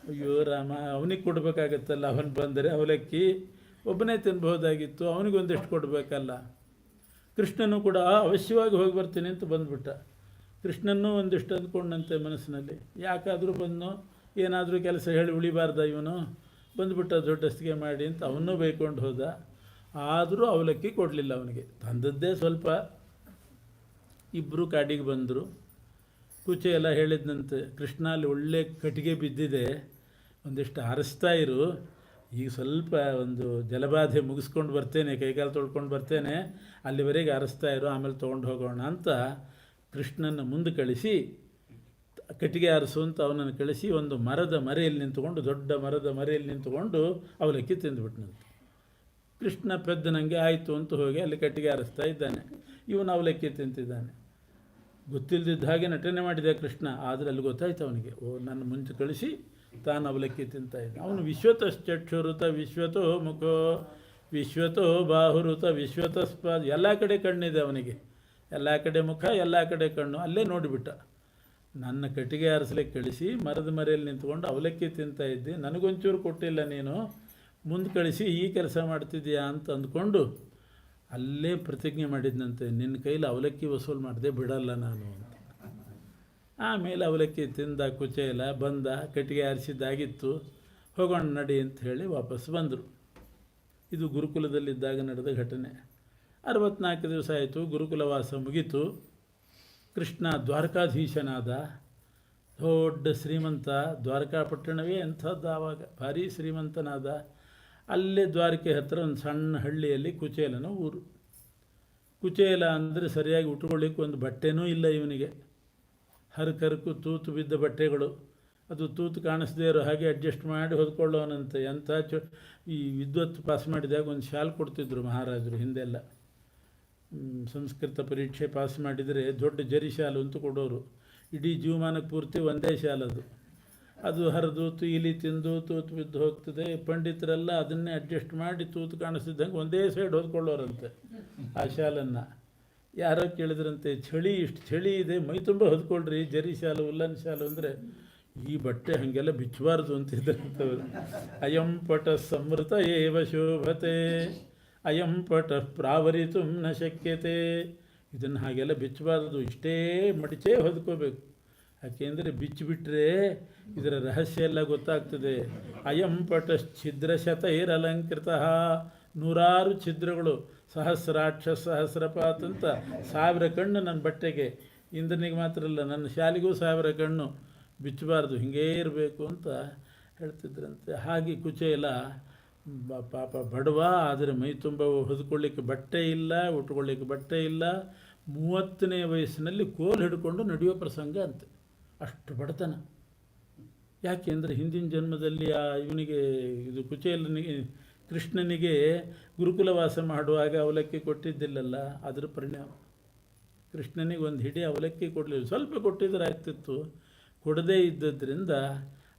S1: ಅಯ್ಯೋ ರಾಮ, ಅವನಿಗೆ ಕೊಡಬೇಕಾಗತ್ತಲ್ಲ, ಅವನು ಬಂದರೆ ಅವಲಕ್ಕಿ ಒಬ್ಬನೇ ತಿನ್ಬಹುದಾಗಿತ್ತು, ಅವನಿಗೊಂದಿಷ್ಟು ಕೊಡಬೇಕಲ್ಲ. ಕೃಷ್ಣನು ಕೂಡ ಅವಶ್ಯವಾಗಿ ಹೋಗಿ ಬರ್ತೀನಿ ಅಂತ ಬಂದುಬಿಟ್ಟ. ಕೃಷ್ಣನ್ನೂ ಒಂದಿಷ್ಟು ಅಂದ್ಕೊಂಡಂತೆ ಮನಸ್ಸಿನಲ್ಲಿ, ಯಾಕಾದರೂ ಬಂದನೋ, ಏನಾದರೂ ಕೆಲಸ ಹೇಳಿ ಉಳಿಬಾರ್ದ ಇವನು, ಬಂದುಬಿಟ್ಟ ದೊಡ್ಡಸ್ತಿಗೆ ಮಾಡಿ ಅಂತ ಅವನ್ನೂ ಬೈಕೊಂಡು ಹೋದ. ಆದರೂ ಅವಲಕ್ಕಿ ಕೊಡಲಿಲ್ಲ ಅವನಿಗೆ, ತಂದದ್ದೇ ಸ್ವಲ್ಪ. ಇಬ್ಬರು ಕಾಡಿಗೆ ಬಂದರು. ಕುಚೆ ಎಲ್ಲ ಹೇಳಿದಂತೆ, ಕೃಷ್ಣ ಅಲ್ಲಿ ಒಳ್ಳೆ ಕಟ್ಟಿಗೆ ಬಿದ್ದಿದೆ, ಒಂದಿಷ್ಟು ಆರಿಸ್ತಾ ಇರು, ಈಗ ಸ್ವಲ್ಪ ಒಂದು ಜಲಬಾಧೆ ಮುಗಿಸ್ಕೊಂಡು ಬರ್ತೇನೆ, ಕೈಕಾಲು ತೊಳ್ಕೊಂಡು ಬರ್ತೇನೆ, ಅಲ್ಲಿವರೆಗೆ ಆರಿಸ್ತಾ ಇರು, ಆಮೇಲೆ ತೊಗೊಂಡು ಹೋಗೋಣ ಅಂತ ಕೃಷ್ಣನ ಮುಂದೆ ಕಳಿಸಿ, ಕಟ್ಟಿಗೆ ಆರಿಸು ಅಂತ ಅವನನ್ನು ಕಳಿಸಿ ಒಂದು ಮರದ ಮರೆಯಲ್ಲಿ ನಿಂತುಕೊಂಡು, ದೊಡ್ಡ ಮರದ ಮರೆಯಲ್ಲಿ ನಿಂತುಕೊಂಡು ಅವಲಕ್ಕಿ ತಿಂದುಬಿಟ್ನಂತೆ. ಕೃಷ್ಣ ಪೆದ್ದನಂಗೆ ಆಯಿತು ಅಂತ ಹೋಗಿ ಅಲ್ಲಿ ಕಟ್ಟಿಗೆ ಆರಿಸ್ತಾ ಇದ್ದಾನೆ, ಇವನು ಅವಲಕ್ಕಿ ತಿಂತಿದ್ದಾನೆ. ಗೊತ್ತಿಲ್ಲದಿದ್ದ ಹಾಗೆ ನಟನೆ ಮಾಡಿದೆ ಕೃಷ್ಣ, ಆದರೆ ಅಲ್ಲಿ ಗೊತ್ತಾಯ್ತು ಅವನಿಗೆ, ಓ ನನ್ನ ಮುಂಚೆ ಕಳಿಸಿ ತಾನು ಅವಲಕ್ಕಿ ತಿಂತಾ ಇದ್ದ. ಅವನು ವಿಶ್ವತಶ್ಚಕ್ಷುರುತ ವಿಶ್ವತೋ ಮುಖೋ ವಿಶ್ವತೋ ಬಾಹುರುತ ವಿಶ್ವತಸ್ಪಾದ, ಎಲ್ಲ ಕಡೆ ಕಣ್ಣಿದೆ ಅವನಿಗೆ, ಎಲ್ಲ ಕಡೆ ಮುಖ, ಎಲ್ಲ ಕಡೆ ಕಣ್ಣು, ಅಲ್ಲೇ ನೋಡಿಬಿಟ್ಟ. ನನ್ನ ಕಟ್ಟಿಗೆ ಆರಿಸ್ಲಿಕ್ಕೆ ಕಳಿಸಿ ಮರದ ಮರೆಯಲ್ಲಿ ನಿಂತ್ಕೊಂಡು ಅವಲಕ್ಕಿ ತಿಂತಾ ಇದ್ದೆ, ನನಗೊಂಚೂರು ಕೊಟ್ಟಿಲ್ಲ ನೀನು, ಮುಂದೆ ಕಳಿಸಿ ಈ ಕೆಲಸ ಮಾಡ್ತಿದ್ದೀಯಾ ಅಂತ ಅಂದ್ಕೊಂಡು ಅಲ್ಲೇ ಪ್ರತಿಜ್ಞೆ ಮಾಡಿದ್ನಂತೆ, ನಿನ್ನ ಕೈಲಿ ಅವಲಕ್ಕಿ ವಸೂಲು ಮಾಡಿದೆ ಬಿಡಲ್ಲ ನಾನು ಅಂತ. ಆಮೇಲೆ ಅವಲಕ್ಕಿ ತಿಂದ ಕುಚೇಲ ಬಂದ, ಕಟ್ಟಿಗೆ ಆರಿಸಿದ್ದಾಗಿತ್ತು, ಹೋಗೋಣ ನಡಿ ಅಂತ ಹೇಳಿ ವಾಪಸ್ ಬಂದರು. ಇದು ಗುರುಕುಲದಲ್ಲಿದ್ದಾಗ ನಡೆದ ಘಟನೆ. 64 ದಿವಸ ಆಯಿತು, ಗುರುಕುಲವಾಸ ಮುಗೀತು. ಕೃಷ್ಣ ದ್ವಾರಕಾಧೀಶನಾದ, ದೊಡ್ಡ ಶ್ರೀಮಂತ, ದ್ವಾರಕಾಪಟ್ಟಣವೇ ಅಂಥದ್ದು ಆವಾಗ, ಭಾರೀ ಶ್ರೀಮಂತನಾದ. ಅಲ್ಲೇ ದ್ವಾರಕೆ ಹತ್ತಿರ ಒಂದು ಸಣ್ಣ ಹಳ್ಳಿಯಲ್ಲಿ ಕುಚೇಲನ ಊರು. ಕುಚೇಲ ಅಂದರೆ ಸರಿಯಾಗಿ ಉಟ್ಕೊಳ್ಳಿಕ್ಕೆ ಒಂದು ಬಟ್ಟೆನೂ ಇಲ್ಲ ಇವನಿಗೆ, ಹರಕರಕು ತೂತು ಬಿದ್ದ ಬಟ್ಟೆಗಳು, ಅದು ತೂತು ಕಾಣಿಸ್ದೇ ಇರೋ ಹಾಗೆ ಅಡ್ಜಸ್ಟ್ ಮಾಡಿ ಹೊದ್ಕೊಳ್ಳೋನಂತೆ. ಎಂಥ ಈ ವಿದ್ವತ್ ಪಾಸ್ ಮಾಡಿದಾಗ ಒಂದು ಶಾಲ್ ಕೊಡ್ತಿದ್ರು ಮಹಾರಾಜರು ಹಿಂದೆಲ್ಲ. ಸಂಸ್ಕೃತ ಪರೀಕ್ಷೆ ಪಾಸ್ ಮಾಡಿದರೆ ದೊಡ್ಡ ಜರಿ ಶಾಲು ಅಂತ ಕೊಡೋರು, ಇಡೀ ಜೀವಮಾನಕ್ಕೆ ಪೂರ್ತಿ ಒಂದೇ ಶಾಲದು. ಅದು ಹರಿದು ತುಯಿಲಿ ತಿಂದು ತೂತು ಬಿದ್ದು ಹೋಗ್ತದೆ. ಪಂಡಿತರೆಲ್ಲ ಅದನ್ನೇ ಅಡ್ಜಸ್ಟ್ ಮಾಡಿ ತೂತು ಕಾಣಿಸ್ತಿದ್ದಂಗೆ ಒಂದೇ ಸೈಡ್ ಹೊದ್ಕೊಳ್ಳೋರಂತೆ ಆ ಶಾಲನ್ನು. ಯಾರೋ ಕೇಳಿದ್ರಂತೆ, ಚಳಿ ಇಷ್ಟು ಚಳಿ ಇದೆ, ಮೈ ತುಂಬ ಹೊದ್ಕೊಳ್ರಿ, ಜರಿ ಶಾಲು ಉಲ್ಲನ್ ಶಾಲು ಅಂದರೆ. ಈ ಬಟ್ಟೆ ಹಾಗೆಲ್ಲ ಬಿಚ್ಚಬಾರ್ದು ಅಂತಿದ್ರಂಥವ್ರು. ಅಯಂ ಪಟ ಸಮೃತ ಏವ ಶೋಭತೆ ಅಯಂ ಪಟ ಪ್ರಾವರಿತು ನ ಶಕ್ಯತೆ. ಇದನ್ನು ಹಾಗೆಲ್ಲ ಬಿಚ್ಚಬಾರ್ದು, ಇಷ್ಟೇ ಮಡಿಚೇ ಹೊದ್ಕೋಬೇಕು. ಯಾಕೆಂದರೆ ಬಿಚ್ಚಿಬಿಟ್ರೆ ಇದರ ರಹಸ್ಯ ಎಲ್ಲ ಗೊತ್ತಾಗ್ತದೆ. ಅಯಂ ಪಟ ಛಿದ್ರಶತೈರಲಂಕೃತ, 100 ಛಿದ್ರಗಳು, ಸಹಸ್ರಾಕ್ಷ ಸಹಸ್ರಪಾತ್ ಅಂತ 1000 ಕಣ್ಣು ನನ್ನ ಬಟ್ಟೆಗೆ. ಇಂದ್ರನಿಗೆ ಮಾತ್ರ ಅಲ್ಲ, ನನ್ನ ಶಾಲೆಗೂ 1000 ಕಣ್ಣು, ಬಿಚ್ಚಬಾರ್ದು, ಹಿಂಗೇ ಇರಬೇಕು ಅಂತ ಹೇಳ್ತಿದ್ರಂತೆ. ಹಾಗೆ ಕುಚೇಲ ಪಾಪ ಬಡವ, ಆದರೆ ಮೈ ತುಂಬ ಹೊದ್ಕೊಳ್ಳಿಕ್ಕೆ ಬಟ್ಟೆ ಇಲ್ಲ, ಉಟ್ಕೊಳ್ಳಿಕ್ಕೆ ಬಟ್ಟೆ ಇಲ್ಲ. 30ನೇ ವಯಸ್ಸಿನಲ್ಲಿ ಕೋಲು ಹಿಡ್ಕೊಂಡು ನಡೆಯೋ ಪ್ರಸಂಗ ಅಂತೆ, ಅಷ್ಟು ಬಡತನ. ಯಾಕೆಂದರೆ ಹಿಂದಿನ ಜನ್ಮದಲ್ಲಿ ಇವನಿಗೆ, ಇದು ಕುಚೇಲನಿಗೆ, ಕೃಷ್ಣನಿಗೆ ಗುರುಕುಲವಾಸ ಮಾಡುವಾಗ ಅವಲಕ್ಕಿ ಕೊಟ್ಟಿದ್ದಿಲ್ಲಲ್ಲ, ಅದರ ಪರಿಣಾಮ. ಕೃಷ್ಣನಿಗೆ ಒಂದು ಹಿಡಿ ಅವಲಕ್ಕಿ ಕೊಡಲಿಲ್ಲ, ಸ್ವಲ್ಪ ಕೊಟ್ಟಿದ್ರೆ ಆಗ್ತಿತ್ತು, ಕೊಡದೇ ಇದ್ದದ್ರಿಂದ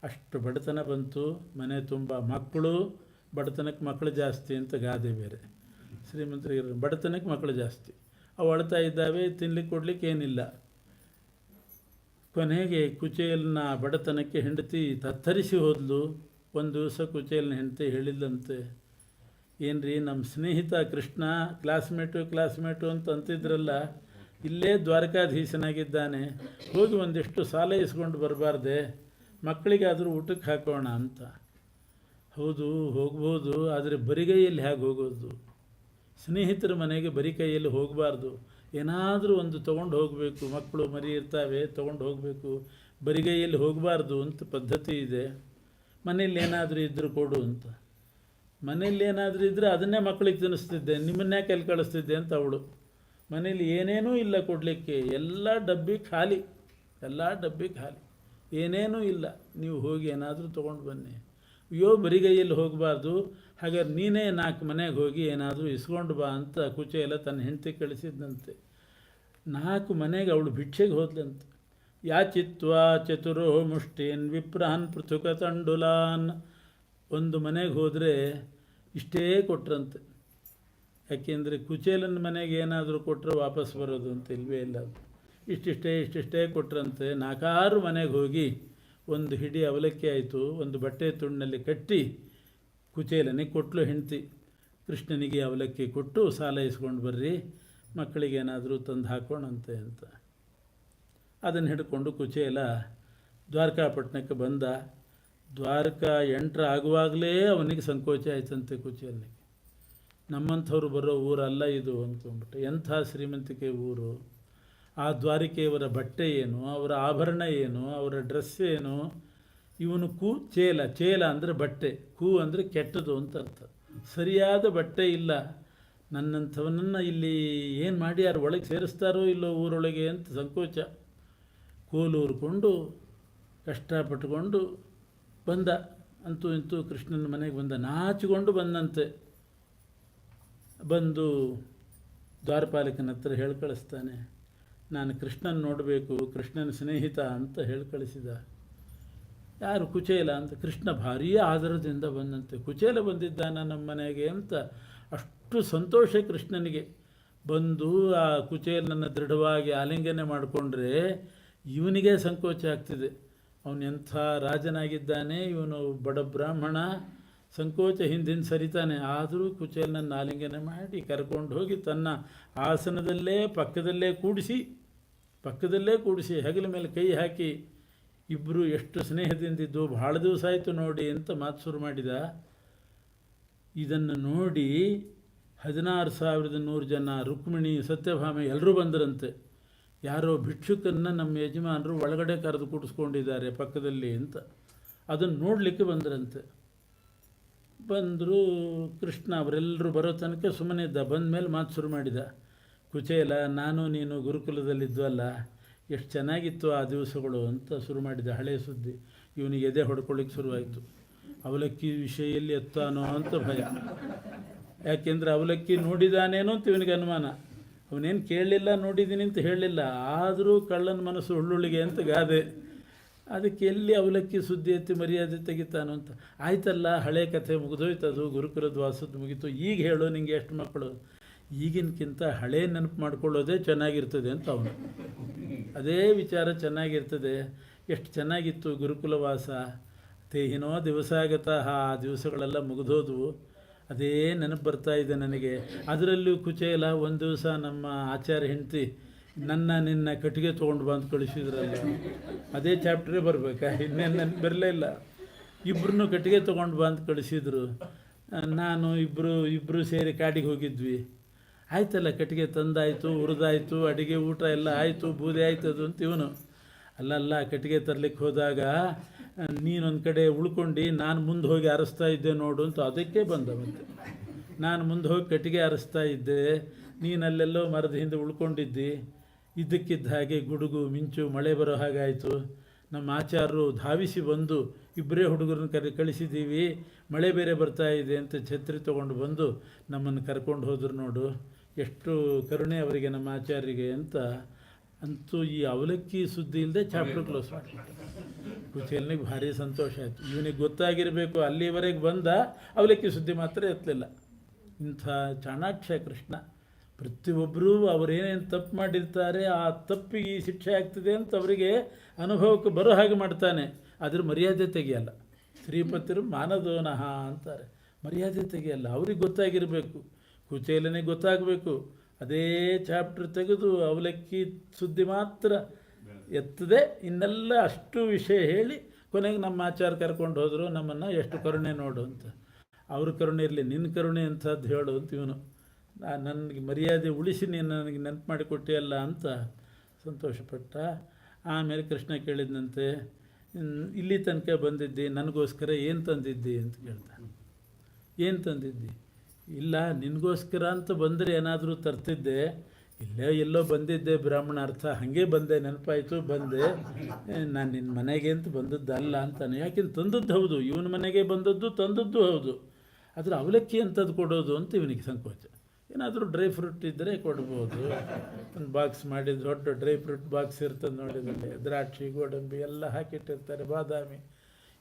S1: ಅಷ್ಟು ಬಡತನ ಬಂತು. ಮನೆ ತುಂಬ ಮಕ್ಕಳು, ಬಡತನಕ್ಕೆ ಮಕ್ಕಳು ಜಾಸ್ತಿ ಅಂತ ಗಾದೆ ಬೇರೆ. ಶ್ರೀಮಂತರಿಗೆ ಬಡತನಕ್ಕೆ ಮಕ್ಕಳು ಜಾಸ್ತಿ, ಅವು ಅಳ್ತಾ ಇದ್ದಾವೆ, ತಿನ್ಲಿಕ್ಕೆ ಕೊಡಲಿಕ್ಕೆ ಏನಿಲ್ಲ. ಕೊನೆಗೆ ಕುಚೇಲನ ಬಡತನಕ್ಕೆ ಹೆಂಡತಿ ತತ್ತರಿಸಿ ಹೋದ್ಲು. ಒಂದು ದಿವಸ ಕುಚೇಲನ ಹೆಂಡತಿ ಹೇಳಿಲ್ಲಂತೆ, ಏನ್ರಿ ನಮ್ಮ ಸ್ನೇಹಿತ ಕೃಷ್ಣ ಕ್ಲಾಸ್ಮೇಟು ಅಂತ ಅಂತಿದ್ರಲ್ಲ, ಇಲ್ಲೇ ದ್ವಾರಕಾಧೀಶನಾಗಿದ್ದಾನೆ, ಹೋಗಿ ಒಂದಿಷ್ಟು ಸಾಲ ಇಸ್ಕೊಂಡು ಬರಬಾರ್ದೆ, ಮಕ್ಕಳಿಗಾದರೂ ಊಟಕ್ಕೆ ಹಾಕೋಣ ಅಂತ. ಹೌದು ಹೋಗ್ಬೋದು, ಆದರೆ ಬರಿಗೈಯಲ್ಲಿ ಹೇಗೆ ಹೋಗೋದು? ಸ್ನೇಹಿತರ ಮನೆಗೆ ಬರಿ ಕೈಯಲ್ಲಿ ಹೋಗಬಾರ್ದು, ಏನಾದರೂ ಒಂದು ತೊಗೊಂಡು ಹೋಗಬೇಕು, ಮಕ್ಕಳು ಮರಿ ಇರ್ತಾವೆ ತೊಗೊಂಡು ಹೋಗಬೇಕು, ಬರಿಗೈಯಲ್ಲಿ ಹೋಗಬಾರ್ದು ಅಂತ ಪದ್ಧತಿ ಇದೆ. ಮನೇಲಿ ಏನಾದರೂ ಇದ್ದರೂ ಕೊಡು ಅಂತ. ಮನೇಲಿ ಏನಾದರೂ ಇದ್ದರೆ ಅದನ್ನೇ ಮಕ್ಕಳಿಗೆ ತಿನ್ನಿಸ್ತಿದ್ದೆ, ನಿಮ್ಮನ್ನೇ ಕೆಲ್ ಕಳಿಸ್ತಿದ್ದೆ ಅಂತ ಅವಳು. ಮನೇಲಿ ಏನೇನೂ ಇಲ್ಲ ಕೊಡಲಿಕ್ಕೆ, ಎಲ್ಲ ಡಬ್ಬಿ ಖಾಲಿ, ಏನೇನೂ ಇಲ್ಲ, ನೀವು ಹೋಗಿ ಏನಾದರೂ ತೊಗೊಂಡು ಬನ್ನಿ. ಅಯ್ಯೋ ಬರಿಗೈಯಲ್ಲಿ ಹೋಗಬಾರ್ದು, ಹಾಗಾದ್ರೆ ನೀನೇ 4 ಮನೆಗೆ ಹೋಗಿ ಏನಾದರೂ ಇಸ್ಕೊಂಡು ಬಾ ಅಂತ ಕುಚೇಲ ತನ್ನ ಹೆಂಡತಿ ಕಳಿಸಿದ್ದಂತೆ. 4 ಮನೆಗೆ ಅವಳು ಭಿಕ್ಷೆಗೆ ಹೋದ್ಲಂತೆ. ಯಾಚಿತ್ವಾ ಚತುರೋ ಮುಷ್ಟೀನ್ ವಿಪ್ರಾನ್ ಪೃಥುಕ ತಂಡುಲಾನ್. ಒಂದು ಮನೆಗೆ ಹೋದರೆ ಇಷ್ಟೇ ಕೊಟ್ರಂತೆ. ಯಾಕೆಂದರೆ ಕುಚೇಲನ ಮನೆಗೆ ಏನಾದರೂ ಕೊಟ್ಟರೆ ವಾಪಸ್ ಬರೋದು ಅಂತ ಇಲ್ವೇ ಇಲ್ಲ. ಇಷ್ಟಿಷ್ಟೇ ಕೊಟ್ರಂತೆ. 4 ಮನೆಗೆ ಹೋಗಿ ಒಂದು ಹಿಡಿ ಅವಲಕ್ಕಿ ಆಯಿತು, ಒಂದು ಬಟ್ಟೆ ತುಂಡಿನಲ್ಲಿ ಕಟ್ಟಿ ಕುಚೇಲನಿಗೆ ಕೊಟ್ಟಲು ಹೆಂಡತಿ. ಕೃಷ್ಣನಿಗೆ ಅವಲಕ್ಕಿ ಕೊಟ್ಟು ಸಾಲ ಇಸ್ಕೊಂಡು ಬರ್ರಿ, ಮಕ್ಕಳಿಗೇನಾದರೂ ತಂದು ಹಾಕೋಣಂತೆ ಅಂತ. ಅದನ್ನು ಹಿಡ್ಕೊಂಡು ಕುಚೇಲ ದ್ವಾರಕಾಪಟ್ಟಣಕ್ಕೆ ಬಂದ. ದ್ವಾರಕಾ ಎಂಟ್ರ್ ಆಗುವಾಗಲೇ ಅವನಿಗೆ ಸಂಕೋಚ ಆಯ್ತಂತೆ ಕುಚೇಲನಿಗೆ. ನಮ್ಮಂಥವ್ರು ಬರೋ ಊರಲ್ಲ ಇದು ಅಂದ್ಕೊಂಡ್ಬಿಟ್ಟು. ಎಂಥ ಶ್ರೀಮಂತಿಕೆ ಊರು! ಆ ದ್ವಾರಿಕೆಯವರ ಬಟ್ಟೆ ಏನು, ಅವರ ಆಭರಣ ಏನು, ಅವರ ಡ್ರೆಸ್ ಏನು. ಇವನು ಚೇಲ ಅಂದರೆ ಬಟ್ಟೆ, ಅಂದರೆ ಕೆಟ್ಟದು ಅಂತ ಅರ್ಥ. ಸರಿಯಾದ ಬಟ್ಟೆ ಇಲ್ಲ. ನನ್ನಂಥವನನ್ನು ಇಲ್ಲಿ ಏನು ಮಾಡಿ ಯಾರು ಒಳಗೆ ಸೇರಿಸ್ತಾರೋ ಇಲ್ಲೋ ಊರೊಳಗೆ ಅಂತ ಸಂಕೋಚ. ಕೋಲೂರ್ಕೊಂಡು ಕಷ್ಟಪಟ್ಟುಕೊಂಡು ಬಂದ. ಅಂತೂ ಇಂತೂ ಕೃಷ್ಣನ ಮನೆಗೆ ಬಂದ. ನಾಚಿಕೊಂಡು ಬಂದಂತೆ. ಬಂದು ದ್ವಾರಪಾಲಕನ ಹತ್ರ ಹೇಳಿ ಕಳಿಸ್ತಾನೆ, ನಾನು ಕೃಷ್ಣನ ನೋಡಬೇಕು, ಕೃಷ್ಣನ ಸ್ನೇಹಿತ ಅಂತ ಹೇಳಿ ಕಳಿಸಿದ. ಯಾರು? ಕುಚೇಲ ಅಂತ. ಕೃಷ್ಣ ಭಾರೀ ಆದರದಿಂದ ಬಂದಂತೆ. ಕುಚೇಲ ಬಂದಿದ್ದಾನ ನಮ್ಮ ಮನೆಗೆ ಅಂತ ಅಷ್ಟು ಸಂತೋಷ ಕೃಷ್ಣನಿಗೆ. ಬಂದು ಆ ಕುಚೇಲನನ್ನು ದೃಢವಾಗಿ ಆಲಿಂಗನೆ ಮಾಡಿಕೊಂಡ್ರೆ ಇವನಿಗೆ ಸಂಕೋಚ ಆಗ್ತಿದೆ. ಅವನು ಎಂಥ ರಾಜನಾಗಿದ್ದಾನೆ, ಇವನು ಬಡ ಬ್ರಾಹ್ಮಣ, ಸಂಕೋಚ ಹಿಂದಿನ ಸರಿತಾನೆ. ಆದರೂ ಕುಚೇಲನನ್ನು ಆಲಿಂಗನೆ ಮಾಡಿ ಕರ್ಕೊಂಡು ಹೋಗಿ ತನ್ನ ಆಸನದಲ್ಲೇ ಪಕ್ಕದಲ್ಲೇ ಕೂಡಿಸಿ ಹೆಗಲ ಮೇಲೆ ಕೈ ಹಾಕಿ, ಇಬ್ಬರು ಎಷ್ಟು ಸ್ನೇಹದಿಂದಿದ್ದು, ಭಾಳ ದಿವಸ ಆಯಿತು ನೋಡಿ ಅಂತ ಮಾತು ಶುರು ಮಾಡಿದ. ಇದನ್ನು ನೋಡಿ 16,100 ಜನ, ರುಕ್ಮಿಣಿ, ಸತ್ಯಭಾಮೆ ಎಲ್ಲರೂ ಬಂದರಂತೆ. ಯಾರೋ ಭಿಕ್ಷುಕನ್ನು ನಮ್ಮ ಯಜಮಾನರು ಒಳಗಡೆ ಕರೆದು ಕೂಡಿಸ್ಕೊಂಡಿದ್ದಾರೆ ಪಕ್ಕದಲ್ಲಿ ಅಂತ. ಅದನ್ನು ನೋಡಲಿಕ್ಕೆ ಬಂದರಂತೆ. ಬಂದರು. ಕೃಷ್ಣ ಅವರೆಲ್ಲರೂ ಬರೋ ತನಕ ಸುಮ್ಮನೆ ಇದ್ದ. ಬಂದ ಮೇಲೆ ಮಾತು ಶುರು ಮಾಡಿದ. ಕುಚೇಲ, ನಾನು ನೀನು ಗುರುಕುಲದಲ್ಲಿದ್ವಲ್ಲ, ಎಷ್ಟು ಚೆನ್ನಾಗಿತ್ತು ಆ ದಿವಸಗಳು ಅಂತ ಶುರು ಮಾಡಿದ. ಹಳೆಯ ಸುದ್ದಿ. ಇವನಿಗೆ ಎದೆ ಹೊಡ್ಕೊಳ್ಳಿಕ್ಕೆ ಶುರುವಾಯಿತು. ಅವಲಕ್ಕಿ ವಿಷಯಲ್ಲಿ ಎತ್ತಾನೋ ಅಂತ ಭಯ. ಯಾಕೆಂದರೆ ಅವಲಕ್ಕಿ ನೋಡಿದಾನೇನೋ ಅಂತ ಇವನಿಗೆ ಅನುಮಾನ. ಅವನೇನು ಕೇಳಲಿಲ್ಲ, ನೋಡಿದ್ದೀನಿ ಅಂತ ಹೇಳಲಿಲ್ಲ. ಆದರೂ ಕಳ್ಳನ ಮನಸ್ಸು ಹುಳ್ಳುಳ್ಳಿಗೆ ಅಂತ ಗಾದೆ. ಅದಕ್ಕೆ ಎಲ್ಲಿ ಅವಲಕ್ಕಿ ಸುದ್ದಿ ಎತ್ತಿ ಮರ್ಯಾದೆ ತೆಗಿತಾನೋ ಅಂತ. ಆಯ್ತಲ್ಲ, ಹಳೆ ಕಥೆ ಮುಗಿದೋಯ್ತದು, ಗುರುಕುಲದ ವಾಸದ್ದು ಮುಗೀತು. ಈಗ ಹೇಳು, ನಿಂಗೆ ಎಷ್ಟು ಮಕ್ಕಳು? ಈಗಿನಕ್ಕಿಂತ ಹಳೆ ನೆನಪು ಮಾಡ್ಕೊಳ್ಳೋದೇ ಚೆನ್ನಾಗಿರ್ತದೆ ಅಂತ ಅವನು. ಅದೇ ವಿಚಾರ ಚೆನ್ನಾಗಿರ್ತದೆ. ಎಷ್ಟು ಚೆನ್ನಾಗಿತ್ತು ಗುರುಕುಲವಾಸ. ತೇಹಿನೋ ದಿವಸಾಗತ, ಆ ದಿವಸಗಳೆಲ್ಲ ಮುಗಿದೋದ್ವು. ಅದೇ ನೆನಪು ಬರ್ತಾ ಇದೆ ನನಗೆ. ಅದರಲ್ಲೂ ಕುಚೇಲ ಒಂದು ದಿವಸ ನಮ್ಮ ಆಚಾರ್ಯ ಹೆಂಡತಿ ನಿನ್ನ ಕಟ್ಟಿಗೆ ತೊಗೊಂಡು ಬಂದು ಕಳಿಸಿದ್ರಲ್ಲ, ಅದೇ ಚಾಪ್ಟ್ರೇ ಬರಬೇಕಾ? ಇನ್ನೇನು ನೆನಪು ಬರಲೇ ಇಲ್ಲ. ಇಬ್ಬರನ್ನೂ ಕಟ್ಟಿಗೆ ತೊಗೊಂಡು ಬಂದು ಕಳಿಸಿದ್ರು. ನಾನು ಇಬ್ಬರು ಸೇರಿ ಕಾಡಿಗೆ ಹೋಗಿದ್ವಿ. ಆಯ್ತಲ್ಲ, ಕಟ್ಟಿಗೆ ತಂದಾಯಿತು, ಹುರಿದಾಯಿತು, ಅಡುಗೆ ಊಟ ಎಲ್ಲ ಆಯಿತು, ಬೂದೆ ಆಯ್ತದು ಅಂತ ಇವನು. ಅಲ್ಲಲ್ಲ, ಕಟ್ಟಿಗೆ ತರಲಿಕ್ಕೆ ಹೋದಾಗ ನೀನೊಂದು ಕಡೆ ಉಳ್ಕೊಂಡು ನಾನು ಮುಂದೆ ಹೋಗಿ ಅರಸ್ತಾ ಇದ್ದೆ ನೋಡು ಅಂತ ಅದಕ್ಕೆ ಬಂದ. ಮತ್ತೆ ನಾನು ಮುಂದೆ ಹೋಗಿ ಕಟ್ಟಿಗೆ ಅರಸ್ತಾ ಇದ್ದೆ, ನೀನಲ್ಲೆಲ್ಲೋ ಮರದ ಹಿಂದೆ ಉಳ್ಕೊಂಡಿದ್ದಿ. ಇದ್ದಕ್ಕಿದ್ದ ಹಾಗೆ ಗುಡುಗು ಮಿಂಚು ಮಳೆ ಬರೋ ಹಾಗಾಯಿತು. ನಮ್ಮ ಆಚಾರ್ಯರು ಧಾವಿಸಿ ಬಂದು, ಇಬ್ಬರೇ ಹುಡುಗರನ್ನ ಕಳಿಸಿದ್ದೀವಿ, ಮಳೆ ಬೇರೆ ಬರ್ತಾ ಇದೆ ಅಂತ ಛತ್ರಿ ತೊಗೊಂಡು ಬಂದು ನಮ್ಮನ್ನು ಕರ್ಕೊಂಡು ಹೋದ್ರು ನೋಡು. ಎಷ್ಟು ಕರುಣೆ ಅವರಿಗೆ, ನಮ್ಮ ಆಚಾರ್ಯರಿಗೆ ಅಂತ. ಅಂತೂ ಈ ಅವಲಕ್ಕಿ ಸುದ್ದಿ ಇಲ್ಲದೆ ಚಾಪ್ಟರ್ ಕ್ಲೋಸ್ ಮಾಡಿಬಿಟ್ಟು ಕುಚೇಲನಿಗೆ ಭಾರಿ ಸಂತೋಷ ಆಯಿತು. ಇವನಿಗೆ ಗೊತ್ತಾಗಿರಬೇಕು, ಅಲ್ಲಿವರೆಗೆ ಬಂದ, ಅವಲಕ್ಕಿ ಸುದ್ದಿ ಮಾತ್ರ ಎತ್ತಲಿಲ್ಲ. ಇಂಥ ಚಾಣಾಕ್ಷ ಕೃಷ್ಣ. ಪ್ರತಿಯೊಬ್ಬರೂ ಅವರೇನೇನು ತಪ್ಪು ಮಾಡಿರ್ತಾರೆ, ಆ ತಪ್ಪಿಗೆ ಈ ಶಿಕ್ಷೆ ಆಗ್ತದೆ ಅಂತ ಅವರಿಗೆ ಅನುಭವಕ್ಕೆ ಬರೋ ಹಾಗೆ ಮಾಡ್ತಾನೆ. ಅದ್ರ ಮರ್ಯಾದೆ ತೆಗೆಯಲ್ಲ. ಶ್ರೀಪತಿರು ಮಾನದೋನಃ ಅಂತಾರೆ. ಮರ್ಯಾದೆ ತೆಗೆಯಲ್ಲ. ಅವ್ರಿಗೆ ಗೊತ್ತಾಗಿರಬೇಕು, ಕುಚೇಲನಿಗೆ ಗೊತ್ತಾಗಬೇಕು. ಅದೇ ಚಾಪ್ಟರ್ ತೆಗೆದು ಅವಲಕ್ಕಿ ಸುದ್ದಿ ಮಾತ್ರ ಎತ್ತದೆ. ಇನ್ನೆಲ್ಲ ಅಷ್ಟು ವಿಷಯ ಹೇಳಿ ಕೊನೆಗೆ ನಮ್ಮ ಆಚಾರ ಕರ್ಕೊಂಡು ಹೋದರು ನಮ್ಮನ್ನು. ಎಷ್ಟು ಕರುಣೆ ನೋಡು ಅಂತ. ಅವ್ರ ಕರುಣೆ ಇರಲಿ, ನಿನ್ನ ಕರುಣೆ ಅಂಥದ್ದು ಹೇಳು ಅಂತ ಇವನು. ನನಗೆ ಮರ್ಯಾದೆ ಉಳಿಸಿ ನೀನು ನನಗೆ ನೆನಪು ಮಾಡಿಕೊಟ್ಟಿಯಲ್ಲ ಅಂತ ಸಂತೋಷಪಟ್ಟ. ಆಮೇಲೆ ಕೃಷ್ಣ ಕೇಳಿದಂತೆ, ಇಲ್ಲಿ ತನಕ ಬಂದಿದ್ದಿ, ನನಗೋಸ್ಕರ ಏನು ತಂದಿದ್ದಿ ಅಂತ ಕೇಳ್ತಾನೆ. ಏನು ತಂದಿದ್ದಿ? ಇಲ್ಲ, ನಿನಗೋಸ್ಕರ ಅಂತ ಬಂದರೆ ಏನಾದರೂ ತರ್ತಿದ್ದೆ, ಇಲ್ಲೇ ಎಲ್ಲೋ ಬಂದಿದ್ದೆ ಬ್ರಾಹ್ಮಣಾರ್ಥ, ಹಾಗೆ ಬಂದೆ, ನೆನಪಾಯಿತು ಬಂದೆ, ನಾನು ನಿನ್ನ ಮನೆಗೆ ಅಂತ ಬಂದದ್ದಲ್ಲ ಅಂತಾನೆ. ಯಾಕೆಂದು ತಂದದ್ದು ಹೌದು, ಇವನ ಮನೆಗೆ ಬಂದದ್ದು ತಂದದ್ದು ಹೌದು, ಆದರೆ ಅವಲಕ್ಕಿ ಅಂಥದ್ದು ಕೊಡೋದು ಅಂತ ಇವನಿಗೆ ಸಂಕೋಚ. ಏನಾದರೂ ಡ್ರೈ ಫ್ರೂಟ್ ಇದ್ದರೆ ಕೊಡ್ಬೋದು, ಒಂದು ಬಾಕ್ಸ್ ಮಾಡಿ ದೊಡ್ಡ ಡ್ರೈ ಫ್ರೂಟ್ ಬಾಕ್ಸ್ ಇರ್ತದೆ ನೋಡಿದಲ್ಲಿ, ದ್ರಾಕ್ಷಿ ಗೋಡಂಬಿ ಎಲ್ಲ ಹಾಕಿಟ್ಟಿರ್ತಾರೆ, ಬಾದಾಮಿ,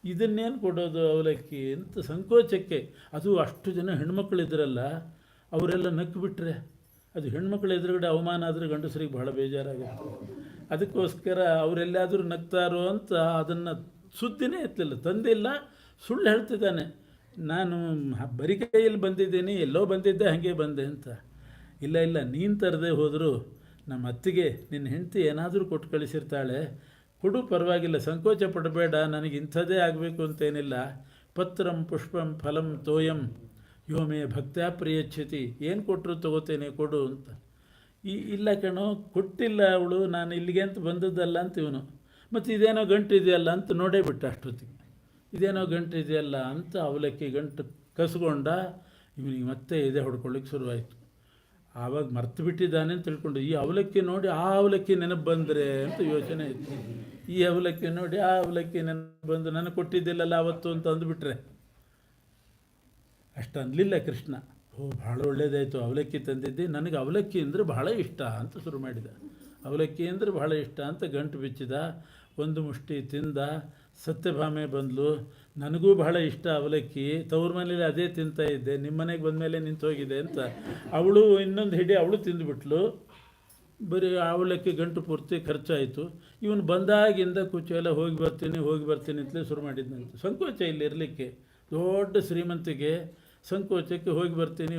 S1: ಇದನ್ನೇನು ಕೊಡೋದು ಅವಲಕ್ಕಿ ಅಂತ ಸಂಕೋಚಕ್ಕೆ. ಅದು ಅಷ್ಟು ಜನ ಹೆಣ್ಮಕ್ಳಿದ್ರಲ್ಲ, ಅವರೆಲ್ಲ ನಕ್ಕಿಬಿಟ್ರೆ ಅದು ಹೆಣ್ಮಕ್ಳ ಎದುರುಗಡೆ ಅವಮಾನ ಆದರೆ ಗಂಡಸರಿಗೆ ಬಹಳ ಬೇಜಾರಾಗುತ್ತೆ. ಅದಕ್ಕೋಸ್ಕರ ಅವರೆಲ್ಲಾದರೂ ನಗ್ತಾರೋ ಅಂತ ಅದನ್ನು ಸುದ್ದಿನೇ ಎತ್ತಲಿಲ್ಲ, ತಂದಿಲ್ಲ, ಸುಳ್ಳು ಹೇಳ್ತಿದ್ದಾನೆ. ನಾನು ಬರಿ ಕೈಯಲ್ಲಿ ಬಂದಿದ್ದೀನಿ, ಎಲ್ಲೋ ಬಂದಿದ್ದೆ ಹಾಗೆ ಬಂದೆ ಅಂತ. ಇಲ್ಲ ಇಲ್ಲ, ನೀನು ತರದೆ ಹೋದರೂ ನಮ್ಮ ಅತ್ತಿಗೆ ನಿನ್ನ ಹೆಂಡತಿ ಏನಾದರೂ ಕೊಟ್ಟು ಕಳಿಸಿರ್ತಾಳೆ, ಕೊಡು ಪರವಾಗಿಲ್ಲ, ಸಂಕೋಚ ಪಡಬೇಡ, ನನಗೆ ಇಂಥದ್ದೇ ಆಗಬೇಕು ಅಂತೇನಿಲ್ಲ. ಪತ್ರಂ ಪುಷ್ಪಂ ಫಲಂ ತೋಯಂ ಯೋಮೇ ಭಕ್ತ್ಯಾ ಪ್ರಿಯಚ್ಛತಿ, ಏನು ಕೊಟ್ಟರು ತಗೋತೇನೆ, ಕೊಡು ಅಂತ. ಇಲ್ಲ ಕಣೋ, ಕೊಟ್ಟಿಲ್ಲ ಅವಳು, ನಾನು ಇಲ್ಲಿಗೆ ಅಂತ ಬಂದದ್ದಲ್ಲ ಅಂತ ಇವನು. ಮತ್ತು ಇದೇನೋ ಗಂಟು ಇದೆಯಲ್ಲ ಅಂತ ನೋಡೇ ಬಿಟ್ಟ ಅಷ್ಟೊತ್ತಿಗೆ, ಇದೇನೋ ಗಂಟು ಇದೆಯಲ್ಲ ಅಂತ ಅವಲಕ್ಕಿ ಗಂಟು ಕಸ್ಕೊಂಡ. ಇವನಿಗೆ ಮತ್ತೆ ಎದೆ ಹೊಡ್ಕೊಳ್ಳಿಕ್ಕೆ ಶುರುವಾಯಿತು. ಆವಾಗ ಮರ್ತು ಬಿಟ್ಟಿದ್ದಾನೆ ಅಂತ ತಿಳ್ಕೊಂಡು, ಈ ಅವಲಕ್ಕಿ ನೋಡಿ ಆ ಅವಲಕ್ಕಿ ನೆನಪು ಬಂದರೆ ಅಂತ ಯೋಚನೆ ಇತ್ತು. ಈ ಅವಲಕ್ಕಿ ನೋಡಿ ಆ ಅವಲಕ್ಕಿ ನೆನಪು ಬಂದು ನನಗೆ ಕೊಟ್ಟಿದ್ದಿಲ್ಲಲ್ಲ ಅವತ್ತು ಅಂತ ಅಂದುಬಿಟ್ರೆ. ಅಷ್ಟು ಅನ್ನಲಿಲ್ಲ ಕೃಷ್ಣ. ಭಾಳ ಒಳ್ಳೇದಾಯಿತು, ಅವಲಕ್ಕಿ ತಂದಿದ್ದೆ, ನನಗೆ ಅವಲಕ್ಕಿ ಅಂದರೆ ಬಹಳ ಇಷ್ಟ ಅಂತ ಶುರು ಮಾಡಿದ. ಅವಲಕ್ಕಿ ಅಂದರೆ ಬಹಳ ಇಷ್ಟ ಅಂತ ಗಂಟು ಬಿಚ್ಚಿದ, ಒಂದು ಮುಷ್ಟಿ ತಿಂದ. ಸತ್ಯಭಾಮೆ ಬಂದಳು, ನನಗೂ ಬಹಳ ಇಷ್ಟ ಅವಲಕ್ಕಿ, ತವ್ರ ಮನೇಲಿ ಅದೇ ತಿಂತಾ ಇದ್ದೆ, ನಿಮ್ಮ ಮನೆಗೆ ಬಂದಮೇಲೆ ನಿಂತು ಹೋಗಿದೆ ಅಂತ ಅವಳು ಇನ್ನೊಂದು ಹಿಡಿ ಅವಳು ತಿಂದುಬಿಟ್ಲು. ಬರೀ ಅವಲಕ್ಕಿ ಗಂಟು ಪೂರ್ತಿ ಖರ್ಚಾಯಿತು. ಇವನು ಬಂದಾಗಿಂದ ಕುಚೆಲ್ಲ ಹೋಗಿ ಬರ್ತೀನಿ ಅಂತಲೇ ಶುರು ಮಾಡಿದ್ನಂತೆ. ಸಂಕೋಚ ಇಲ್ಲಿ ಇರಲಿಕ್ಕೆ, ದೊಡ್ಡ ಶ್ರೀಮಂತಿಗೆ ಸಂಕೋಚಕ್ಕೆ ಹೋಗಿ ಬರ್ತೀನಿ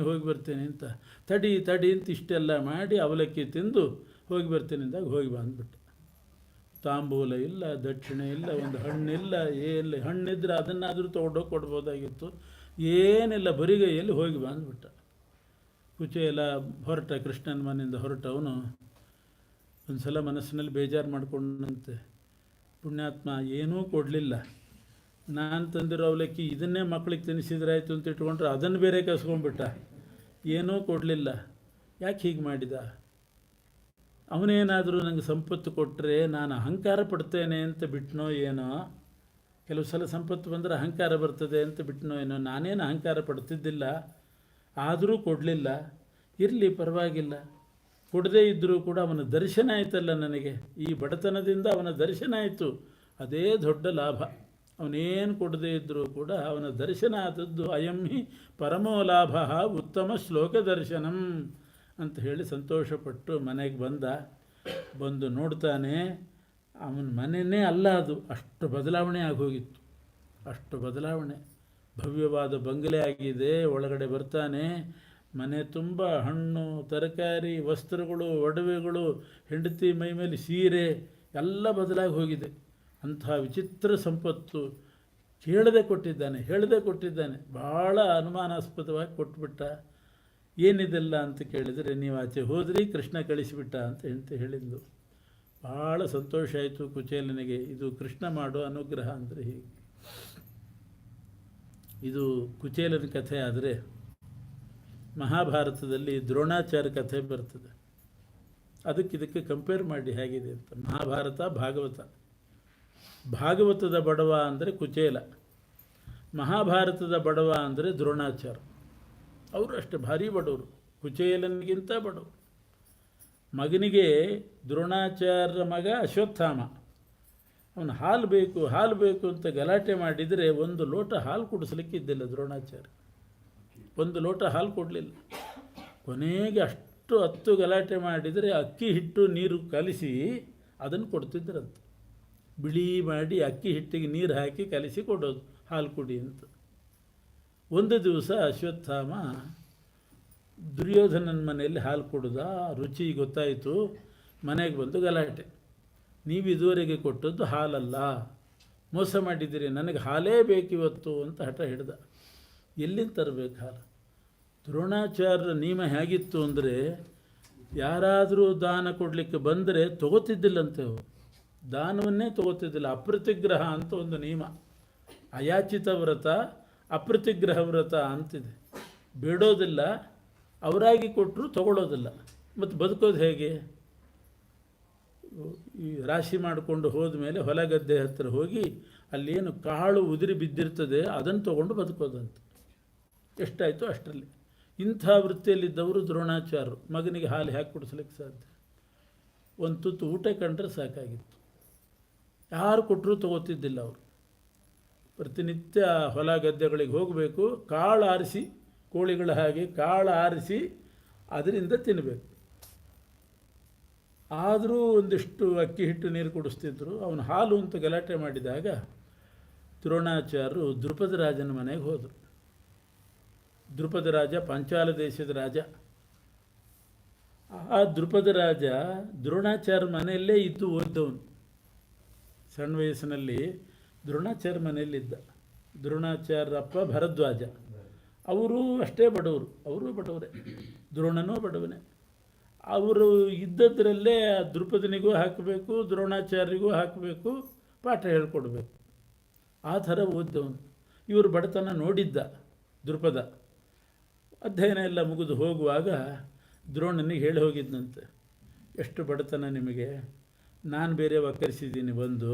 S1: ಅಂತ ತಡಿ ಅಂತ ಇಷ್ಟೆಲ್ಲ ಮಾಡಿ ಅವಲಕ್ಕಿ ತಿಂದು ಹೋಗಿ ಬರ್ತೀನಿ ಅಂದಾಗ ಹೋಗಿ ಬಂದ್ಬಿಟ್ಟು. ತಾಂಬೂಲ ಇಲ್ಲ, ದಕ್ಷಿಣೆ ಇಲ್ಲ, ಒಂದು ಹಣ್ಣಿಲ್ಲ, ಏನಿಲ್ಲ. ಹಣ್ಣಿದ್ರೆ ಅದನ್ನಾದರೂ ತೊಗೊಂಡೋಗಿ ಕೊಡ್ಬೋದಾಗಿತ್ತು, ಏನಿಲ್ಲ, ಬರಿಗೈಯಲ್ಲಿ ಹೋಗಿ ಬಂದ್ಬಿಟ್ಟ. ಕುಚೇಲ ಹೊರಟ, ಕೃಷ್ಣನ ಮನೆಯಿಂದ ಹೊರಟವನು ಒಂದು ಸಲ ಮನಸ್ಸಿನಲ್ಲಿ ಬೇಜಾರು ಮಾಡಿಕೊಂಡಂತೆ. ಪುಣ್ಯಾತ್ಮ ಏನೂ ಕೊಡಲಿಲ್ಲ, ನಾನು ತಂದಿರೋ ಅವಲಕ್ಕಿ ಇದನ್ನೇ ಮಕ್ಕಳಿಗೆ ತಿನ್ನಿಸಿದ್ರಾಯ್ತು ಅಂತ ಇಟ್ಕೊಂಡ್ರೆ ಅದನ್ನು ಬೇರೆ ಕಸ್ಕೊಂಡ್ಬಿಟ್ಟ, ಏನೂ ಕೊಡಲಿಲ್ಲ. ಯಾಕೆ ಹೀಗೆ ಮಾಡಿದ? ಅವನೇನಾದರೂ ನನಗೆ ಸಂಪತ್ತು ಕೊಟ್ಟರೆ ನಾನು ಅಹಂಕಾರ ಪಡ್ತೇನೆ ಅಂತ ಬಿಟ್ಟನೋ ಏನೋ. ಕೆಲವು ಸಲ ಸಂಪತ್ತು ಬಂದರೆ ಅಹಂಕಾರ ಬರ್ತದೆ ಅಂತ ಬಿಟ್ಟನೋ ಏನೋ. ನಾನೇನು ಅಹಂಕಾರ ಪಡ್ತಿದ್ದಿಲ್ಲ, ಆದರೂ ಕೊಡಲಿಲ್ಲ. ಇರಲಿ, ಪರವಾಗಿಲ್ಲ. ಕೊಡದೇ ಇದ್ದರೂ ಕೂಡ ಅವನ ದರ್ಶನ ಆಯ್ತಲ್ಲ ನನಗೆ, ಈ ಬಡತನದಿಂದ ಅವನ ದರ್ಶನ ಆಯಿತು, ಅದೇ ದೊಡ್ಡ ಲಾಭ. ಅವನೇನು ಕೊಡದೇ ಇದ್ದರೂ ಕೂಡ ಅವನ ದರ್ಶನ ಆದದ್ದು ಅಯಂ ಹಿ ಪರಮೋ ಲಾಭ ಉತ್ತಮ ಶ್ಲೋಕ ದರ್ಶನಂ ಅಂತ ಹೇಳಿ ಸಂತೋಷಪಟ್ಟು ಮನೆಗೆ ಬಂದು ನೋಡ್ತಾನೆ. ಅವನ ಮನೆಯೇ ಅಲ್ಲ ಅದು, ಅಷ್ಟು ಬದಲಾವಣೆ ಆಗೋಗಿತ್ತು, ಅಷ್ಟು ಬದಲಾವಣೆ. ಭವ್ಯವಾದ ಬಂಗಲೆ ಆಗಿದೆ. ಒಳಗಡೆ ಬರ್ತಾನೆ, ಮನೆ ತುಂಬ ಹಣ್ಣು, ತರಕಾರಿ, ವಸ್ತ್ರಗಳು, ಒಡವೆಗಳು, ಹೆಂಡತಿ ಮೈ ಮೇಲೆ ಸೀರೆ ಎಲ್ಲ ಬದಲಾಗಿ ಹೋಗಿದೆ. ಅಂಥ ವಿಚಿತ್ರ ಸಂಪತ್ತು ಹೇಳದೆ ಕೊಟ್ಟಿದ್ದಾನೆ. ಭಾಳ ಅನುಮಾನಾಸ್ಪದವಾಗಿ ಕೊಟ್ಬಿಟ್ಟ. ಏನಿದೆಲ್ಲ ಅಂತ ಕೇಳಿದರೆ, ನೀವು ಆಚೆ ಹೋದ್ರಿ, ಕೃಷ್ಣ ಕಳಿಸಿಬಿಟ್ಟ ಅಂತ ಹೇಳಿದ್ದು. ಭಾಳ ಸಂತೋಷ ಆಯಿತು ಕುಚೇಲನಿಗೆ. ಇದು ಕೃಷ್ಣ ಮಾಡೋ ಅನುಗ್ರಹ ಅಂದರೆ ಹೀಗೆ. ಇದು ಕುಚೇಲನ ಕಥೆ. ಆದರೆ ಮಹಾಭಾರತದಲ್ಲಿ ದ್ರೋಣಾಚಾರ್ಯ ಕಥೆ ಬರ್ತದೆ. ಇದಕ್ಕೆ ಕಂಪೇರ್ ಮಾಡಿ ಹೇಗಿದೆ ಅಂತ. ಮಹಾಭಾರತ, ಭಾಗವತದ ಬಡವ ಅಂದರೆ ಕುಚೇಲ, ಮಹಾಭಾರತದ ಬಡವ ಅಂದರೆ ದ್ರೋಣಾಚಾರ್ಯ. ಅವರು ಅಷ್ಟು ಭಾರಿ ಬಡವರು, ಕುಚೇಲನಿಗಿಂತ ಬಡವರು. ಮಗನಿಗೆ ದ್ರೋಣಾಚಾರ್ಯ ಮಗ ಅಶ್ವತ್ಥಾಮ, ಅವನು ಹಾಲು ಬೇಕು ಅಂತ ಗಲಾಟೆ ಮಾಡಿದರೆ ಒಂದು ಲೋಟ ಹಾಲು ಕುಡಿಸ್ಲಿಕ್ಕಿದ್ದಿಲ್ಲ ದ್ರೋಣಾಚಾರ್ಯ. ಒಂದು ಲೋಟ ಹಾಲು ಕೊಡಲಿಲ್ಲ. ಕೊನೆಗೆ ಅಷ್ಟು 10 ಗಲಾಟೆ ಮಾಡಿದರೆ ಅಕ್ಕಿ ಹಿಟ್ಟು ನೀರು ಕಲಿಸಿ ಅದನ್ನು ಕೊಡ್ತಿದ್ದರಂತೆ. ಬಿಳಿ ಮಾಡಿ ಅಕ್ಕಿ ಹಿಟ್ಟಿಗೆ ನೀರು ಹಾಕಿ ಕಲಿಸಿ ಕೊಡೋದು, ಹಾಲು ಕುಡಿ ಅಂತ. ಒಂದು ದಿವಸ ಅಶ್ವತ್ಥಾಮ ದುರ್ಯೋಧನನ ಮನೆಯಲ್ಲಿ ಹಾಲು ಕುಡ್ದ. ರುಚಿ ಗೊತ್ತಾಯಿತು. ಮನೆಗೆ ಬಂದು ಗಲಾಟೆ, ನೀವು ಇದುವರೆಗೆ ಕೊಟ್ಟದ್ದು ಹಾಲಲ್ಲ, ಮೋಸ ಮಾಡಿದ್ದೀರಿ, ನನಗೆ ಹಾಲೇ ಬೇಕಿವತ್ತು ಅಂತ ಹಠ ಹಿಡ್ದ. ಎಲ್ಲಿಂದ ತರಬೇಕು ಹಾಲು? ದ್ರೋಣಾಚಾರ್ಯರ ನಿಯಮ ಹೇಗಿತ್ತು ಅಂದರೆ, ಯಾರಾದರೂ ದಾನ ಕೊಡಲಿಕ್ಕೆ ಬಂದರೆ ತಗೋತಿದ್ದಿಲ್ಲಂತೆ ಅವರು, ದಾನವನ್ನೇ ತಗೋತಿದ್ದಿಲ್ಲ. ಅಪ್ರತಿಗ್ರಹ ಅಂತ ಒಂದು ನಿಯಮ, ಅಯಾಚಿತ ವ್ರತ, ಅಪ್ರತಿಗ್ರಹ ವ್ರತ ಅಂತಿದೆ. ಬೇಡೋದಿಲ್ಲ, ಅವರಾಗಿ ಕೊಟ್ಟರು ತಗೊಳ್ಳೋದಿಲ್ಲ. ಮತ್ತು ಬದುಕೋದು ಹೇಗೆ? ಈ ರಾಶಿ ಮಾಡಿಕೊಂಡು ಹೋದ ಮೇಲೆ ಹೊಲ ಗದ್ದೆ ಹತ್ತಿರ ಹೋಗಿ ಅಲ್ಲೇನು ಕಾಳು ಉದುರಿ ಬಿದ್ದಿರ್ತದೆ ಅದನ್ನು ತೊಗೊಂಡು ಬದುಕೋದಂತ. ಎಷ್ಟಾಯಿತು ಅಷ್ಟರಲ್ಲಿ. ಇಂಥ ವೃತ್ತಿಯಲ್ಲಿದ್ದವರು ದ್ರೋಣಾಚಾರ್ಯರು. ಮಗನಿಗೆ ಹಾಲು ಹಾಕಿ ಕುಡಿಸ್ಲಿಕ್ಕೆ ಸಾಧ್ಯ? ಒಂದು ತುತ್ತು ಊಟ ಕಂಡ್ರೆ ಸಾಕಾಗಿತ್ತು. ಯಾರು ಕೊಟ್ಟರೂ ತಗೋತಿದ್ದಿಲ್ಲ ಅವರು. ಪ್ರತಿನಿತ್ಯ ಹೊಲ ಗದ್ದೆಗಳಿಗೆ ಹೋಗಬೇಕು, ಕಾಳು ಆರಿಸಿ, ಕೋಳಿಗಳ ಹಾಗೆ ಕಾಳು ಆರಿಸಿ ಅದರಿಂದ ತಿನ್ನಬೇಕು. ಆದರೂ ಒಂದಿಷ್ಟು ಅಕ್ಕಿ ಹಿಟ್ಟು ನೀರು ಕುಡಿಸ್ತಿದ್ರು. ಅವನು ಹಾಲು ಅಂತ ಗಲಾಟೆ ಮಾಡಿದಾಗ ದ್ರೋಣಾಚಾರ್ಯರು ದ್ರುಪದ ರಾಜನ ಮನೆಗೆ ಹೋದರು. ದ್ರುಪದ ರಾಜ ಪಾಂಚಾಲ ದೇಶದ ರಾಜ. ಆ ದ್ರುಪದ ರಾಜ ದ್ರೋಣಾಚಾರ್ಯ ಮನೆಯಲ್ಲೇ ಇದ್ದು ಓದ್ದವನು. ಸಣ್ಣ ವಯಸ್ಸಿನಲ್ಲಿ ದ್ರೋಣಾಚಾರ್ಯ ಮನೆಯಲ್ಲಿದ್ದ. ದ್ರೋಣಾಚಾರ್ಯಪ್ಪ ಭರದ್ವಾಜ. ಅವರು ಅಷ್ಟೇ ಬಡವರು, ಅವರು ಬಡವರೇ, ದ್ರೋಣನೂ ಬಡವನೇ. ಅವರು ಇದ್ದದ್ರಲ್ಲೇ ದ್ರುಪದನಿಗೂ ಹಾಕಬೇಕು, ದ್ರೋಣಾಚಾರ್ಯರಿಗೂ ಹಾಕಬೇಕು, ಪಾಠ ಹೇಳ್ಕೊಡ್ಬೇಕು. ಆ ಥರ ಓದ್ದವನು. ಇವರು ಬಡತನ ನೋಡಿದ್ದ ದ್ರುಪದ. ಅಧ್ಯಯನ ಎಲ್ಲ ಮುಗಿದು ಹೋಗುವಾಗ ದ್ರೋಣನಿಗೆ ಹೇಳಿ ಹೋಗಿದ್ದಂತೆ, ಎಷ್ಟು ಬಡತನ ನಿಮಗೆ, ನಾನು ಬೇರೆ ಕರೆಸಿದ್ದೀನಿ ಬಂದು,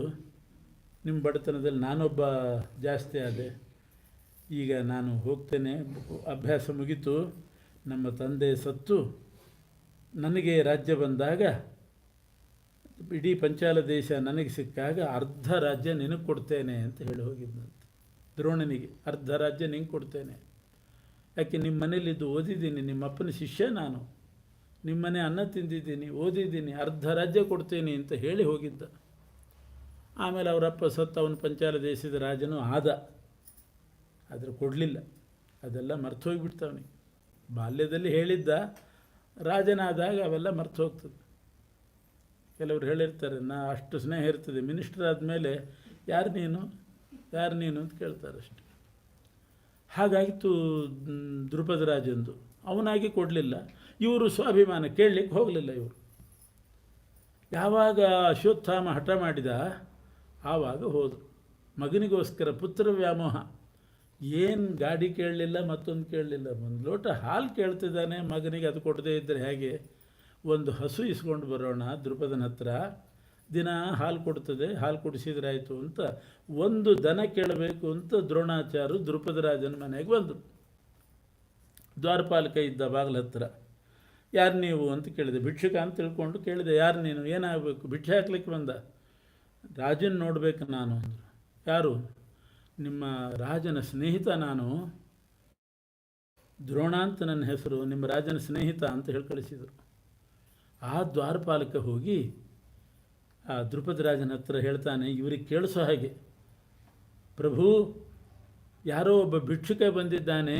S1: ನಿಮ್ಮ ಬಡತನದಲ್ಲಿ ನಾನೊಬ್ಬ ಜಾಸ್ತಿ ಆದೆ, ಈಗ ನಾನು ಹೋಗ್ತೇನೆ, ಅಭ್ಯಾಸ ಮುಗಿತು, ನಮ್ಮ ತಂದೆ ಸತ್ತು ನನಗೆ ರಾಜ್ಯ ಬಂದಾಗ, ಇಡೀ ಪಂಚಾಲ ದೇಶ ನನಗೆ ಸಿಕ್ಕಾಗ ಅರ್ಧ ರಾಜ್ಯ ನಿನಗೆ ಕೊಡ್ತೇನೆ ಅಂತ ಹೇಳಿ ಹೋಗಿದ್ದಂತೆ ದ್ರೋಣನಿಗೆ. ಅರ್ಧ ರಾಜ್ಯ ನಿಂಗೆ ಕೊಡ್ತೇನೆ, ಯಾಕೆ ನಿಮ್ಮ ಮನೇಲಿದ್ದು ಓದಿದ್ದೀನಿ, ನಿಮ್ಮ ಅಪ್ಪನ ಶಿಷ್ಯ ನಾನು, ನಿಮ್ಮನೆ ಅನ್ನ ತಿಂದಿದ್ದೀನಿ, ಓದಿದ್ದೀನಿ, ಅರ್ಧ ರಾಜ್ಯ ಕೊಡ್ತೇನೆ ಅಂತ ಹೇಳಿ ಹೋಗಿದ್ದ. ಆಮೇಲೆ ಅವರಪ್ಪ ಸತ್ತು ಅವನು ಪಂಚಾಲ ದೇಶದ ರಾಜನೂ ಆದ. ಆದರೆ ಕೊಡಲಿಲ್ಲ. ಅದೆಲ್ಲ ಮರ್ತು ಹೋಗಿಬಿಡ್ತಾವನಿಗೆ. ಬಾಲ್ಯದಲ್ಲಿ ಹೇಳಿದ್ದ, ರಾಜನಾದಾಗ ಅವೆಲ್ಲ ಮರ್ತು ಹೋಗ್ತದೆ. ಕೆಲವರು ಹೇಳಿರ್ತಾರೆ, ಅಷ್ಟು ಸ್ನೇಹ ಇರ್ತದೆ, ಮಿನಿಸ್ಟರ್ ಆದಮೇಲೆ ಯಾರು ನೀನು ಅಂತ ಕೇಳ್ತಾರೆ ಅಷ್ಟೆ. ಹಾಗಾಗಿತ್ತು ದ್ರುಪದ ರಾಜಂದು. ಅವನಾಗಿ ಕೊಡಲಿಲ್ಲ. ಇವರು ಸ್ವಾಭಿಮಾನ ಕೇಳಲಿಕ್ಕೆ ಹೋಗಲಿಲ್ಲ. ಇವರು ಯಾವಾಗ ಅಶ್ವತ್ಥಾಮ ಹಠ ಮಾಡಿದ ಆವಾಗ ಹೋದರು. ಮಗನಿಗೋಸ್ಕರ ಪುತ್ರ ವ್ಯಾಮೋಹ. ಏನು ಗಾಡಿ ಕೇಳಲಿಲ್ಲ, ಮತ್ತೊಂದು ಕೇಳಲಿಲ್ಲ, ಒಂದು ಲೋಟ ಹಾಲು ಕೇಳ್ತಿದ್ದಾನೆ ಮಗನಿಗೆ. ಅದು ಕೊಡದೇ ಇದ್ದರೆ ಹೇಗೆ? ಒಂದು ಹಸು ಇಸ್ಕೊಂಡು ಬರೋಣ ದ್ರುಪದನ ಹತ್ರ, ದಿನ ಹಾಲು ಕೊಡ್ತದೆ, ಹಾಲು ಕುಡಿಸಿದ್ರಾಯಿತು ಅಂತ ಒಂದು ದನ ಕೇಳಬೇಕು ಅಂತ ದ್ರೋಣಾಚಾರ್ಯರು ದ್ರುಪದ ರಾಜನ ಮನೆಗೆ ಬಂದರು. ದ್ವಾರಪಾಲಕ ಇದ್ದ ಬಾಗಿಲ ಹತ್ರ. ಯಾರು ನೀವು ಅಂತ ಕೇಳಿದೆ. ಭಿಕ್ಷುಕ ಅಂತ ತಿಳ್ಕೊಂಡು ಕೇಳಿದೆ, ಯಾರು ನೀನು, ಏನಾಗಬೇಕು? ಭಿಕ್ಷೆ ಹಾಕ್ಲಿಕ್ಕೆ ಬಂದ. ರಾಜನ ನೋಡಬೇಕು ನಾನು ಅಂದರು. ಯಾರು? ನಿಮ್ಮ ರಾಜನ ಸ್ನೇಹಿತ ನಾನು, ದ್ರೋಣ ಅಂತ ನನ್ನ ಹೆಸರು, ನಿಮ್ಮ ರಾಜನ ಸ್ನೇಹಿತ ಅಂತ ಹೇಳಿ ಕಳಿಸಿದರು. ಆ ದ್ವಾರಪಾಲಕ ಹೋಗಿ ಆ ದ್ರುಪದ ರಾಜನ ಹತ್ರ ಹೇಳ್ತಾನೆ, ಇವರಿಗೆ ಕೇಳಿಸೋ ಹಾಗೆ, ಪ್ರಭು ಯಾರೋ ಒಬ್ಬ ಭಿಕ್ಷುಕ ಬಂದಿದ್ದಾನೆ,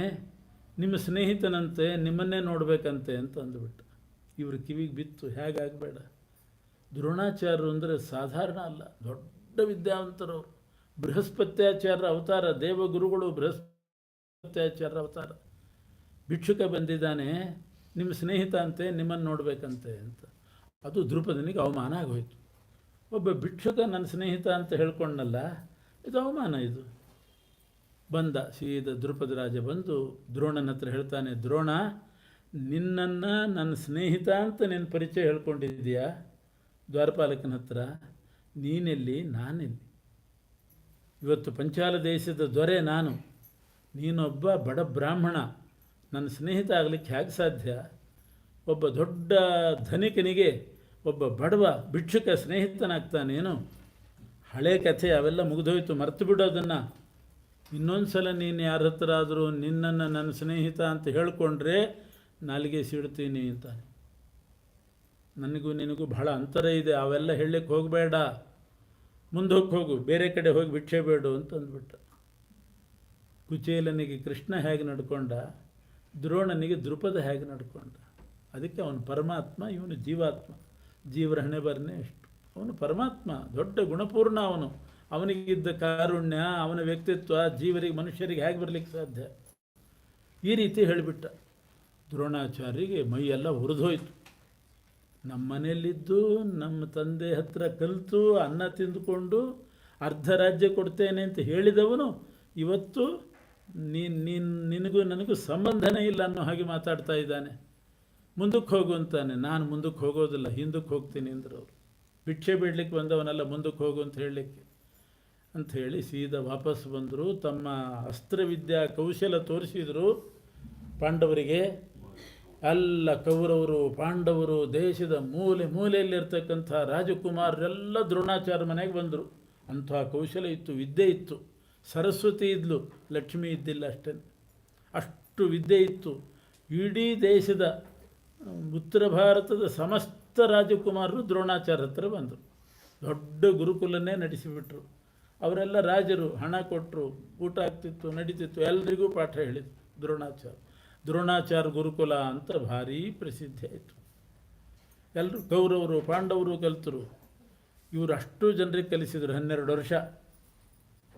S1: ನಿಮ್ಮ ಸ್ನೇಹಿತನಂತೆ, ನಿಮ್ಮನ್ನೇ ನೋಡಬೇಕಂತೆ ಅಂತ ಅಂದುಬಿಟ್ಟು. ಇವರು ಕಿವಿಗೆ ಬಿತ್ತು. ಹೇಗಾಗಬೇಡ. ದ್ರೋಣಾಚಾರ್ಯರು ಅಂದರೆ ಸಾಧಾರಣ ಅಲ್ಲ, ದೊಡ್ಡ ವಿದ್ಯಾವಂತರವರು. ಬೃಹಸ್ಪತ್ಯಾಚಾರ್ಯರ ಅವತಾರ, ದೇವಗುರುಗಳು ಬೃಹಸ್ಪತ್ಯಾಚಾರ್ಯರ ಅವತಾರ. ಭಿಕ್ಷುಕ ಬಂದಿದ್ದಾನೆ, ನಿಮ್ಮ ಸ್ನೇಹಿತ ಅಂತೆ, ನಿಮ್ಮನ್ನು ನೋಡಬೇಕಂತೆ ಅಂತ. ಅದು ದ್ರುಪದನಿಗೆ ಅವಮಾನ ಆಗೋಯ್ತು. ಒಬ್ಬ ಭಿಕ್ಷುಕ ನನ್ನ ಸ್ನೇಹಿತ ಅಂತ ಹೇಳ್ಕೊಂಡಲ್ಲ, ಇದು ಅವಮಾನ. ಇದು ಬಂದ ಸೀದಾ ದ್ರುಪದ ರಾಜ ಬಂದು ದ್ರೋಣನ ಹತ್ರ ಹೇಳ್ತಾನೆ, ದ್ರೋಣ, ನಿನ್ನನ್ನು ನನ್ನ ಸ್ನೇಹಿತ ಅಂತ ನಿನ್ನ ಪರಿಚಯ ಹೇಳ್ಕೊಂಡಿದ್ದೀಯಾ ದ್ವಾರಪಾಲಕನ ಹತ್ರ, ನೀನೆಲ್ಲಿ ನಾನೆಲ್ಲಿ? ಇವತ್ತು ಪಂಚಾಲ ದೇಶದ ದೊರೆ ನಾನು, ನೀನೊಬ್ಬ ಬಡ ಬ್ರಾಹ್ಮಣ, ನನ್ನ ಸ್ನೇಹಿತ ಆಗಲಿಕ್ಕೆ ಹೇಗೆ ಸಾಧ್ಯ? ಒಬ್ಬ ದೊಡ್ಡ ಧನಿಕನಿಗೆ ಒಬ್ಬ ಬಡವ ಭಿಕ್ಷುಕ ಸ್ನೇಹಿತನಾಗ್ತಾನೇನು? ಹಳೆ ಕಥೆ ಅವೆಲ್ಲ ಮುಗಿದೋಯ್ತು, ಮರ್ತು ಬಿಡೋದನ್ನು. ಇನ್ನೊಂದು ಸಲ ನೀನು ಯಾರ ಹತ್ರ ಆದರೂ ನಿನ್ನನ್ನು ನನ್ನ ಸ್ನೇಹಿತ ಅಂತ ಹೇಳಿಕೊಂಡ್ರೆ ನಾಲಿಗೆ ಸಿಡ್ತೀನಿ ಅಂತಾನೆ. ನನಗೂ ನಿನಗೂ ಬಹಳ ಅಂತರ ಇದೆ, ಅವೆಲ್ಲ ಹೇಳಲಿಕ್ಕೆ ಹೋಗಬೇಡ, ಮುಂದೋಗಿ ಹೋಗು, ಬೇರೆ ಕಡೆ ಹೋಗಿ ಭಿಕ್ಷೆ ಬೇಡು ಅಂತ ಅಂದ್ಬಿಟ್ಟ. ಕುಚೇಲನಿಗೆ ಕೃಷ್ಣ ಹೇಗೆ ನಡ್ಕೊಂಡ, ದ್ರೋಣನಿಗೆ ದ್ರುಪದ ಹೇಗೆ ನಡ್ಕೊಂಡ. ಅದಕ್ಕೆ ಅವನು ಪರಮಾತ್ಮ, ಇವನು ಜೀವಾತ್ಮ. ಜೀವರ ಹಣೆ ಬರ್ನೇ ಎಷ್ಟು. ಅವನು ಪರಮಾತ್ಮ, ದೊಡ್ಡ ಗುಣಪೂರ್ಣ. ಅವನಿಗಿದ್ದ ಕಾರುಣ್ಯ, ಅವನ ವ್ಯಕ್ತಿತ್ವ ಜೀವರಿಗೆ, ಮನುಷ್ಯರಿಗೆ ಹೇಗೆ ಬರಲಿಕ್ಕೆ ಸಾಧ್ಯ? ಈ ರೀತಿ ಹೇಳಿಬಿಟ್ಟ. ದ್ರೋಣಾಚಾರ್ಯರಿಗೆ ಮೈಯೆಲ್ಲ ಹುರಿದೋಯ್ತು. ನಮ್ಮ ಮನೆಯಲ್ಲಿದ್ದು ನಮ್ಮ ತಂದೆ ಹತ್ರ ಕಲಿತು ಅನ್ನ ತಿಂದುಕೊಂಡು ಅರ್ಧ ರಾಜ್ಯ ಕೊಡ್ತೇನೆ ಅಂತ ಹೇಳಿದವನು ಇವತ್ತು ನಿನಗೂ ನನಗೂ ಸಂಬಂಧನೇ ಇಲ್ಲ ಅನ್ನೋ ಹಾಗೆ ಮಾತಾಡ್ತಾ ಇದ್ದಾನೆ. ಮುಂದಕ್ಕೆ ಹೋಗು ಅಂತಾನೆ. ನಾನು ಮುಂದಕ್ಕೆ ಹೋಗೋದಿಲ್ಲ, ಹಿಂದಕ್ಕೆ ಹೋಗ್ತೀನಿ ಅಂದರು ಅವರು. ಭಿಕ್ಷೆ ಬಿಡಲಿಕ್ಕೆ ಬಂದವನೆಲ್ಲ ಮುಂದಕ್ಕೆ ಹೋಗು ಅಂತ ಹೇಳಲಿಕ್ಕೆ ಅಂಥೇಳಿ ಸೀದಾ ವಾಪಸ್ ಬಂದರು. ತಮ್ಮ ಅಸ್ತ್ರವಿದ್ಯಾ ಕೌಶಲ ತೋರಿಸಿದರು ಪಾಂಡವರಿಗೆ. ಎಲ್ಲ ಕೌರವರು ಪಾಂಡವರು ದೇಶದ ಮೂಲೆ ಮೂಲೆಯಲ್ಲಿರ್ತಕ್ಕಂಥ ರಾಜಕುಮಾರರೆಲ್ಲ ದ್ರೋಣಾಚಾರ್ಯ ಮನೆಗೆ ಬಂದರು. ಅಂಥ ಕೌಶಲ ಇತ್ತು, ವಿದ್ಯೆ ಇತ್ತು. ಸರಸ್ವತಿ ಇದ್ಲು, ಲಕ್ಷ್ಮಿ ಇದ್ದಿಲ್ಲ ಅಷ್ಟೇ. ಅಷ್ಟು ವಿದ್ಯೆ ಇತ್ತು. ಇಡೀ ದೇಶದ ಉತ್ತರ ಭಾರತದ ಸಮಸ್ತ ರಾಜಕುಮಾರರು ದ್ರೋಣಾಚಾರ್ಯ ಹತ್ರ ಬಂದರು. ದೊಡ್ಡ ಗುರುಕುಲನ್ನೇ ನಡೆಸಿಬಿಟ್ರು. ಅವರೆಲ್ಲ ರಾಜರು, ಹಣ ಕೊಟ್ಟರು, ಊಟ ಆಗ್ತಿತ್ತು, ನಡೀತಿತ್ತು, ಎಲ್ರಿಗೂ ಪಾಠ ಹೇಳಿದರು ದ್ರೋಣಾಚಾರ್ಯ ಗುರುಕುಲ ಅಂತ ಭಾರೀ ಪ್ರಸಿದ್ಧಿ ಆಯಿತು. ಎಲ್ಲರೂ ಕೌರವರು ಪಾಂಡವರು ಕಲಿತರು. ಇವರು ಅಷ್ಟು ಜನರಿಗೆ ಕಲಿಸಿದರು 12 ವರ್ಷ.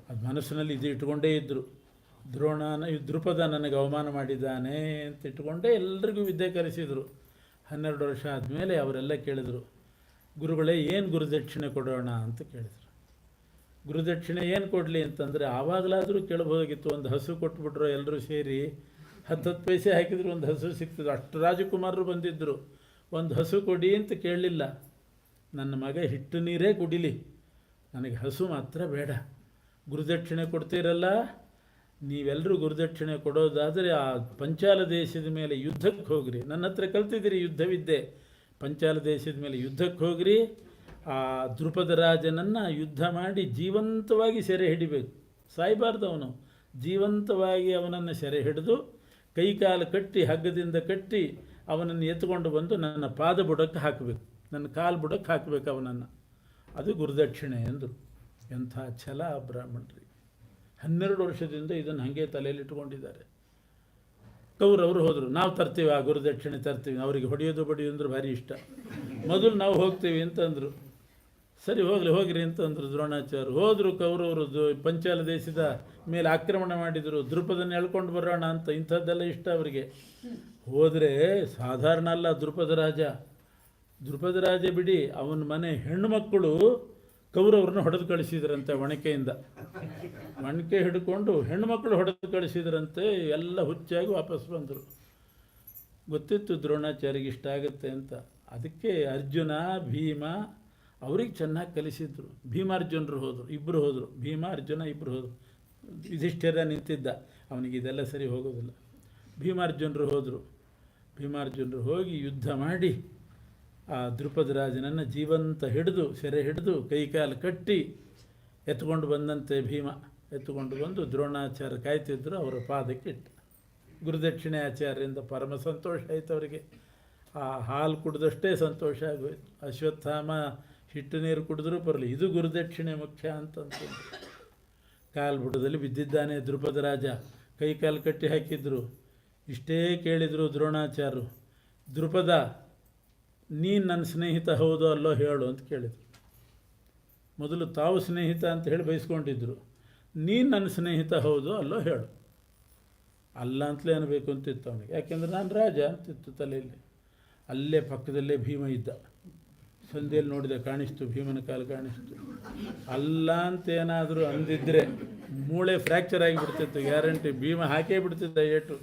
S1: ಅದು ಮನಸ್ಸಿನಲ್ಲಿ ಇದು ಇಟ್ಕೊಂಡೇ ಇದ್ದರು. ದೃಪದ ನನಗೆ ಅವಮಾನ ಮಾಡಿದ್ದಾನೆ ಅಂತ ಇಟ್ಕೊಂಡೇ ಎಲ್ರಿಗೂ ವಿದ್ಯೆ ಕಲಿಸಿದರು. 12 ವರ್ಷ ಆದಮೇಲೆ ಅವರೆಲ್ಲ ಕೇಳಿದರು, ಗುರುಗಳೇ ಏನು ಗುರುದಕ್ಷಿಣೆ ಕೊಡೋಣ ಅಂತ ಕೇಳಿದರು. ಗುರುದಕ್ಷಿಣೆ ಏನು ಕೊಡಲಿ ಅಂತಂದರೆ, ಆವಾಗಲಾದರೂ ಕೇಳಬಹುದಾಗಿತ್ತು. ಒಂದು ಹಸು ಕೊಟ್ಬಿಟ್ರು, ಎಲ್ಲರೂ ಸೇರಿ 10 ಪೈಸೆ ಹಾಕಿದ್ರು ಒಂದು ಹಸು ಸಿಗ್ತದೆ. ಅಷ್ಟು ರಾಜಕುಮಾರರು ಬಂದಿದ್ದರು. ಒಂದು ಹಸು ಕೊಡಿ ಅಂತ ಕೇಳಲಿಲ್ಲ. ನನ್ನ ಮಗ ಹಿಟ್ಟು ನೀರೇ ಕುಡಿಲಿ, ನನಗೆ ಹಸು ಮಾತ್ರ ಬೇಡ. ಗುರುದಕ್ಷಿಣೆ ಕೊಡ್ತೀರಲ್ಲ, ನೀವೆಲ್ಲರೂ ಗುರುದಕ್ಷಿಣೆ ಕೊಡೋದಾದರೆ ಆ ಪಂಚಾಲ ದೇಶದ ಮೇಲೆ ಯುದ್ಧಕ್ಕೆ ಹೋಗ್ರಿ. ನನ್ನ ಹತ್ರ ಕಲ್ತಿದ್ದೀರಿ ಯುದ್ಧವಿದ್ಯೆ. ಪಂಚಾಲ ದೇಶದ ಮೇಲೆ ಯುದ್ಧಕ್ಕೆ ಹೋಗ್ರಿ. ಆ ದೃಪದ ರಾಜನನ್ನು ಯುದ್ಧ ಮಾಡಿ ಜೀವಂತವಾಗಿ ಸೆರೆ ಹಿಡಿಬೇಕು. ಸಾಯಬಾರ್ದು ಅವನು. ಜೀವಂತವಾಗಿ ಅವನನ್ನು ಸೆರೆ ಹಿಡಿದು ಕೈಕಾಲು ಕಟ್ಟಿ, ಹಗ್ಗದಿಂದ ಕಟ್ಟಿ ಅವನನ್ನು ಎತ್ಕೊಂಡು ಬಂದು ನನ್ನ ಪಾದ ಬುಡಕ್ಕೆ ಹಾಕಬೇಕು, ನನ್ನ ಕಾಲು ಬುಡಕ್ಕೆ ಹಾಕಬೇಕು ಅವನನ್ನು. ಅದು ಗುರುದಕ್ಷಿಣೆ ಎಂದರು. ಎಂಥ ಛಲ ಬ್ರಾಹ್ಮಣರಿಗೆ. 12 ವರ್ಷದಿಂದ ಇದನ್ನು ಹಾಗೆ ತಲೆಯಲ್ಲಿ ಇಟ್ಕೊಂಡಿದ್ದಾರೆ. ಕೌರವರು ಹೋದರು, ನಾವು ತರ್ತೀವಿ, ಆ ಗುರುದಕ್ಷಿಣೆ ತರ್ತೀವಿ. ಅವರಿಗೆ ಹೊಡೆಯೋದು ಬಡಿಯೋದು ಅಂದ್ರೆ ಭಾರಿ ಇಷ್ಟ. ಮೊದಲು ನಾವು ಹೋಗ್ತೀವಿ ಅಂತಂದರು. ಸರಿ ಹೋಗ್ರಿ ಅಂತಂದರು ದ್ರೋಣಾಚಾರ್ಯರು. ಹೋದರು. ಕೌರವರು ಪಂಚಾಲ ದೇಶದ ಮೇಲೆ ಆಕ್ರಮಣ ಮಾಡಿದರು. ದೃಪದನ್ನು ಎಳ್ಕೊಂಡು ಬರೋಣ ಅಂತ. ಇಂಥದ್ದೆಲ್ಲ ಇಷ್ಟ ಅವರಿಗೆ. ಹೋದರೆ ಸಾಧಾರಣ ಅಲ್ಲ ದೃಪದ ರಾಜ ಬಿಡಿ, ಅವನ ಮನೆ ಹೆಣ್ಣುಮಕ್ಕಳು ಕೌರವ್ರನ್ನ ಹೊಡೆದು ಕಳಿಸಿದ್ರಂತೆ. ಒಣಕೆ ಹಿಡ್ಕೊಂಡು ಹೆಣ್ಣುಮಕ್ಕಳು ಹೊಡೆದು ಕಳಿಸಿದ್ರಂತೆ. ಎಲ್ಲ ಹುಚ್ಚಾಗಿ ವಾಪಸ್ ಬಂದರು. ಗೊತ್ತಿತ್ತು ದ್ರೋಣಾಚಾರ್ಯಗೆ ಇಷ್ಟ ಆಗುತ್ತೆ ಅಂತ. ಅದಕ್ಕೆ ಅರ್ಜುನ ಭೀಮ ಅವ್ರಿಗೆ ಚೆನ್ನಾಗಿ ಕಲಿಸಿದ್ರು. ಭೀಮಾರ್ಜುನರು ಹೋದರು, ಇಬ್ಬರು ಹೋದರು. ಭೀಮ ಅರ್ಜುನ ಇಬ್ಬರು ಹೋದರು. ಯುಧಿಷ್ಠಿರ ನಿಂತಿದ್ದ, ಅವನಿಗೆ ಇದೆಲ್ಲ ಸರಿ ಹೋಗೋದಿಲ್ಲ. ಭೀಮಾರ್ಜುನರು ಹೋಗಿ ಯುದ್ಧ ಮಾಡಿ ಆ ದೃಪದ ರಾಜನನ್ನು ಜೀವಂತ ಹಿಡಿದು, ಸೆರೆ ಹಿಡಿದು, ಕೈಕಾಲು ಕಟ್ಟಿ ಎತ್ಕೊಂಡು ಬಂದಂತೆ ಭೀಮ. ಎತ್ತುಕೊಂಡು ಬಂದು ದ್ರೋಣಾಚಾರ್ಯ ಕಾಯ್ತಿದ್ರು, ಅವರ ಪಾದಕ್ಕೆ ಇಟ್ಟ. ಗುರುದಕ್ಷಿಣೆ ಆಚಾರ್ಯರಿಂದ ಪರಮ ಸಂತೋಷ ಆಯಿತು ಅವರಿಗೆ. ಆ ಹಾಲು ಕುಡಿದಷ್ಟೇ ಸಂತೋಷ ಆಗೋಯ್ತು. ಅಶ್ವತ್ಥಾಮ ಹಿಟ್ಟು ನೀರು ಕುಡಿದ್ರೂ ಬರಲಿ, ಇದು ಗುರುದಕ್ಷಿಣೆ ಮುಖ್ಯ ಅಂತಂದು ಕಾಲು ಬುಡದಲ್ಲಿ ಬಿದ್ದಿದ್ದಾನೆ ದೃಪದ ರಾಜ. ಕೈಕಾಲು ಕಟ್ಟಿ ಹಾಕಿದ್ರು. ಇಷ್ಟೇ ಕೇಳಿದರು ದ್ರೋಣಾಚಾರ್ಯರು, ದೃಪದ ನೀನು ನನ್ನ ಸ್ನೇಹಿತ ಹೌದೋ ಅಲ್ಲೋ ಹೇಳು ಅಂತ ಕೇಳಿದರು. ಮೊದಲು ತಾವು ಸ್ನೇಹಿತ ಅಂತ ಹೇಳಿ ಬಯಸ್ಕೊಂಡಿದ್ರು. ನೀನು ನನ್ನ ಸ್ನೇಹಿತ ಹೌದೋ ಅಲ್ಲೋ ಹೇಳು. ಅಲ್ಲ ಅಂತಲೇ ಅನ್ನಬೇಕು ಅಂತಿತ್ತು ಅವನಿಗೆ. ಯಾಕೆಂದರೆ ನಾನು ರಾಜ ಅಂತಿತ್ತು ತಲೆಯಲ್ಲಿ. ಅಲ್ಲೇ ಪಕ್ಕದಲ್ಲೇ ಭೀಮ ಇದ್ದ. ಸಂಧ್ಯೆಯಲ್ಲಿ ನೋಡಿದೆ, ಕಾಣಿಸ್ತು, ಭೀಮನ ಕಾಲು ಕಾಣಿಸ್ತು. ಅಲ್ಲ ಅಂತೇನಾದರೂ ಅಂದಿದ್ದರೆ ಮೂಳೆ ಫ್ರ್ಯಾಕ್ಚರ್ ಆಗಿಬಿಡ್ತಿತ್ತು ಗ್ಯಾರಂಟಿ. ಭೀಮ ಹಾಕೇ ಬಿಡ್ತಿದ್ದ ಏಟು.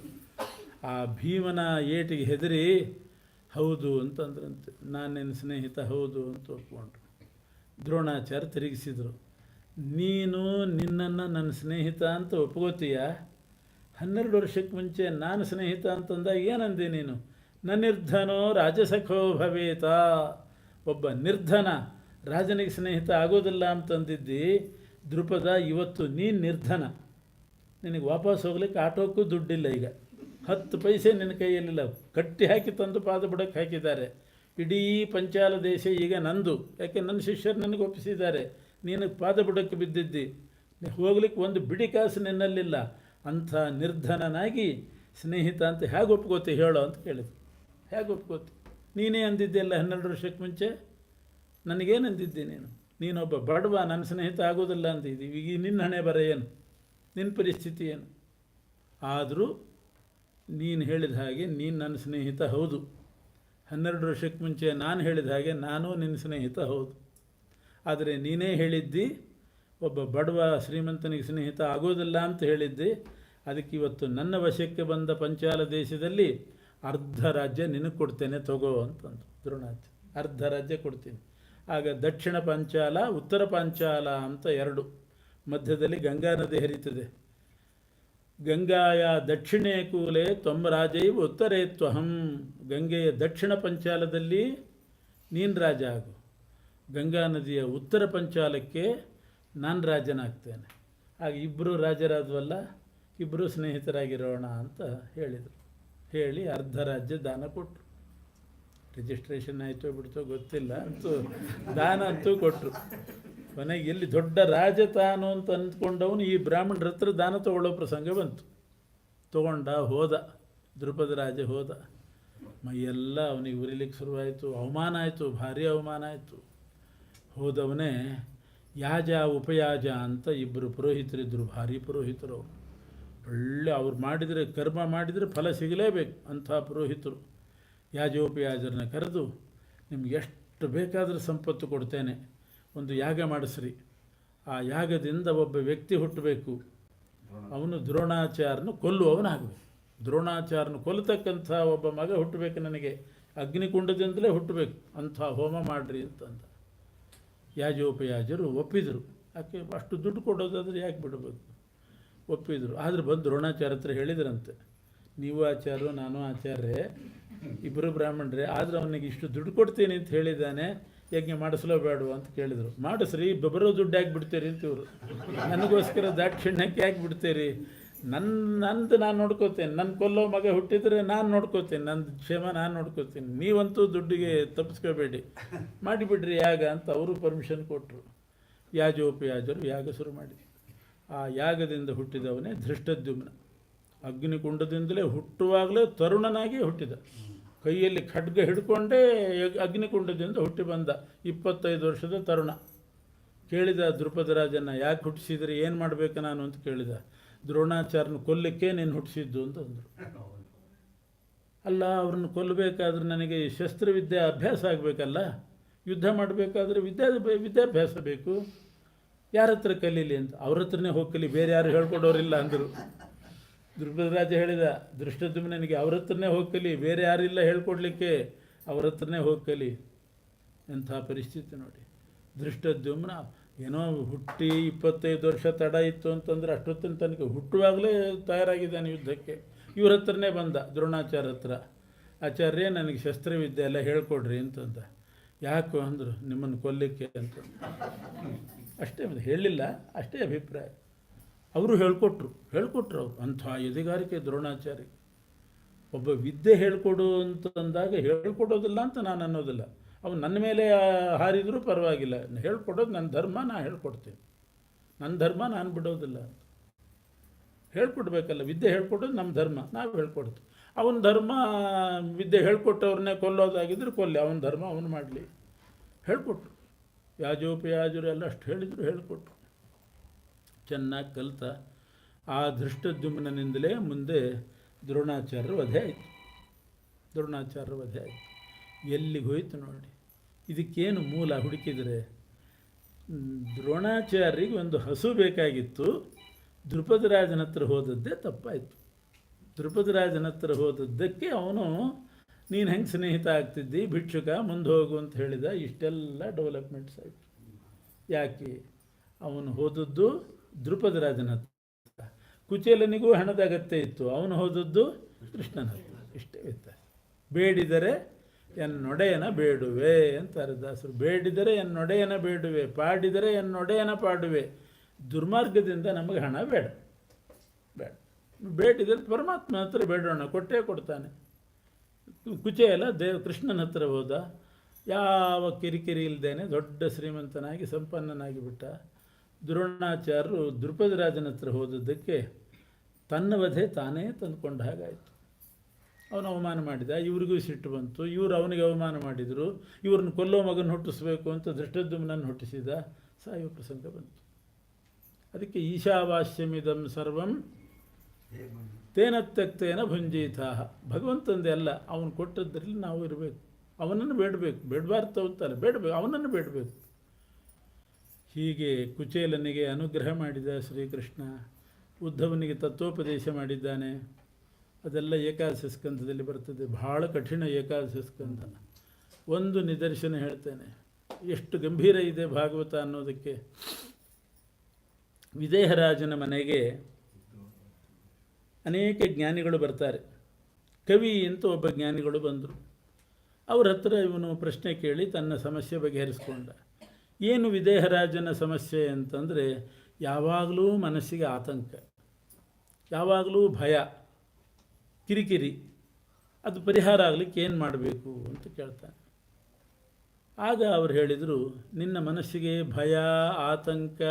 S1: ಆ ಭೀಮನ ಏಟಿಗೆ ಹೆದರಿ ಹೌದು ಅಂತಂದ್ರಂತೆ. ನಾನು ನಿನ್ನ ಸ್ನೇಹಿತ ಹೌದು ಅಂತ ಒಪ್ಕೊಂಡ್ರು. ದ್ರೋಣಾಚಾರ್ಯ ತಿರುಗಿಸಿದರು. ನೀನು ನಿನ್ನನ್ನು ನನ್ನ ಸ್ನೇಹಿತ ಅಂತ ಒಪ್ಕೋತೀಯ? 12 ವರ್ಷಕ್ಕೆ ಮುಂಚೆ ನಾನು ಸ್ನೇಹಿತ ಅಂತಂದಾಗ ಏನಂದೆ ನೀನು? ನಿರ್ಧನೋ ರಾಜಸಖೋ ಭವೇತ. ಒಬ್ಬ ನಿರ್ಧನ ರಾಜನಿಗೆ ಸ್ನೇಹಿತ ಆಗೋದಿಲ್ಲ ಅಂತಂದಿದ್ದಿ. ದೃಪದ, ಇವತ್ತು ನೀನು ನಿರ್ಧನ. ನಿನಗೆ ವಾಪಸ್ ಹೋಗ್ಲಿಕ್ಕೆ ಆಟೋಕ್ಕೂ ದುಡ್ಡಿಲ್ಲ. ಈಗ 10 ಪೈಸೆ ನಿನ್ನ ಕೈಯಲ್ಲಿಲ್ಲ. ಕಟ್ಟಿ ಹಾಕಿ ತಂದು ಪಾದ ಬುಡಕ್ಕೆ ಹಾಕಿದ್ದಾರೆ. ಇಡೀ ಪಂಚಾಲ ದೇಶ ಈಗ ನಂದು. ಯಾಕೆ ನನ್ನ ಶಿಷ್ಯರು ನನಗೆ ಒಪ್ಪಿಸಿದ್ದಾರೆ. ನೀನು ಪಾದ ಬುಡಕ್ಕೆ ಬಿದ್ದಿದ್ದಿ. ಹೋಗ್ಲಿಕ್ಕೆ ಒಂದು ಬಿಡಿ ಕಾಸು ನಿನ್ನಲ್ಲಿಲ್ಲ. ಅಂಥ ನಿರ್ಧನನಾಗಿ ಸ್ನೇಹಿತ ಅಂತ ಹೇಗೆ ಒಪ್ಕೋತಿ ಹೇಳೋ ಅಂತ ಕೇಳಿದ್ರು. ಹೇಗೆ ಒಪ್ಕೋತಿ? ನೀನೇ ಅಂದಿದ್ದೆಲ್ಲ 12 ವರ್ಷಕ್ಕೆ ಮುಂಚೆ. ನನಗೇನು ಅಂದಿದ್ದೆ ನೀನೊಬ್ಬ ಬಡವ, ನನ್ನ ಸ್ನೇಹಿತ ಆಗೋದಿಲ್ಲ ಅಂದಿದ್ದೀವಿ. ಈಗ ನಿನ್ನ ಹಣೆ ಬರ ಏನು? ನಿನ್ನ ಪರಿಸ್ಥಿತಿ ಏನು? ಆದರೂ ನೀನು ಹೇಳಿದ ಹಾಗೆ ನೀನು ನನ್ನ ಸ್ನೇಹಿತ ಹೌದು. 12 ವರ್ಷಕ್ಕೆ ಮುಂಚೆ ನಾನು ಹೇಳಿದ ಹಾಗೆ ನಾನು ನಿನ್ನ ಸ್ನೇಹಿತ ಹೌದು. ಆದರೆ ನೀನೇ ಹೇಳಿದ್ದಿ ಒಬ್ಬ ಬಡವ ಶ್ರೀಮಂತನಿಗೆ ಸ್ನೇಹಿತ ಆಗೋದಿಲ್ಲ ಅಂತ ಹೇಳಿದ್ದಿ. ಅದಕ್ಕೆ ಇವತ್ತು ನನ್ನ ವಶಕ್ಕೆ ಬಂದ ಪಂಚಾಲ ದೇಶದಲ್ಲಿ ಅರ್ಧ ರಾಜ್ಯ ನಿನಗೆ ಕೊಡ್ತೇನೆ ತಗೋ ಅಂತಂದು ದ್ರೋಣಾಚಾರ್ಯ. ಅರ್ಧ ರಾಜ್ಯ ಕೊಡ್ತೀನಿ. ಆಗ ದಕ್ಷಿಣ ಪಾಂಚಾಲ ಉತ್ತರ ಪಾಂಚಾಲ ಅಂತ ಎರಡು, ಮಧ್ಯದಲ್ಲಿ ಗಂಗಾ ನದಿ ಹರಿತದೆ. ಗಂಗಾಯ ದಕ್ಷಿಣೇ ಕೂಲೆ ತ್ವಂ ರಾಜೈವ ಉತ್ತರೇ ತ್ವಹಂ. ಗಂಗೆಯ ದಕ್ಷಿಣ ಪಂಚಾಲದಲ್ಲಿ ನೀನು ರಾಜ ಆಗು, ಗಂಗಾ ನದಿಯ ಉತ್ತರ ಪಂಚಾಲಕ್ಕೆ ನಾನು ರಾಜನಾಗ್ತೇನೆ. ಆಗ ಇಬ್ಬರು ರಾಜರಾದ್ವಲ್ಲ, ಇಬ್ಬರು ಸ್ನೇಹಿತರಾಗಿರೋಣ ಅಂತ ಹೇಳಿದರು. ಹೇಳಿ ಅರ್ಧ ರಾಜ್ಯ ದಾನ ಕೊಟ್ಟರು. ರಿಜಿಸ್ಟ್ರೇಷನ್ ಆಯಿತೋ ಬಿಡ್ತೋ ಗೊತ್ತಿಲ್ಲ, ಅಂತೂ ದಾನ ಅಂತೂ ಕೊಟ್ಟರು. ಕೊನೆಗೆ ಎಲ್ಲಿ ದೊಡ್ಡ ರಾಜ ತಾನು ಅಂತ ಅಂದ್ಕೊಂಡವನು ಈ ಬ್ರಾಹ್ಮಣರ ಹತ್ರ ದಾನ ತಗೊಳ್ಳೋ ಪ್ರಸಂಗ ಬಂತು. ತಗೊಂಡ ಹೋದ, ದ್ರುಪದ ರಾಜ ಹೋದ. ಮೈಯೆಲ್ಲ ಅವನಿಗೆ ಉರಿಲಿಕ್ಕೆ ಶುರುವಾಯಿತು, ಅವಮಾನ ಆಯಿತು, ಭಾರಿ ಅವಮಾನ ಆಯಿತು. ಹೋದವನೇ ಯಾಜ ಉಪಯಾಜ ಅಂತ ಇಬ್ಬರು ಪುರೋಹಿತರಿದ್ದರು, ಭಾರಿ ಪುರೋಹಿತರು ಅವರು. ಒಳ್ಳೆ ಅವ್ರು ಮಾಡಿದರೆ, ಕರ್ಮ ಮಾಡಿದರೆ ಫಲ ಸಿಗಲೇಬೇಕು ಅಂಥ ಪುರೋಹಿತರು. ಯಾಜೋಪಯಾಜರನ್ನ ಕರೆದು, ನಿಮ್ಗೆ ಎಷ್ಟು ಬೇಕಾದರೂ ಸಂಪತ್ತು ಕೊಡ್ತೇನೆ, ಒಂದು ಯಾಗ ಮಾಡಿಸ್ರಿ. ಆ ಯಾಗದಿಂದ ಒಬ್ಬ ವ್ಯಕ್ತಿ ಹುಟ್ಟಬೇಕು, ಅವನು ದ್ರೋಣಾಚಾರ್ಯನು ಕೊಲ್ಲುವವನಾಗಬೇಕು. ದ್ರೋಣಾಚಾರ್ಯನು ಕೊಲ್ಲತಕ್ಕಂಥ ಒಬ್ಬ ಮಗ ಹುಟ್ಟಬೇಕು ನನಗೆ, ಅಗ್ನಿಕುಂಡದಿಂದಲೇ ಹುಟ್ಟಬೇಕು, ಅಂಥ ಹೋಮ ಮಾಡಿರಿ ಅಂತಂದ. ಯಾಜೋಪಯಾಜರು ಒಪ್ಪಿದರು. ಯಾಕೆ ಅಷ್ಟು ದುಡ್ಡು ಕೊಡೋದಾದರೆ ಯಾಕೆ ಬಿಡಬೇಕು, ಒಪ್ಪಿದರು. ಆದರೆ ಬಂದು ದ್ರೋಣಾಚಾರ್ಯ ಹತ್ರ ಹೇಳಿದ್ರಂತೆ, ನೀವು ಆಚಾರ್ಯರು ನಾನು ಆಚಾರ್ಯರೇ, ಇಬ್ಬರು ಬ್ರಾಹ್ಮಣರೇ, ಆದರೆ ಅವನಿಗೆ ಇಷ್ಟು ದುಡ್ಡು ಕೊಡ್ತೀನಿ ಅಂತ ಹೇಳಿದ್ದಾನೆ, ಯಜ್ಞ ಮಾಡಿಸ್ಲೋ ಬೇಡವ ಅಂತ ಕೇಳಿದರು. ಮಾಡಿಸ್ರಿ, ಬರೋ ದುಡ್ಡು ಯಾಕೆ ಬಿಡ್ತೀರಿ ಅಂತ ಇವರು. ನನಗೋಸ್ಕರ ದಾಕ್ಷಿಣ್ಯಕ್ಕೆ ಯಾಕೆ ಬಿಡ್ತೀರಿ, ನಂದು ನಾನು ನೋಡ್ಕೋತೇನೆ, ನನ್ನ ಕೊಲ್ಲೋ ಮಗ ಹುಟ್ಟಿದರೆ ನಾನು ನೋಡ್ಕೋತೀನಿ, ನನ್ನ ಕ್ಷೇಮ ನಾನು ನೋಡ್ಕೋತೀನಿ, ನೀವಂತೂ ದುಡ್ಡಿಗೆ ತಪ್ಪಿಸ್ಕೋಬೇಡಿ, ಮಾಡಿಬಿಡ್ರಿ ಯಾಗ ಅಂತ ಅವರು ಪರ್ಮಿಷನ್ ಕೊಟ್ಟರು. ಯಾಜೋಪಯಾಜರು ಯಾಗ ಶುರು ಮಾಡಿ. ಆ ಯಾಗದಿಂದ ಹುಟ್ಟಿದವನೇ ಧೃಷ್ಟದ್ಯುಮ್ನ. ಅಗ್ನಿಕುಂಡದಿಂದಲೇ ಹುಟ್ಟುವಾಗಲೇ ತರುಣನಾಗಿ ಹುಟ್ಟಿದ, ಕೈಯಲ್ಲಿ ಖಡ್ಗ ಹಿಡ್ಕೊಂಡೇ ಅಗ್ನಿಕುಂಡದಿಂದ ಹುಟ್ಟಿ ಬಂದ 25 ವರ್ಷದ ತರುಣ. ಕೇಳಿದ ದ್ರುಪದ ರಾಜನ, ಯಾಕೆ ಹುಟ್ಟಿಸಿದರೆ, ಏನು ಮಾಡಬೇಕು ನಾನು ಅಂತ ಕೇಳಿದ. ದ್ರೋಣಾಚಾರ್ಯನ ಕೊಲ್ಲಕ್ಕೆ ನೀನು ಹುಟ್ಟಿಸಿದ್ದು ಅಂತ ಅಂದರು. ಅಲ್ಲ, ಅವ್ರನ್ನ ಕೊಲ್ಲಬೇಕಾದ್ರೆ ನನಗೆ ಶಸ್ತ್ರವಿದ್ಯೆ ಅಭ್ಯಾಸ ಆಗಬೇಕಲ್ಲ, ಯುದ್ಧ ಮಾಡಬೇಕಾದ್ರೆ ವಿದ್ಯಾಭ್ಯಾಸ ಬೇಕು, ಯಾರ ಹತ್ರ ಕಲೀಲಿ ಅಂತ. ಅವ್ರ ಹತ್ರನೇ ಹೋಗಿ ಕಲಿ, ಬೇರೆ ಯಾರು ಹೇಳ್ಕೊಡೋರಿಲ್ಲ ಅಂದರು. ದ್ರುಪದ ರಾಜ ಹೇಳಿದ ಧೃಷ್ಟದ್ಯುಮ್ನನಿಗೆ, ಅವ್ರ ಹತ್ರನೇ ಹೋಗಿ ಕಲಿ, ಬೇರೆ ಯಾರಿಲ್ಲ ಹೇಳ್ಕೊಡ್ಲಿಕ್ಕೆ, ಅವ್ರ ಹತ್ರನೇ ಹೋಗಿ ಕಲಿ. ಎಂಥ ಪರಿಸ್ಥಿತಿ ನೋಡಿ. ಧೃಷ್ಟದ್ಯುಮ್ನ ಏನೋ ಹುಟ್ಟಿ 25 ವರ್ಷ ತಡ ಇತ್ತು ಅಂತಂದರೆ ಅಷ್ಟೊತ್ತಿನ ತನಕ ಹುಟ್ಟುವಾಗಲೇ ತಯಾರಾಗಿದ್ದಾನೆ ಯುದ್ಧಕ್ಕೆ. ಇವ್ರ ಹತ್ರನೇ ಬಂದ ದ್ರೋಣಾಚಾರ್ಯ ಹತ್ರ, ಆಚಾರ್ಯ ನನಗೆ ಶಸ್ತ್ರವಿದ್ಯೆ ಎಲ್ಲ ಹೇಳ್ಕೊಡ್ರಿ ಅಂತಂದ. ಯಾಕು ಅಂದರು, ನಿಮ್ಮನ್ನು ಕೊಲ್ಲಿಕ್ಕೆ ಅಂತ. ಅಷ್ಟೇ, ಹೇಳಿಲ್ಲ, ಅಷ್ಟೇ ಅಭಿಪ್ರಾಯ. ಅವರು ಹೇಳ್ಕೊಟ್ರು ಅವರು. ಅಂಥ ಎದೆಗಾರಿಕೆ ದ್ರೋಣಾಚಾರ್ಯ. ಒಬ್ಬ ವಿದ್ಯೆ ಹೇಳ್ಕೊಡು ಅಂತಂದಾಗ ಹೇಳ್ಕೊಡೋದಿಲ್ಲ ಅಂತ ನಾನು ಅನ್ನೋದಿಲ್ಲ, ಅವನು ನನ್ನ ಮೇಲೆ ಹಾರಿದರೂ ಪರವಾಗಿಲ್ಲ, ಹೇಳ್ಕೊಡೋದು ನನ್ನ ಧರ್ಮ, ನಾನು ಹೇಳ್ಕೊಡ್ತೀನಿ, ನನ್ನ ಧರ್ಮ ನಾನು ಬಿಡೋದಿಲ್ಲ ಅಂತ. ಹೇಳ್ಕೊಡ್ಬೇಕಲ್ಲ, ವಿದ್ಯೆ ಹೇಳ್ಕೊಡೋದು ನಮ್ಮ ಧರ್ಮ, ನಾವು ಹೇಳ್ಕೊಡ್ತೀವಿ. ಅವನ ಧರ್ಮ ವಿದ್ಯೆ ಹೇಳ್ಕೊಟ್ಟವ್ರನ್ನೇ ಕೊಲ್ಲೋದಾಗಿದ್ದರೆ ಕೊಲ್ಲಿ, ಅವನ ಧರ್ಮ ಅವನು ಮಾಡಲಿ. ಹೇಳ್ಕೊಟ್ರು. ಯಾಜೋಪಯಾಜರು ಎಲ್ಲ ಅಷ್ಟು ಹೇಳಿದರು, ಹೇಳಿಕೊಟ್ರು. ಚೆನ್ನಾಗಿ ಕಲಿತ. ಆ ಧೃಷ್ಟದ್ಯುಮ್ನನಿಂದಲೇ ಮುಂದೆ ದ್ರೋಣಾಚಾರ್ಯರ ವಧೆ ಆಯಿತು. ಎಲ್ಲಿಗೆ ಹೋಯಿತು ನೋಡಿ. ಇದಕ್ಕೇನು ಮೂಲ ಹುಡುಕಿದರೆ, ದ್ರೋಣಾಚಾರ್ಯರಿಗೆ ಒಂದು ಹಸು ಬೇಕಾಗಿತ್ತು, ದ್ರುಪದರಾಜನ ಹತ್ರ ಹೋದದ್ದೇ ತಪ್ಪಾಯಿತು. ದ್ರುಪದರಾಜನ ಹತ್ರ ಹೋದದ್ದಕ್ಕೆ ಅವನು, ನೀನು ಹೆಂಗೆ ಸ್ನೇಹಿತ ಆಗ್ತಿದ್ದಿ, ಭಿಕ್ಷುಕ, ಮುಂದೆ ಹೋಗು ಅಂತ ಹೇಳಿದ. ಇಷ್ಟೆಲ್ಲ ಡೆವಲಪ್ಮೆಂಟ್ಸ್ ಆಯಿತು. ಯಾಕೆ? ಅವನು ಹೋದದ್ದು ದ್ರುಪದರಾಜನ ಹತ್ರ, ಕುಚೇಲನಿಗೂ ಹಣದ ಅಗತ್ಯ ಇತ್ತು, ಅವನು ಹೋದದ್ದು ಕೃಷ್ಣನ ಹತ್ರ. ಇಷ್ಟೇ ವ್ಯತ್ಯಾಸ. ಬೇಡಿದರೆ ಎನ್ನೊಡೆಯನ ಬೇಡುವೆ ಅಂತಾರೆ ದಾಸರು. ಬೇಡಿದರೆ ಎನ್ನೊಡೆಯನ ಬೇಡುವೆ, ಪಾಡಿದರೆ ಎನ್ನೊಡೆಯನ ಪಾಡುವೆ. ದುರ್ಮಾರ್ಗದಿಂದ ನಮಗೆ ಹಣ ಬೇಡ. ಬೇಡಿದರೆ ಪರಮಾತ್ಮ ಹತ್ರ ಬೇಡೋಣ, ಕೊಟ್ಟೇ ಕೊಡ್ತಾನೆ. ಕುಚೇಲ ಕೃಷ್ಣನ ಹತ್ರ ಹೋದ, ಯಾವ ಕಿರಿಕಿರಿ ಇಲ್ಲದೇನೆ ದೊಡ್ಡ ಶ್ರೀಮಂತನಾಗಿ ಸಂಪನ್ನನಾಗಿ ಬಿಟ್ಟ. ದ್ರೋಣಾಚಾರ್ಯರು ದ್ರುಪದರಾಜನ ಹತ್ರ ಹೋದದ್ದಕ್ಕೆ ತನ್ನ ವಧೆ ತಾನೇ ತಂದುಕೊಂಡ ಹಾಗಾಯಿತು. ಅವನು ಅವಮಾನ ಮಾಡಿದ, ಇವ್ರಿಗೂ ಸಿಟ್ಟು ಬಂತು, ಇವರು ಅವನಿಗೆ ಅವಮಾನ ಮಾಡಿದರು. ಇವ್ರನ್ನ ಕೊಲ್ಲೋ ಮಗನ ಹುಟ್ಟಿಸ್ಬೇಕು ಅಂತ ಧೃಷ್ಟದ್ಯುಮ್ನನ್ನು ಹುಟ್ಟಿಸಿದ, ಸಾಯುವ ಪ್ರಸಂಗ ಬಂತು. ಅದಕ್ಕೆ ಈಶಾವಾಸ್ಯಮಿದಂ ಸರ್ವಂ ತೇನ ತ್ಯಕ್ತೇನ ಭುಂಜೀತಾಹ. ಭಗವಂತಂದೆ ಅಲ್ಲ, ಅವನು ಕೊಟ್ಟದ್ರಲ್ಲಿ ನಾವು ಇರಬೇಕು, ಅವನನ್ನು ಬೇಡಬೇಕು, ಬೇಡಬಾರ್ದು ಅಂತಲ್ಲ, ಬೇಡಬೇಕು, ಅವನನ್ನು ಬೇಡಬೇಕು. ಹೀಗೆ ಕುಚೇಲನಿಗೆ ಅನುಗ್ರಹ ಮಾಡಿದ ಶ್ರೀಕೃಷ್ಣ. ಉದ್ಧವನಿಗೆ ತತ್ವೋಪದೇಶ ಮಾಡಿದ್ದಾನೆ. ಅದೆಲ್ಲ ಏಕಾದಶಿ ಸ್ಕಂದದಲ್ಲಿ ಬರ್ತದೆ. ಬಹಳ ಕಠಿಣ ಏಕಾದಶಿ ಸ್ಕಂದ. ಒಂದು ನಿದರ್ಶನ ಹೇಳ್ತೇನೆ, ಎಷ್ಟು ಗಂಭೀರ ಇದೆ ಭಾಗವತ ಅನ್ನೋದಕ್ಕೆ. ವಿದೇಹರಾಜನ ಮನೆಗೆ ಅನೇಕ ಜ್ಞಾನಿಗಳು ಬರ್ತಾರೆ. ಕವಿ ಅಂತ ಒಬ್ಬ ಜ್ಞಾನಿಗಳು ಬಂದರು. ಅವ್ರ ಹತ್ರ ಇವನು ಪ್ರಶ್ನೆ ಕೇಳಿ ತನ್ನ ಸಮಸ್ಯೆ ಬಗೆಹರಿಸ್ಕೊಂಡ. ಏನು ವಿದೇಹರಾಜನ ಸಮಸ್ಯೆ ಅಂತಂದರೆ, ಯಾವಾಗಲೂ ಮನಸ್ಸಿಗೆ ಆತಂಕ, ಯಾವಾಗಲೂ ಭಯ, ಕಿರಿಕಿರಿ. ಅದು ಪರಿಹಾರ ಆಗಲಿಕ್ಕೆ ಏನು ಮಾಡಬೇಕು ಅಂತ ಕೇಳ್ತಾನೆ. ಆಗ ಅವರು ಹೇಳಿದರು, ನಿನ್ನ ಮನಸ್ಸಿಗೆ ಭಯ, ಆತಂಕ,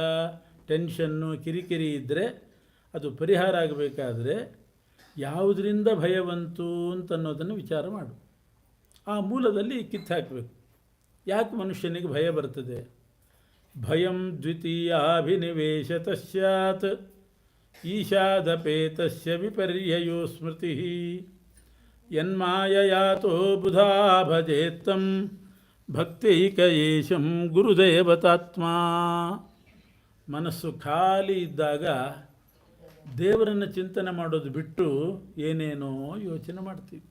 S1: ಟೆನ್ಷನ್ನು, ಕಿರಿಕಿರಿ ಇದ್ದರೆ ಅದು ಪರಿಹಾರ ಆಗಬೇಕಾದ್ರೆ ಯಾವುದರಿಂದ ಭಯವಂತು ಅಂತನ್ನೋದನ್ನು ವಿಚಾರ ಮಾಡು. ಆ ಮೂಲದಲ್ಲಿ ಕಿತ್ತಾಕಬೇಕು. ಯಾಕೆ ಮನುಷ್ಯನಿಗೆ ಭಯ ಬರ್ತದೆ? ಭಯಂ ದ್ವಿತೀಯಾಭಿನಿವೇಶತಃ ಸ್ಯಾತ್ ಈಶಾದಪೇತಸ್ಯ ವಿಪರ್ಯಯೋ ಸ್ಮೃತಿ ಯನ್ಮಾಯಯಾತೋ ಬುಧಾ ಭಜೇತ್ತಂ ಭಕ್ತೈಕ ಏಷಂ ಗುರುದೇವತಾತ್ಮ. ಮನಸ್ಸು ಖಾಲಿ ಇದ್ದಾಗ ದೇವರನ್ನು ಚಿಂತನೆ ಮಾಡೋದು ಬಿಟ್ಟು ಏನೇನೋ ಯೋಚನೆ ಮಾಡ್ತೀವಿ.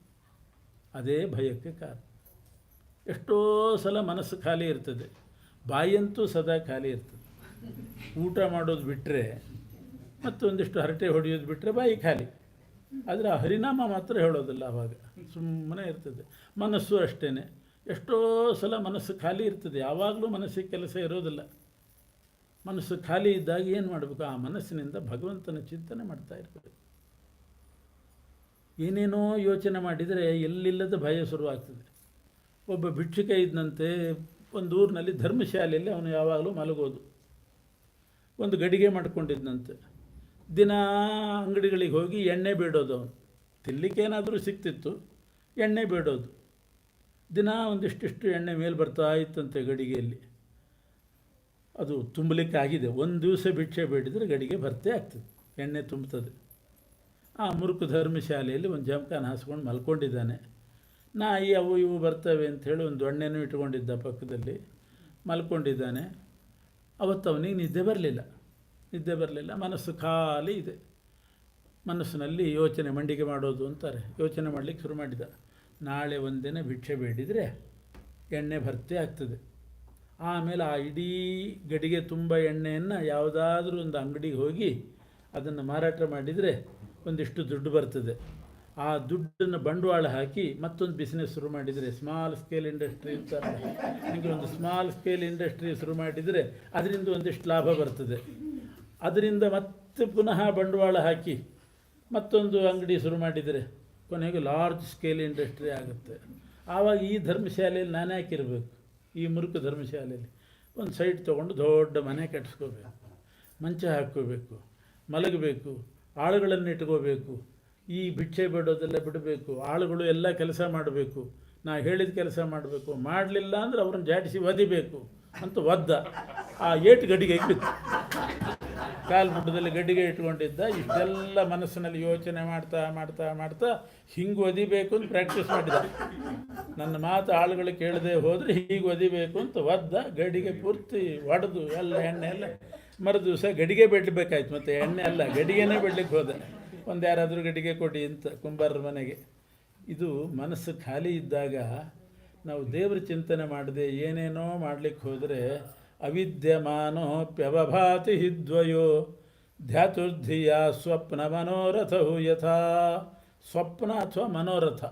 S1: ಅದೇ ಭಯಕ್ಕೆ ಕಾರಣ. ಎಷ್ಟೋ ಸಲ ಮನಸ್ಸು ಖಾಲಿ ಇರ್ತದೆ, ಬಾಯಂತೂ ಸದಾ ಖಾಲಿ ಇರ್ತದೆ. ಊಟ ಮಾಡೋದು ಬಿಟ್ಟರೆ ಮತ್ತೊಂದಿಷ್ಟು ಹರಟೆ ಹೊಡೆಯೋದು ಬಿಟ್ಟರೆ ಬಾಯಿ ಖಾಲಿ. ಆದರೆ ಆ ಹರಿನಾಮ ಮಾತ್ರ ಹೇಳೋದಿಲ್ಲ, ಆವಾಗ ಸುಮ್ಮನೆ ಇರ್ತದೆ. ಮನಸ್ಸು ಅಷ್ಟೇ, ಎಷ್ಟೋ ಸಲ ಮನಸ್ಸು ಖಾಲಿ ಇರ್ತದೆ, ಯಾವಾಗಲೂ ಮನಸ್ಸಿಗೆ ಕೆಲಸ ಇರೋದಿಲ್ಲ. ಮನಸ್ಸು ಖಾಲಿ ಇದ್ದಾಗ ಏನು ಮಾಡಬೇಕು? ಆ ಮನಸ್ಸಿನಿಂದ ಭಗವಂತನ ಚಿಂತನೆ ಮಾಡ್ತಾ ಇರಬೇಕು. ಏನೇನೋ ಯೋಚನೆ ಮಾಡಿದರೆ ಎಲ್ಲಿಲ್ಲದ ಭಯ ಶುರುವಾಗ್ತದೆ. ಒಬ್ಬ ಭಿಕ್ಷುಕ ಇದ್ದಂತೆ ಒಂದು ಊರಿನಲ್ಲಿ ಧರ್ಮಶಾಲೆಯಲ್ಲಿ ಅವನು ಯಾವಾಗಲೂ ಮಲಗೋದು. ಒಂದು ಗಡಿಗೆ ಮಾಡ್ಕೊಂಡಿದ್ದಂತೆ. ದಿನ ಅಂಗಡಿಗಳಿಗೆ ಹೋಗಿ ಎಣ್ಣೆ ಬೇಡೋದು. ಅವನು ತಿನ್ನಲಿಕ್ಕೆ ಏನಾದರೂ ಸಿಕ್ತಿತ್ತು, ಎಣ್ಣೆ ಬೇಡೋದು. ದಿನ ಒಂದಿಷ್ಟಿಷ್ಟು ಎಣ್ಣೆ ಮೇಲೆ ಬರ್ತಾ ಇತ್ತಂತೆ ಗಡಿಗೆಯಲ್ಲಿ. ಅದು ತುಂಬಲಿಕ್ಕೆ ಆಗಿದೆ. ಒಂದು ದಿವಸ ಭಿಕ್ಷೆ ಬೇಡಿದರೆ ಗಡಿಗೆ ಭರ್ತಿ ಆಗ್ತದೆ, ಎಣ್ಣೆ ತುಂಬುತ್ತದೆ. ಆ ಮುರುಕು ಧರ್ಮಶಾಲೆಯಲ್ಲಿ ಒಂದು ಜಮಖಾನ ಹಾಸ್ಕೊಂಡು ಮಲ್ಕೊಂಡಿದ್ದಾನೆ. ನಾಯಿ ಅವು ಇವು ಬರ್ತವೆ ಅಂಥೇಳಿ ಒಂದು ದೊಣ್ಣೆನೂ ಇಟ್ಕೊಂಡಿದ್ದ ಪಕ್ಕದಲ್ಲಿ, ಮಲ್ಕೊಂಡಿದ್ದಾನೆ. ಅವತ್ತು ಅವನಿಗೆ ನಿದ್ದೆ ಬರಲಿಲ್ಲ. ಮನಸ್ಸು ಖಾಲಿ ಇದೆ. ಮನಸ್ಸಿನಲ್ಲಿ ಯೋಚನೆ ಮಂಡಿಗೆ ಮಾಡೋದು ಅಂತಾರೆ. ಯೋಚನೆ ಮಾಡಲಿಕ್ಕೆ ಶುರು ಮಾಡಿದ. ನಾಳೆ ಒಂದಿನ ಭಿಕ್ಷೆ ಬೇಡಿದರೆ ಎಣ್ಣೆ ಭರ್ತಿ ಆಗ್ತದೆ. ಆಮೇಲೆ ಆ ಇಡೀ ಗಡಿಗೆ ತುಂಬ ಎಣ್ಣೆಯನ್ನು ಯಾವುದಾದ್ರೂ ಒಂದು ಅಂಗಡಿಗೆ ಹೋಗಿ ಅದನ್ನು ಮಾರಾಟ ಮಾಡಿದರೆ ಒಂದಿಷ್ಟು ದುಡ್ಡು ಬರ್ತದೆ. ಆ ದುಡ್ಡನ್ನು ಬಂಡವಾಳ ಹಾಕಿ ಮತ್ತೊಂದು ಬಿಸ್ನೆಸ್ ಶುರು ಮಾಡಿದರೆ, ಸ್ಮಾಲ್ ಸ್ಕೇಲ್ ಇಂಡಸ್ಟ್ರಿ ಅಂತಾರೆ. ಹೀಗೆ ಒಂದು ಸ್ಮಾಲ್ ಸ್ಕೇಲ್ ಇಂಡಸ್ಟ್ರಿ ಶುರು ಮಾಡಿದರೆ ಅದರಿಂದ ಒಂದಿಷ್ಟು ಲಾಭ ಬರ್ತದೆ. ಅದರಿಂದ ಮತ್ತೆ ಪುನಃ ಬಂಡವಾಳ ಹಾಕಿ ಮತ್ತೊಂದು ಅಂಗಡಿ ಶುರು ಮಾಡಿದರೆ ಕೊನೆಗೆ ಲಾರ್ಜ್ ಸ್ಕೇಲ್ ಇಂಡಸ್ಟ್ರಿ ಆಗುತ್ತೆ. ಆವಾಗ ಈ ಧರ್ಮಶಾಲೆಯಲ್ಲಿ ನಾನೇ ಹಾಕಿರಬೇಕು. ಈ ಮುರುಕು ಧರ್ಮಶಾಲೆಯಲ್ಲಿ ಒಂದು ಸೈಟ್ ತೊಗೊಂಡು ದೊಡ್ಡ ಮನೆ ಕಟ್ಟಿಸ್ಕೋಬೇಕು, ಮಂಚ ಹಾಕ್ಕೋಬೇಕು, ಮಲಗಬೇಕು, ಆಳುಗಳನ್ನು ಇಟ್ಕೋಬೇಕು. ಈ ಭಿಕ್ಷೆ ಬೇಡೋದೆಲ್ಲ ಬಿಡಬೇಕು. ಆಳುಗಳು ಎಲ್ಲ ಕೆಲಸ ಮಾಡಬೇಕು, ನಾ ಹೇಳಿದ ಕೆಲಸ ಮಾಡಬೇಕು. ಮಾಡಲಿಲ್ಲ ಅಂದರೆ ಅವ್ರನ್ನ ಜಾಡಿಸಿ ಒದಿಬೇಕು ಅಂತ ಒದ್ದ. ಆ ಏಟು ಗಡಿಗೆ ಬಿತ್ತು. ಕಾಲು ಮುಟ್ಟದಲ್ಲಿ ಗಡಿಗೆ ಇಟ್ಕೊಂಡಿದ್ದ. ಇಷ್ಟೆಲ್ಲ ಮನಸ್ಸಿನಲ್ಲಿ ಯೋಚನೆ ಮಾಡ್ತಾ ಮಾಡ್ತಾ ಮಾಡ್ತಾ ಹಿಂಗೆ ಒದಿಬೇಕು ಅಂತ ಪ್ರಾಕ್ಟೀಸ್ ಮಾಡಿದ. ನನ್ನ ಮಾತು ಆಳುಗಳು ಕೇಳದೆ ಹೋದರೆ ಹೀಗೆ ಒದಿಬೇಕು ಅಂತ ಒದ್ದ. ಗಡಿಗೆ ಪೂರ್ತಿ ಒಡೆದು ಎಲ್ಲ ಎಣ್ಣೆ ಎಲ್ಲ ಮರು ದಿವಸ ಗಡಿಗೆ ಬಿಡಬೇಕಾಯ್ತು. ಮತ್ತು ಎಣ್ಣೆ ಅಲ್ಲ, ಗಡಿಗೆನೇ ಬಿಡ್ಲಿಕ್ಕೆ ಹೋದೆ. ಒಂದು ಯಾರಾದರೂ ಗಡಿಗೆ ಕೊಡಿ ಅಂತ ಕುಂಬಾರರ ಮನೆಗೆ. ಇದು ಮನಸ್ಸು ಖಾಲಿ ಇದ್ದಾಗ ನಾವು ದೇವರ ಚಿಂತನೆ ಮಾಡದೆ ಏನೇನೋ ಮಾಡಲಿಕ್ಕೆ ಹೋದರೆ ಅವಿದ್ಯಮಾನೋಪ್ಯವಭಾತಿ ಹಿದ್ವಯೋ ಧ್ಯಾತುರ್ಧಿಯ ಸ್ವಪ್ನ ಮನೋರಥವು ಯಥಾ. ಸ್ವಪ್ನ ಅಥವಾ ಮನೋರಥ,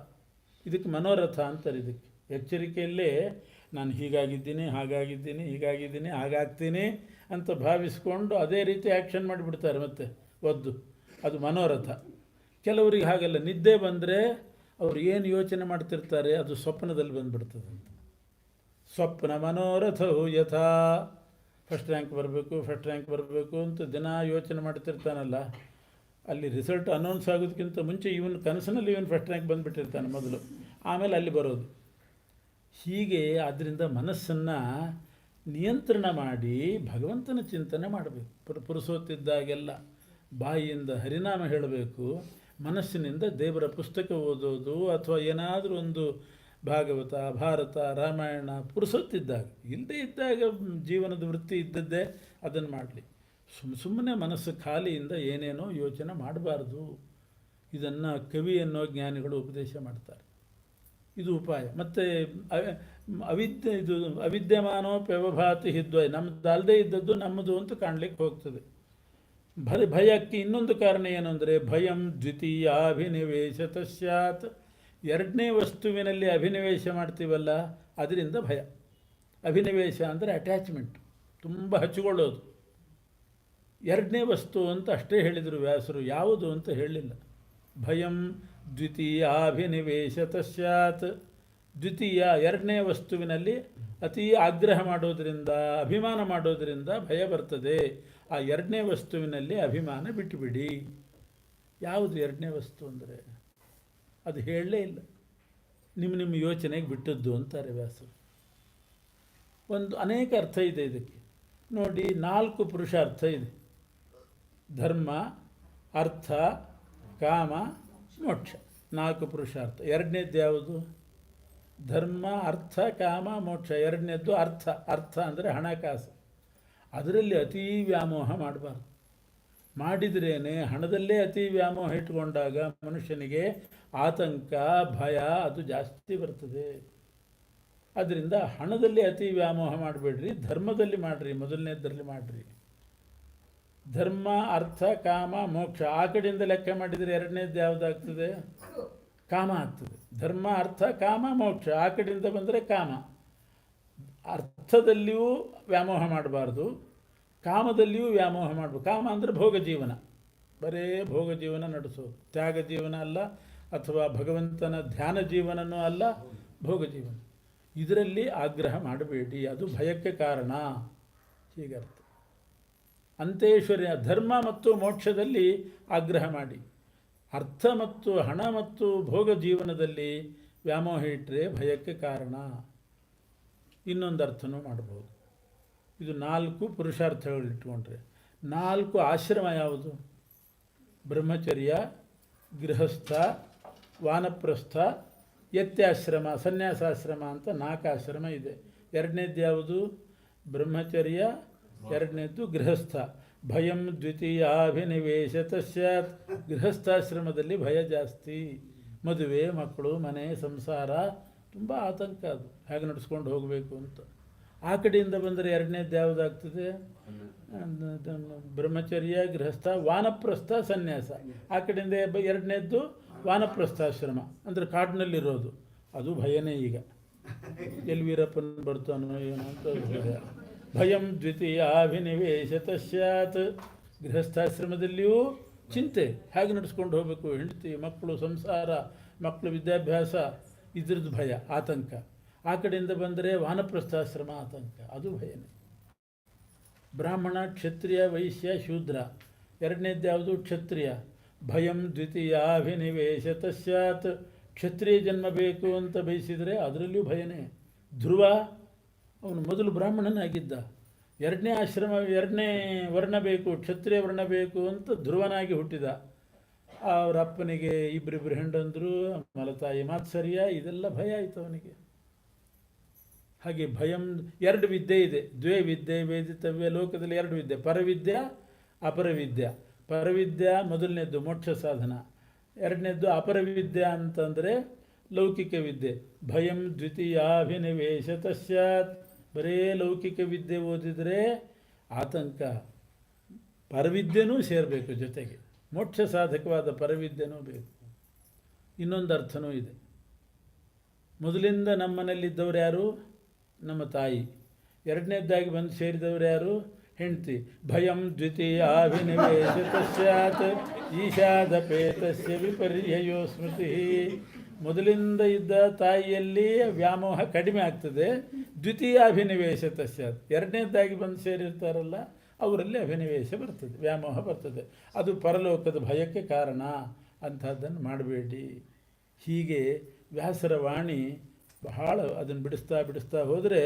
S1: ಇದಕ್ಕೆ ಮನೋರಥ ಅಂತಾರೆ. ಇದಕ್ಕೆ ಎಚ್ಚರಿಕೆಯಲ್ಲೇ ನಾನು ಹೀಗಾಗಿದ್ದೀನಿ, ಹಾಗಾಗ್ತೀನಿ ಅಂತ ಭಾವಿಸ್ಕೊಂಡು ಅದೇ ರೀತಿ ಆ್ಯಕ್ಷನ್ ಮಾಡಿಬಿಡ್ತಾರೆ. ಮತ್ತೆ ಒದ್ದು ಅದು ಮನೋರಥ. ಕೆಲವರಿಗೆ ಹಾಗಲ್ಲ, ನಿದ್ದೆ ಬಂದರೆ ಅವರು ಏನು ಯೋಚನೆ ಮಾಡ್ತಿರ್ತಾರೆ ಅದು ಸ್ವಪ್ನದಲ್ಲಿ ಬಂದುಬಿಡ್ತದೆ ಅಂತ. ಸ್ವಪ್ನ ಮನೋರಥವು ಯಥಾ. ಫಸ್ಟ್ ರ್ಯಾಂಕ್ ಬರಬೇಕು ಅಂತ ದಿನ ಯೋಚನೆ ಮಾಡ್ತಿರ್ತಾನಲ್ಲ, ಅಲ್ಲಿ ರಿಸಲ್ಟ್ ಅನೌನ್ಸ್ ಆಗೋದಕ್ಕಿಂತ ಮುಂಚೆ ಇವನು ಕನಸಿನಲ್ಲಿ ಫಸ್ಟ್ ರ್ಯಾಂಕ್ ಬಂದುಬಿಟ್ಟಿರ್ತಾನೆ ಮೊದಲು, ಆಮೇಲೆ ಅಲ್ಲಿ ಬರೋದು. ಹೀಗೆ ಆದ್ದರಿಂದ ಮನಸ್ಸನ್ನು ನಿಯಂತ್ರಣ ಮಾಡಿ ಭಗವಂತನ ಚಿಂತನೆ ಮಾಡಬೇಕು. ಪುರುಸೊತ್ತಿದ್ದಾಗೆಲ್ಲ ಬಾಯಿಯಿಂದ ಹರಿನಾಮ ಹೇಳಬೇಕು, ಮನಸ್ಸಿನಿಂದ ದೇವರ ಪುಸ್ತಕ ಓದೋದು ಅಥವಾ ಏನಾದರೂ ಒಂದು ಭಾಗವತ, ಭಾರತ, ರಾಮಾಯಣ ಪುರುಸೊತ್ತಿದ್ದಾಗ. ಇಲ್ಲದೇ ಇದ್ದಾಗ ಜೀವನದ ವೃತ್ತಿ ಇದ್ದದ್ದೇ ಅದನ್ನು ಮಾಡಲಿ. ಸುಮ್ಮನೆ ಮನಸ್ಸು ಖಾಲಿಯಿಂದ ಏನೇನೋ ಯೋಚನೆ ಮಾಡಬಾರ್ದು. ಇದನ್ನು ಕವಿ ಅನ್ನೋ ಜ್ಞಾನಿಗಳು ಉಪದೇಶ ಮಾಡ್ತಾರೆ. ಇದು ಉಪಾಯ. ಮತ್ತು ಇದು ಅವಿದ್ಯಮಾನೋಪ್ಯವಭಾತಿ ಹಿದ್ವಯ, ನಮ್ಮದಲ್ಲದೆ ಇದ್ದದ್ದು ನಮ್ಮದು ಅಂತ ಕಾಣಲಿಕ್ಕೆ ಹೋಗ್ತದೆ. ಭಯಕ್ಕೆ ಇನ್ನೊಂದು ಕಾರಣ ಏನು ಅಂದರೆ ಭಯಂ ದ್ವಿತೀಯಾಭಿನಿವೇಶತ ಸ್ಯಾತ್. ಎರಡನೇ ವಸ್ತುವಿನಲ್ಲಿ ಅಭಿನಿವೇಶ ಮಾಡ್ತೀವಲ್ಲ, ಅದರಿಂದ ಭಯ. ಅಭಿನಿವೇಶ ಅಂದರೆ ಅಟ್ಯಾಚ್ಮೆಂಟ್, ತುಂಬ ಹಚ್ಚಿಕೊಳ್ಳೋದು. ಎರಡನೇ ವಸ್ತು ಅಂತ ಅಷ್ಟೇ ಹೇಳಿದರು ವ್ಯಾಸರು, ಯಾವುದು ಅಂತ ಹೇಳಲಿಲ್ಲ. ಭಯಂ ದ್ವಿತೀಯಾಭಿನಿವೇಶತ ಸ್ಯಾತ್. ದ್ವಿತೀಯ ಎರಡನೇ ವಸ್ತುವಿನಲ್ಲಿ ಅತಿ ಆಗ್ರಹ ಮಾಡೋದರಿಂದ, ಅಭಿಮಾನ ಮಾಡೋದರಿಂದ ಭಯ ಬರ್ತದೆ. ಆ ಎರಡನೇ ವಸ್ತುವಿನಲ್ಲಿ ಅಭಿಮಾನ ಬಿಟ್ಟುಬಿಡಿ. ಯಾವುದು ಎರಡನೇ ವಸ್ತು ಅಂದರೆ ಅದು ಹೇಳಲೇ ಇಲ್ಲ, ನಿಮ್ಮ ಯೋಚನೆಗೆ ಬಿಟ್ಟದ್ದು ಅಂತಾರೆ ವ್ಯಾಸರು. ಅನೇಕ ಅರ್ಥ ಇದೆ ಇದಕ್ಕೆ. ನೋಡಿ, 4 ಪುರುಷಾರ್ಥ ಇದೆ: ಧರ್ಮ, ಅರ್ಥ, ಕಾಮ, ಮೋಕ್ಷ. 4 ಪುರುಷಾರ್ಥ. ಎರಡನೇದ್ದು ಯಾವುದು? ಧರ್ಮ, ಅರ್ಥ, ಕಾಮ, ಮೋಕ್ಷ. ಎರಡನೇದ್ದು ಅರ್ಥ. ಅರ್ಥ ಅಂದರೆ ಹಣಕಾಸು. ಅದರಲ್ಲಿ ಅತೀ ವ್ಯಾಮೋಹ ಮಾಡಬಾರ್ದು. ಮಾಡಿದ್ರೇ ಹಣದಲ್ಲೇ ಅತಿ ವ್ಯಾಮೋಹ ಇಟ್ಕೊಂಡಾಗ ಮನುಷ್ಯನಿಗೆ ಆತಂಕ, ಭಯ ಅದು ಜಾಸ್ತಿ ಬರ್ತದೆ. ಅದರಿಂದ ಹಣದಲ್ಲಿ ಅತಿ ವ್ಯಾಮೋಹ ಮಾಡಬೇಡ್ರಿ, ಧರ್ಮದಲ್ಲಿ ಮಾಡಿರಿ, ಮೊದಲನೇದರಲ್ಲಿ ಮಾಡಿರಿ. ಧರ್ಮ, ಅರ್ಥ, ಕಾಮ, ಮೋಕ್ಷ. ಆ ಕಡೆಯಿಂದ ಲೆಕ್ಕ ಮಾಡಿದರೆ ಎರಡನೇದು ಯಾವುದಾಗ್ತದೆ? ಕಾಮ ಆಗ್ತದೆ. ಧರ್ಮ, ಅರ್ಥ, ಕಾಮ, ಮೋಕ್ಷ. ಆ ಕಡೆಯಿಂದ ಬಂದರೆ ಕಾಮ. ಅರ್ಥದಲ್ಲಿಯೂ ವ್ಯಾಮೋಹ ಮಾಡಬಾರ್ದು, ಕಾಮದಲ್ಲಿಯೂ ವ್ಯಾಮೋಹ ಮಾಡಬೇಕು. ಕಾಮ ಅಂದರೆ ಭೋಗ ಜೀವನ, ಬರೇ ಭೋಗ ಜೀವನ ನಡೆಸೋದು. ತ್ಯಾಗ ಜೀವನ ಅಲ್ಲ, ಅಥವಾ ಭಗವಂತನ ಧ್ಯಾನ ಜೀವನನೂ ಅಲ್ಲ, ಭೋಗ ಜೀವನ. ಇದರಲ್ಲಿ ಆಗ್ರಹ ಮಾಡಬೇಡಿ, ಅದು ಭಯಕ್ಕೆ ಕಾರಣ. ಹೀಗರ್ಥ. ಅಂತೇಶ್ವರ್ಯ ಧರ್ಮ ಮತ್ತು ಮೋಕ್ಷದಲ್ಲಿ ಆಗ್ರಹ ಮಾಡಿ, ಅರ್ಥ ಮತ್ತು ಹಣ ಮತ್ತು ಭೋಗ ಜೀವನದಲ್ಲಿ ವ್ಯಾಮೋಹ ಇಟ್ಟರೆ ಭಯಕ್ಕೆ ಕಾರಣ. ಇನ್ನೊಂದು ಅರ್ಥನೂ ಮಾಡ್ಬೋದು. ಇದು 4 ಪುರುಷಾರ್ಥಗಳಿಟ್ಕೊಂಡ್ರೆ. 4 ಆಶ್ರಮ ಯಾವುದು? ಬ್ರಹ್ಮಚರ್ಯ, ಗೃಹಸ್ಥ, ವಾನಪ್ರಸ್ಥ, ಯತ್ಯಾಶ್ರಮ, ಸನ್ಯಾಸಾಶ್ರಮ ಅಂತ 4 ಆಶ್ರಮ ಇದೆ. ಎರಡನೇದ್ದು ಯಾವುದು? ಬ್ರಹ್ಮಚರ್ಯ. ಎರಡನೇದ್ದು ಗೃಹಸ್ಥ. ಭಯಂ ದ್ವಿತೀಯಾಭಿನಿವೇಶತ ಸ್ಯಾತ್. ಗೃಹಸ್ಥಾಶ್ರಮದಲ್ಲಿ ಭಯ ಜಾಸ್ತಿ. ಮದುವೆ, ಮಕ್ಕಳು, ಮನೆ, ಸಂಸಾರ, ತುಂಬ ಆತಂಕ. ಅದು ಹೇಗೆ ನಡೆಸ್ಕೊಂಡು ಹೋಗಬೇಕು ಅಂತ. ಆ ಕಡೆಯಿಂದ ಬಂದರೆ ಎರಡನೇದ್ದು ಯಾವುದಾಗ್ತದೆ? ಬ್ರಹ್ಮಚರ್ಯ, ಗೃಹಸ್ಥ, ವಾನಪ್ರಸ್ಥ, ಸನ್ಯಾಸ. ಆ ಕಡೆಯಿಂದ ಎರಡನೇದ್ದು ವಾನಪ್ರಸ್ಥಾಶ್ರಮ, ಅಂದರೆ ಕಾಡಿನಲ್ಲಿರೋದು. ಅದು ಭಯನೇ. ಈಗ ಎಲ್ಲಿ ವೀರಪ್ಪನ ಬರ್ತಾನೋ ಏನೋ ಅಂತ ಭಯ. ಭಯಂ ದ್ವಿತೀಯಾಭಿನಿವೇಶತ ಸ್ಯಾತ್. ಗೃಹಸ್ಥಾಶ್ರಮದಲ್ಲಿಯೂ ಚಿಂತೆ, ಹೇಗೆ ನಡೆಸ್ಕೊಂಡು ಹೋಗಬೇಕು, ಹೆಂಡತಿ, ಮಕ್ಕಳು, ಸಂಸಾರ, ಮಕ್ಕಳು ವಿದ್ಯಾಭ್ಯಾಸ, ಇದ್ರದ್ದು ಭಯ, ಆತಂಕ. ಆ ಕಡೆಯಿಂದ ಬಂದರೆ ವಾನಪ್ರಸ್ಥಾಶ್ರಮ, ಆತಂಕ, ಅದು ಭಯನೇ. ಬ್ರಾಹ್ಮಣ, ಕ್ಷತ್ರಿಯ, ವೈಶ್ಯ, ಶೂದ್ರ. ಎರಡನೇದ್ದು ಯಾವುದು? ಕ್ಷತ್ರಿಯ. ಭಯಂ ದ್ವಿತೀಯಾಭಿನಿವೇಶತ ಸ್ಯಾತ್. ಕ್ಷತ್ರಿಯ ಜನ್ಮ ಬೇಕು ಅಂತ ಬಯಸಿದರೆ ಅದರಲ್ಲಿಯೂ ಭಯನೇ. ಧ್ರುವ ಅವನು ಮೊದಲು ಬ್ರಾಹ್ಮಣನಾಗಿದ್ದ, ಎರಡನೇ ವರ್ಣ ಬೇಕು, ಕ್ಷತ್ರಿಯ ವರ್ಣ ಬೇಕು ಅಂತ ಧ್ರುವನಾಗಿ ಹುಟ್ಟಿದ. ಅವರ ಅಪ್ಪನಿಗೆ ಇಬ್ಬರಿಬ್ಬರು ಹೆಂಡಂದರು, ಮಲತಾಯಿ ಮಾತ್ಸರ್ಯ, ಇದೆಲ್ಲ ಭಯ ಆಯಿತು ಅವನಿಗೆ. ಹಾಗೆ ಭಯಂ 2 ವಿದ್ಯೆ ಇದೆ. ದ್ವೇ ವಿದ್ಯೆ ವೇದಿತವ್ಯ. ಲೋಕದಲ್ಲಿ 2 ವಿದ್ಯೆ, ಪರವಿದ್ಯಾ, ಅಪರವಿದ್ಯಾ. ಪರವಿದ್ಯಾ ಮೊದಲನೇದ್ದು ಮೋಕ್ಷ ಸಾಧನ, ಎರಡನೇದ್ದು ಅಪರವಿದ್ಯಾ ಅಂತಂದರೆ ಲೌಕಿಕ ವಿದ್ಯೆ. ಭಯಂ ದ್ವಿತೀಯಾಭಿನಿವೇಶತ ಸ್ಯಾತ್. ಬರೇ ಲೌಕಿಕ ವಿದ್ಯೆ ಓದಿದರೆ ಆತಂಕ. ಪರವಿದ್ಯೆನೂ ಸೇರಬೇಕು ಜೊತೆಗೆ, ಮೋಕ್ಷ ಸಾಧಕವಾದ ಪರವಿದ್ಯೆನೂ ಬೇಕು. ಇನ್ನೊಂದು ಅರ್ಥನೂ ಇದೆ. ಮೊದಲಿಂದ ನಮ್ಮನೇಲಿದ್ದವ್ರು ಯಾರು? ನಮ್ಮ ತಾಯಿ. ಎರಡನೇದ್ದಾಗಿ ಬಂದು ಸೇರಿದವರು ಯಾರು? ಹೆಂಡತಿ. ಭಯಂ ದ್ವಿತೀಯಾಭಿನಿವೇಶತ ಸ್ಯಾತ್ ಈಶಾದಪೇತಸ್ಯ ವಿಪರ್ಯಯೋ ಸ್ಮೃತಿ. ಮೊದಲಿಂದ ಇದ್ದ ತಾಯಿಯಲ್ಲಿ ವ್ಯಾಮೋಹ ಕಡಿಮೆ ಆಗ್ತದೆ. ದ್ವಿತೀಯಾಭಿನಿವೇಶತ ಸ್ಯಾತ್. ಎರಡನೇದಾಗಿ ಬಂದು ಸೇರಿರ್ತಾರಲ್ಲ ಅವರಲ್ಲಿ ಅಭಿನಿವೇಶ ಬರ್ತದೆ, ವ್ಯಾಮೋಹ ಬರ್ತದೆ. ಅದು ಪರಲೋಕದ ಭಯಕ್ಕೆ ಕಾರಣ. ಅಂಥದ್ದನ್ನು ಮಾಡಬೇಡಿ. ಹೀಗೆ ವ್ಯಾಸರ ವಾಣಿ ಬಹಳ ಅದನ್ನು ಬಿಡಿಸ್ತಾ ಹೋದರೆ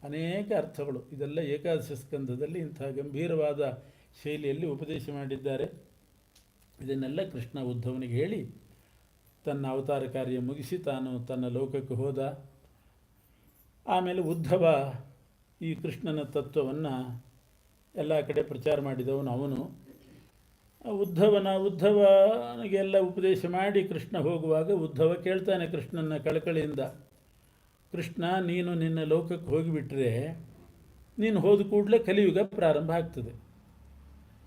S1: ಅನೇಕ ಅರ್ಥಗಳು. ಇದೆಲ್ಲ ಏಕಾದಶ ಸ್ಕಂದದಲ್ಲಿ ಇಂಥ ಗಂಭೀರವಾದ ಶೈಲಿಯಲ್ಲಿ ಉಪದೇಶ ಮಾಡಿದ್ದಾರೆ. ಇದನ್ನೆಲ್ಲ ಕೃಷ್ಣ ಉದ್ಧವನಿಗೆ ಹೇಳಿ ತನ್ನ ಅವತಾರ ಕಾರ್ಯ ಮುಗಿಸಿ ತಾನು ತನ್ನ ಲೋಕಕ್ಕೆ ಹೋದ. ಆಮೇಲೆ ಉದ್ಧವ ಈ ಕೃಷ್ಣನ ತತ್ವವನ್ನು ಎಲ್ಲ ಕಡೆ ಪ್ರಚಾರ ಮಾಡಿದವನು ಅವನು. ಉದ್ಧವನಿಗೆಲ್ಲ ಉಪದೇಶ ಮಾಡಿ ಕೃಷ್ಣ ಹೋಗುವಾಗ ಉದ್ಧವ ಕೇಳ್ತಾನೆ ಕೃಷ್ಣನ ಕಳಕಳಿಯಿಂದ, ಕೃಷ್ಣ ನೀನು ನಿನ್ನ ಲೋಕಕ್ಕೆ ಹೋಗಿಬಿಟ್ರೆ ನೀನು ಹೋದ ಕೂಡಲೇ ಕಲಿಯುಗ ಪ್ರಾರಂಭ ಆಗ್ತದೆ.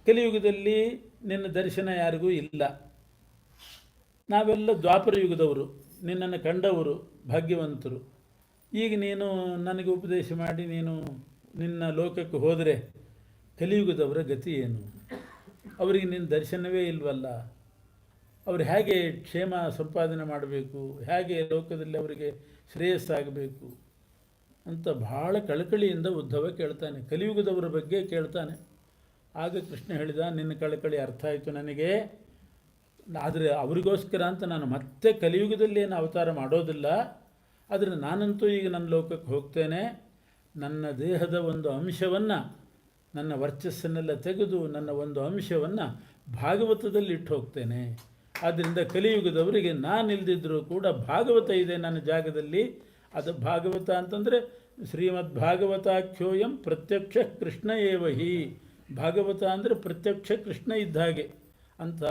S1: ಕಲಿಯುಗದಲ್ಲಿ ನಿನ್ನ ದರ್ಶನ ಯಾರಿಗೂ ಇಲ್ಲ. ನಾವೆಲ್ಲ ದ್ವಾಪರ ಯುಗದವರು, ನಿನ್ನನ್ನು ಕಂಡವರು ಭಾಗ್ಯವಂತರು. ಈಗ ನೀನು ನನಗೆ ಉಪದೇಶ ಮಾಡಿ ನೀನು ನಿನ್ನ ಲೋಕಕ್ಕೆ ಹೋದರೆ ಕಲಿಯುಗದವರ ಗತಿ ಏನು? ಅವರಿಗೆ ನಿನ್ನ ದರ್ಶನವೇ ಇಲ್ವಲ್ಲ. ಅವರು ಹೇಗೆ ಕ್ಷೇಮ ಸಂಪಾದನೆ ಮಾಡಬೇಕು, ಹೇಗೆ ಲೋಕದಲ್ಲಿ ಅವರಿಗೆ ಶ್ರೇಯಸ್ಸಾಗಬೇಕು ಅಂತ ಭಾಳ ಕಳಕಳಿಯಿಂದ ಉದ್ಧವ ಕೇಳ್ತಾನೆ, ಕಲಿಯುಗದವರ ಬಗ್ಗೆ ಕೇಳ್ತಾನೆ. ಆಗ ಕೃಷ್ಣ ಹೇಳಿದ, ನಿನ್ನ ಕಳಕಳಿ ಅರ್ಥ ಆಯಿತು ನನಗೆ, ಆದರೆ ಅವರಿಗೋಸ್ಕರ ಅಂತ ನಾನು ಮತ್ತೆ ಕಲಿಯುಗದಲ್ಲಿ ಏನು ಅವತಾರ ಮಾಡೋದಿಲ್ಲ. ಆದರೆ ನಾನಂತೂ ಈಗ ನನ್ನ ಲೋಕಕ್ಕೆ ಹೋಗ್ತೇನೆ. ನನ್ನ ದೇಹದ ಒಂದು ಅಂಶವನ್ನು, ನನ್ನ ವರ್ಚಸ್ಸನ್ನೆಲ್ಲ ತೆಗೆದು ನನ್ನ ಒಂದು ಅಂಶವನ್ನು ಭಾಗವತದಲ್ಲಿ ಇಟ್ಟು ಹೋಗ್ತೇನೆ. ಆದ್ದರಿಂದ ಕಲಿಯುಗದವರಿಗೆ ನಾನಿಲ್ಲದಿದ್ದರೂ ಕೂಡ ಭಾಗವತ ಇದೆ ನನ್ನ ಜಾಗದಲ್ಲಿ. ಅದು ಭಾಗವತ ಅಂತಂದರೆ ಶ್ರೀಮದ್ ಭಾಗವತಾಖ್ಯೋಯಂ ಪ್ರತ್ಯಕ್ಷ ಕೃಷ್ಣ ಏವ ಹಿ. ಭಾಗವತ ಅಂದರೆ ಪ್ರತ್ಯಕ್ಷ ಕೃಷ್ಣ ಇದ್ದ ಹಾಗೆ ಅಂತ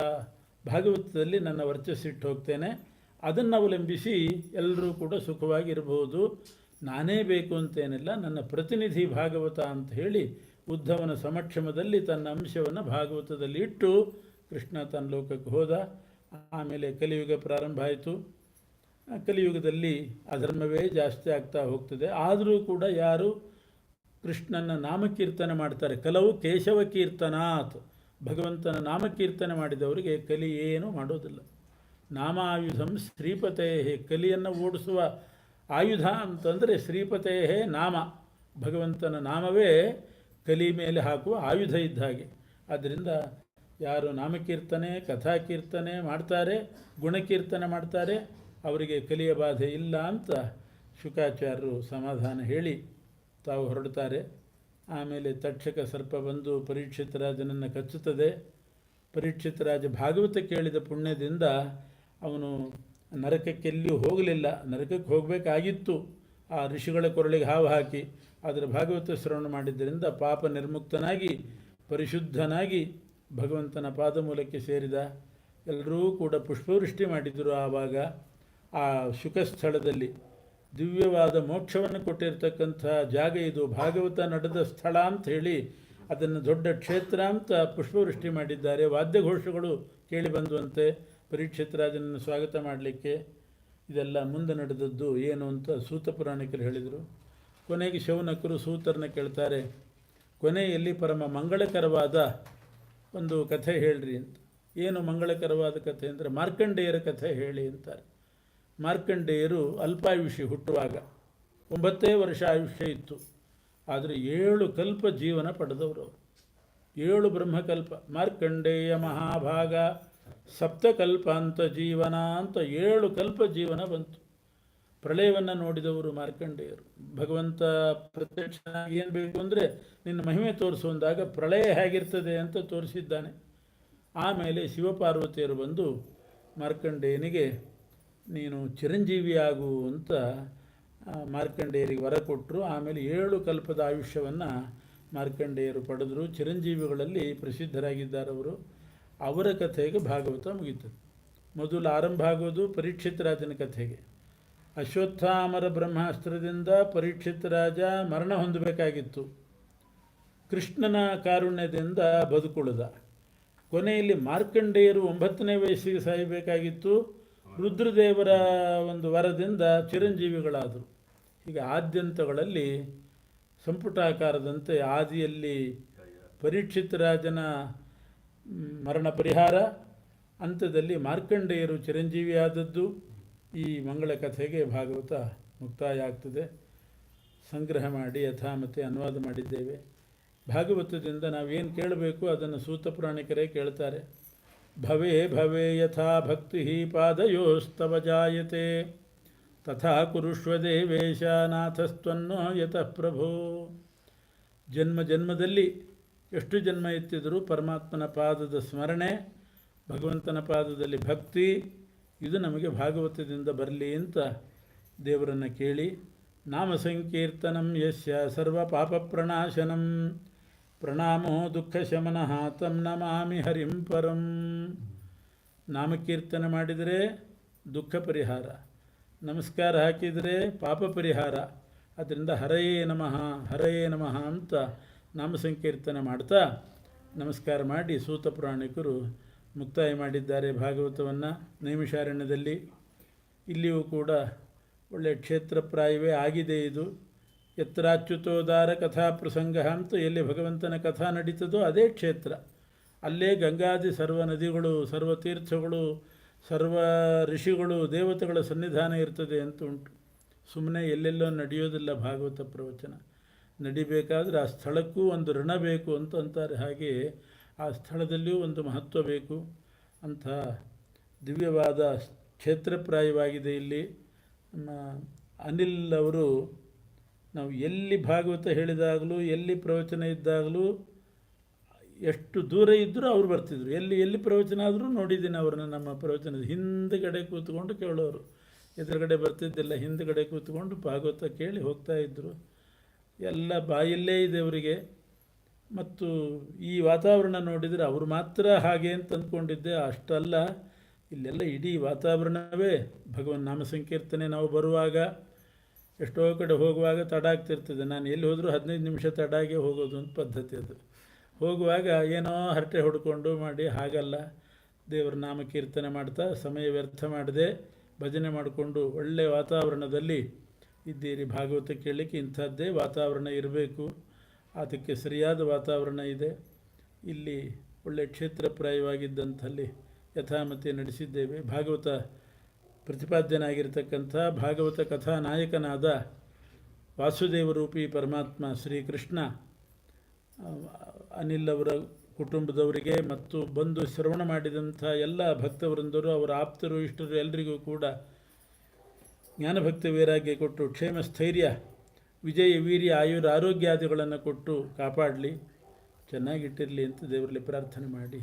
S1: ಭಾಗವತದಲ್ಲಿ ನನ್ನ ವರ್ಚಸ್ಸಿಟ್ಟು ಹೋಗ್ತೇನೆ. ಅದನ್ನು ಅವಲಂಬಿಸಿ ಎಲ್ಲರೂ ಕೂಡ ಸುಖವಾಗಿರ್ಬೋದು. ನಾನೇ ಬೇಕು ಅಂತೇನಿಲ್ಲ, ನನ್ನ ಪ್ರತಿನಿಧಿ ಭಾಗವತ ಅಂತ ಹೇಳಿ ಉದ್ಧವನ ಸಮಕ್ಷಮದಲ್ಲಿ ತನ್ನ ಅಂಶವನ್ನು ಭಾಗವತದಲ್ಲಿ ಇಟ್ಟು ಕೃಷ್ಣ ತನ್ನ ಲೋಕಕ್ಕೆ ಹೋದ. ಆಮೇಲೆ ಕಲಿಯುಗ ಪ್ರಾರಂಭ ಆಯಿತು. ಕಲಿಯುಗದಲ್ಲಿ ಅಧರ್ಮವೇ ಜಾಸ್ತಿ ಆಗ್ತಾ ಹೋಗ್ತದೆ. ಆದರೂ ಕೂಡ ಯಾರು ಕೃಷ್ಣನ ನಾಮಕೀರ್ತನೆ ಮಾಡ್ತಾರೆ, ಕಲವು ಕೇಶವ ಕೀರ್ತನಾತ್, ಭಗವಂತನ ನಾಮಕೀರ್ತನೆ ಮಾಡಿದವರಿಗೆ ಕಲಿ ಏನೂ ಮಾಡೋದಿಲ್ಲ. ನಾಮಾಯುಧಂ ಶ್ರೀಪತೇ, ಕಲಿಯನ್ನು ಓಡಿಸುವ ಆಯುಧ ಅಂತಂದರೆ ಶ್ರೀಪತೇ ನಾಮ, ಭಗವಂತನ ನಾಮವೇ ಕಲಿ ಮೇಲೆ ಹಾಕುವ ಆಯುಧ ಇದ್ದ ಹಾಗೆ. ಆದ್ದರಿಂದ ಯಾರು ನಾಮಕೀರ್ತನೆ ಕಥಾಕೀರ್ತನೆ ಮಾಡ್ತಾರೆ, ಗುಣಕೀರ್ತನೆ ಮಾಡ್ತಾರೆ, ಅವರಿಗೆ ಕಲಿಯ ಬಾಧೆ ಇಲ್ಲ ಅಂತ ಶುಕಾಚಾರ್ಯರು ಸಮಾಧಾನ ಹೇಳಿ ತಾವು ಹೊರಡ್ತಾರೆ. ಆಮೇಲೆ ತಕ್ಷಕ ಸರ್ಪ ಬಂದು ಪರೀಕ್ಷಿತ ರಾಜನನ್ನು ಕಚ್ಚುತ್ತದೆ. ಪರೀಕ್ಷಿತ ರಾಜ ಭಾಗವತ ಕೇಳಿದ ಪುಣ್ಯದಿಂದ ಅವನು ನರಕಕ್ಕೆಲ್ಲಿಯೂ ಹೋಗಲಿಲ್ಲ. ನರಕಕ್ಕೆ ಹೋಗಬೇಕಾಗಿತ್ತು ಆ ಋಷಿಗಳ ಕೊರಳಿಗೆ ಹಾವು ಹಾಕಿ, ಆದರೆ ಭಾಗವತ ಶ್ರವಣ ಮಾಡಿದ್ದರಿಂದ ಪಾಪ ನಿರ್ಮುಕ್ತನಾಗಿ ಪರಿಶುದ್ಧನಾಗಿ ಭಗವಂತನ ಪಾದಮೂಲಕ್ಕೆ ಸೇರಿದ. ಎಲ್ಲರೂ ಕೂಡ ಪುಷ್ಪವೃಷ್ಟಿ ಮಾಡಿದರು. ಆವಾಗ ಆ ಶುಕಸ್ಥಳದಲ್ಲಿ ದಿವ್ಯವಾದ ಮೋಕ್ಷವನ್ನು ಕೊಟ್ಟಿರ್ತಕ್ಕಂಥ ಜಾಗ ಇದು, ಭಾಗವತ ನಡೆದ ಸ್ಥಳ ಅಂತ ಹೇಳಿ ಅದನ್ನು ದೊಡ್ಡ ಕ್ಷೇತ್ರ ಅಂತ ಪುಷ್ಪವೃಷ್ಟಿ ಮಾಡಿದ್ದಾರೆ. ವಾದ್ಯಘೋಷಗಳು ಕೇಳಿ ಬಂದುವಂತೆ ಪರೀಕ್ಷಿತ ರಾಜನನ್ನು ಸ್ವಾಗತ ಮಾಡಲಿಕ್ಕೆ. ಇದೆಲ್ಲ ಮುಂದೆ ನಡೆದದ್ದು ಏನು ಅಂತ ಸೂತ ಪುರಾಣಿಕರು ಹೇಳಿದರು. ಕೊನೆಗೆ ಶೌನಕರು ಸೂತರನ್ನ ಕೇಳ್ತಾರೆ, ಕೊನೆಯಲ್ಲಿ ಪರಮ ಮಂಗಳಕರವಾದ ಒಂದು ಕಥೆ ಹೇಳ್ರಿ ಅಂತ. ಏನು ಮಂಗಳಕರವಾದ ಕಥೆ ಅಂದರೆ ಮಾರ್ಕಂಡೇಯರ ಕಥೆ ಹೇಳಿ ಅಂತಾರೆ. ಮಾರ್ಕಂಡೇಯರು ಅಲ್ಪಾಯುಷ್ಯ, ಹುಟ್ಟುವಾಗ 9 ವರ್ಷ ಆಯುಷ್ಯ ಇತ್ತು. ಆದರೆ 7 ಕಲ್ಪ ಜೀವನ ಪಡೆದವರು ಅವರು. 7 ಬ್ರಹ್ಮಕಲ್ಪ. ಮಾರ್ಕಂಡೇಯ ಮಹಾಭಾಗ ಸಪ್ತಕಲ್ಪಾಂತ ಜೀವನ ಅಂತ 7 ಕಲ್ಪ ಜೀವನ ಬಂತು. ಪ್ರಳಯವನ್ನು ನೋಡಿದವರು ಮಾರ್ಕಂಡೇಯರು. ಭಗವಂತ ಪ್ರತ್ಯಕ್ಷ ಏನು ಬೇಕು ಅಂದರೆ ನಿನ್ನ ಮಹಿಮೆ ತೋರಿಸುವಂದಾಗ ಪ್ರಳಯ ಹೇಗಿರ್ತದೆ ಅಂತ ತೋರಿಸಿದ್ದಾನೆ. ಆಮೇಲೆ ಶಿವಪಾರ್ವತಿಯರು ಬಂದು ಮಾರ್ಕಂಡೇಯನಿಗೆ ನೀನು ಚಿರಂಜೀವಿಯಾಗು ಅಂತ ಮಾರ್ಕಂಡೇಯರಿಗೆ ವರ ಕೊಟ್ಟರು. ಆಮೇಲೆ 7 ಕಲ್ಪದ ಆಯುಷ್ಯವನ್ನು ಮಾರ್ಕಂಡೇಯರು ಪಡೆದರು. ಚಿರಂಜೀವಿಗಳಲ್ಲಿ ಪ್ರಸಿದ್ಧರಾಗಿದ್ದಾರೆ ಅವರು. ಅವರ ಕಥೆಗೆ ಭಾಗವತ ಮುಗೀತದೆ. ಮೊದಲು ಆರಂಭ ಆಗೋದು ಪರೀಕ್ಷಿತ ರಾಜನ ಕಥೆಗೆ. ಅಶ್ವತ್ಥಾಮರ ಬ್ರಹ್ಮಾಸ್ತ್ರದಿಂದ ಪರೀಕ್ಷಿತ ರಾಜ ಮರಣ ಹೊಂದಬೇಕಾಗಿತ್ತು. ಕೃಷ್ಣನ ಕಾರುಣ್ಯದಿಂದ ಬದುಕುಳಿದ. ಕೊನೆಯಲ್ಲಿ ಮಾರ್ಕಂಡೇಯರು 9ನೇ ವಯಸ್ಸಿಗೆ ಸಾಯಬೇಕಾಗಿತ್ತು. ರುದ್ರದೇವರ ಒಂದು ವರದಿಂದ ಚಿರಂಜೀವಿಗಳಾದರು. ಹೀಗೆ ಆದ್ಯಂತಗಳಲ್ಲಿ ಸಂಪುಟಾಕಾರದಂತೆ ಆದಿಯಲ್ಲಿ ಪರೀಕ್ಷಿತ ರಾಜನ ಮರಣ ಪರಿಹಾರ, ಅಂತ್ಯದಲ್ಲಿ ಮಾರ್ಕಂಡೇಯರು ಚಿರಂಜೀವಿಯಾದದ್ದು. ಈ ಮಂಗಳ ಕಥೆಗೆ ಭಾಗವತ ಮುಕ್ತಾಯ ಆಗ್ತದೆ. ಸಂಗ್ರಹ ಮಾಡಿ ಯಥಾಮತೆ ಅನುವಾದ ಮಾಡಿದ್ದೇವೆ. ಭಾಗವತದಿಂದ ನಾವೇನು ಕೇಳಬೇಕು ಅದನ್ನು ಸೂತ ಪುರಾಣಿಕರೇ ಕೇಳ್ತಾರೆ. ಭವೇ ಭವೇ ಯಥಾ ಭಕ್ತಿ ಪಾದಯೋಸ್ತವ ಜಾಯತೆ ತಥಾ ಕುರುಷ್ವ ದೇವೇಶ ನಾಥಸ್ತ್ವನ್ನೋ ಯತಃ ಪ್ರಭೋ. ಜನ್ಮ ಜನ್ಮದಲ್ಲಿ ಎಷ್ಟು ಜನ್ಮ ಎತ್ತಿದರೂ ಪರಮಾತ್ಮನ ಪಾದದ ಸ್ಮರಣೆ, ಭಗವಂತನ ಪಾದದಲ್ಲಿ ಭಕ್ತಿ, ಇದು ನಮಗೆ ಭಾಗವತದಿಂದ ಬರಲಿ ಅಂತ ದೇವರನ್ನು ಕೇಳಿ, ನಾಮ ಸಂಕೀರ್ತನಂ ಯಸ್ಯ ಸರ್ವ ಪಾಪ ಪ್ರಣಾಶನಂ ಪ್ರಣಾಮೋ ದುಃಖಶಮನಃ ತಂ ನಮಾಮಿ ಹರಿಂ ಪರಂ. ನಾಮಕೀರ್ತನೆ ಮಾಡಿದರೆ ದುಃಖ ಪರಿಹಾರ, ನಮಸ್ಕಾರ ಹಾಕಿದರೆ ಪಾಪ ಪರಿಹಾರ. ಅದರಿಂದ ಹರಯೇ ನಮಃ ಹರಯೇ ನಮಃ ಅಂತ ನಾಮ ಸಂಕೀರ್ತನೆ ಮಾಡ್ತಾ ನಮಸ್ಕಾರ ಮಾಡಿ ಸೂತ ಪುರಾಣಿಕರು ಮುಕ್ತಾಯ ಮಾಡಿದ್ದಾರೆ ಭಾಗವತವನ್ನು. ನೈಮಿಷಾರಣ್ಯದಲ್ಲಿ ಇಲ್ಲಿಯೂ ಕೂಡ ಒಳ್ಳೆಯ ಕ್ಷೇತ್ರಪ್ರಾಯವೇ ಆಗಿದೆ. ಇದು ಯತ್ರಾಚ್ಯುತೋದಾರ ಕಥಾ ಪ್ರಸಂಗ ಅಂತ ಎಲ್ಲಿ ಭಗವಂತನ ಕಥಾ ನಡೀತದೋ ಅದೇ ಕ್ಷೇತ್ರ. ಅಲ್ಲೇ ಗಂಗಾದಿ ಸರ್ವ ನದಿಗಳು, ಸರ್ವ ತೀರ್ಥಗಳು, ಸರ್ವ ಋಷಿಗಳು, ದೇವತೆಗಳ ಸನ್ನಿಧಾನ ಇರ್ತದೆ ಅಂತ ಉಂಟು. ಸುಮ್ಮನೆ ಎಲ್ಲೆಲ್ಲೋ ನಡೆಯೋದಿಲ್ಲ ಭಾಗವತ ಪ್ರವಚನ. ನಡಿಬೇಕಾದ್ರೆ ಆ ಸ್ಥಳಕ್ಕೂ ಒಂದು ಋಣ ಬೇಕು ಅಂತ ಅಂತಾರೆ. ಹಾಗೆ ಆ ಸ್ಥಳದಲ್ಲಿಯೂ ಒಂದು ಮಹತ್ವ ಬೇಕು. ಅಂಥ ದಿವ್ಯವಾದ ಕ್ಷೇತ್ರಪ್ರಾಯವಾಗಿದೆ ಇಲ್ಲಿ. ನಮ್ಮ ಅನಿಲ್ ಅವರು ನಾವು ಎಲ್ಲಿ ಭಾಗವತ ಹೇಳಿದಾಗಲೂ, ಎಲ್ಲಿ ಪ್ರವಚನ ಇದ್ದಾಗಲೂ, ಎಷ್ಟು ದೂರ ಇದ್ದರೂ ಅವ್ರು ಬರ್ತಿದ್ರು. ಎಲ್ಲಿ ಪ್ರವಚನ ಆದರೂ ನೋಡಿದ್ದೀನಿ ಅವ್ರನ್ನ. ನಮ್ಮ ಪ್ರವಚನದ ಹಿಂದುಗಡೆ ಕೂತ್ಕೊಂಡು ಕೇಳೋರು, ಎದುರುಗಡೆ ಬರ್ತಿದ್ದಿಲ್ಲ. ಹಿಂದುಗಡೆ ಕೂತ್ಕೊಂಡು ಭಾಗವತ ಕೇಳಿ ಹೋಗ್ತಾಯಿದ್ರು. ಎಲ್ಲ ಬಾಯಲ್ಲೇ ಇದೆ ಅವರಿಗೆ. ಮತ್ತು ಈ ವಾತಾವರಣ ನೋಡಿದರೆ ಅವರು ಮಾತ್ರ ಹಾಗೆ ಅಂತ ಅಂದ್ಕೊಂಡಿದ್ದೆ. ಅಷ್ಟಲ್ಲ, ಇಲ್ಲೆಲ್ಲ ಇಡೀ ವಾತಾವರಣವೇ ಭಗವನ್ ನಾಮ ಸಂಕೀರ್ತನೆ. ನಾವು ಬರುವಾಗ ಎಷ್ಟೋ ಕಡೆ ಹೋಗುವಾಗ ತಡ ಆಗ್ತಿರ್ತದೆ. ನಾನು ಎಲ್ಲಿ ಹೋದರೂ 15 ನಿಮಿಷ ತಡಾಗೆ ಹೋಗೋದು ಅಂತ ಪದ್ಧತಿ ಅದು. ಹೋಗುವಾಗ ಏನೋ ಹರಟೆ ಹೊಡ್ಕೊಂಡು ಮಾಡಿ, ಹಾಗಲ್ಲ. ದೇವರ ನಾಮ ಕೀರ್ತನೆ ಮಾಡ್ತಾ ಸಮಯ ವ್ಯರ್ಥ ಮಾಡದೆ ಭಜನೆ ಮಾಡಿಕೊಂಡು ಒಳ್ಳೆಯ ವಾತಾವರಣದಲ್ಲಿ ಇದ್ದೀರಿ. ಭಾಗವತ ಕೇಳಲಿಕ್ಕೆ ಇಂಥದ್ದೇ ವಾತಾವರಣ ಇರಬೇಕು. ಅದಕ್ಕೆ ಸರಿಯಾದ ವಾತಾವರಣ ಇದೆ ಇಲ್ಲಿ. ಒಳ್ಳೆಯ ಕ್ಷೇತ್ರಪ್ರಾಯವಾಗಿದ್ದಂಥಲ್ಲಿ ಯಥಾಮತಿ ನಡೆಸಿದ್ದೇವೆ. ಭಾಗವತ ಪ್ರತಿಪಾದ್ಯನಾಗಿರ್ತಕ್ಕಂಥ ಭಾಗವತ ಕಥಾ ನಾಯಕನಾದ ವಾಸುದೇವರೂಪಿ ಪರಮಾತ್ಮ ಶ್ರೀಕೃಷ್ಣ ಅನಿಲ್ ಅವರ ಕುಟುಂಬದವರಿಗೆ ಮತ್ತು ಬಂದು ಶ್ರವಣ ಮಾಡಿದಂಥ ಎಲ್ಲ ಭಕ್ತವೃಂದರು, ಅವರ ಆಪ್ತರು, ಇಷ್ಟರು ಎಲ್ಲರಿಗೂ ಕೂಡ ಜ್ಞಾನಭಕ್ತಿ ವೈರಾಗ್ಯ ಕೊಟ್ಟು ಕ್ಷೇಮ ಸ್ಥೈರ್ಯ ವಿಜಯ ವೀರ್ಯ ಆಯುರ ಆರೋಗ್ಯಾದಿಗಳನ್ನು ಕೊಟ್ಟು ಕಾಪಾಡಲಿ, ಚೆನ್ನಾಗಿಟ್ಟಿರಲಿ ಅಂತ ದೇವರಲ್ಲಿ ಪ್ರಾರ್ಥನೆ ಮಾಡಿ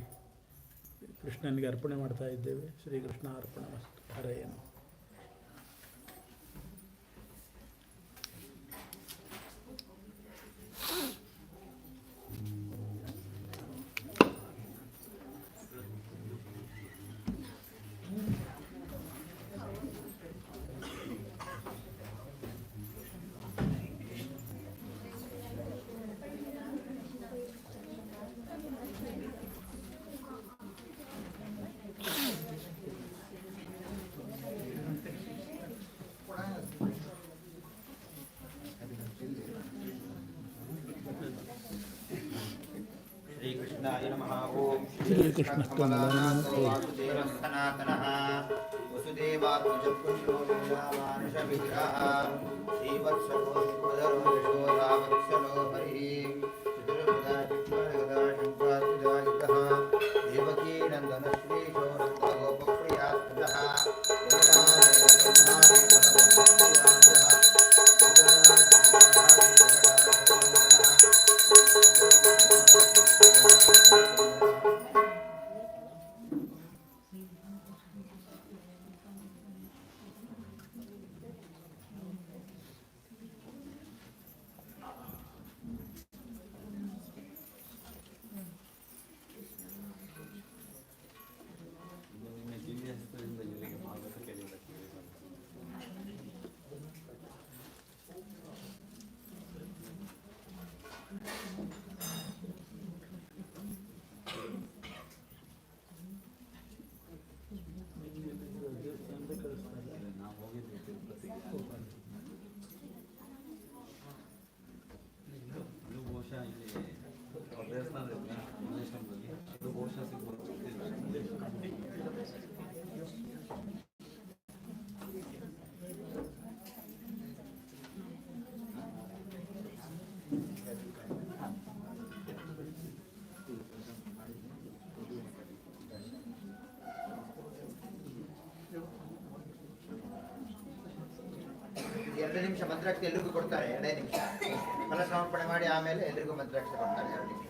S1: ಕೃಷ್ಣನಿಗೆ ಅರ್ಪಣೆ ಮಾಡ್ತಾ ಇದ್ದೇವೆ. ಶ್ರೀಕೃಷ್ಣ ಅರ್ಪಣ ವಸ್ತು. ಹರೆಯನು.
S2: ಶ್ರೀಕೃಷ್ಣಸ್ತನಾತನಃ ವಸುದೇವಾತ್ಮಜಪುರುಷೋ ವಿದ್ಯಾಮಾನುಷವಿಗ್ರಹ ಶ್ರೀವತ್ಸಲೋ ಶಿವಧರೋ ಯಶೋಧಾವತ್ಸಲೋ ಹರಿಃ ಚತುರ್ಭುಜಾಶಂಕರಾತ್ಮಜಾಯುಧಃ ದೇವಕೀ ನಂದನ ಶ್ರೀಶೋ ನಂದಗೋಪಪ್ರಿಯಾತ್ಮಜಃ ಎರಡು ನಿಮಿಷ ಮಂತ್ರಾಕ್ಷತೆ ಎಲ್ರಿಗೂ ಕೊಡ್ತಾರೆ. 2 ನಿಮಿಷ ಫಲ ಸಮರ್ಪಣೆ ಮಾಡಿ ಆಮೇಲೆ ಎಲ್ರಿಗೂ ಮಂತ್ರಾಕ್ಷತೆ ಕೊಡ್ತಾರೆ. 2 ನಿಮಿಷ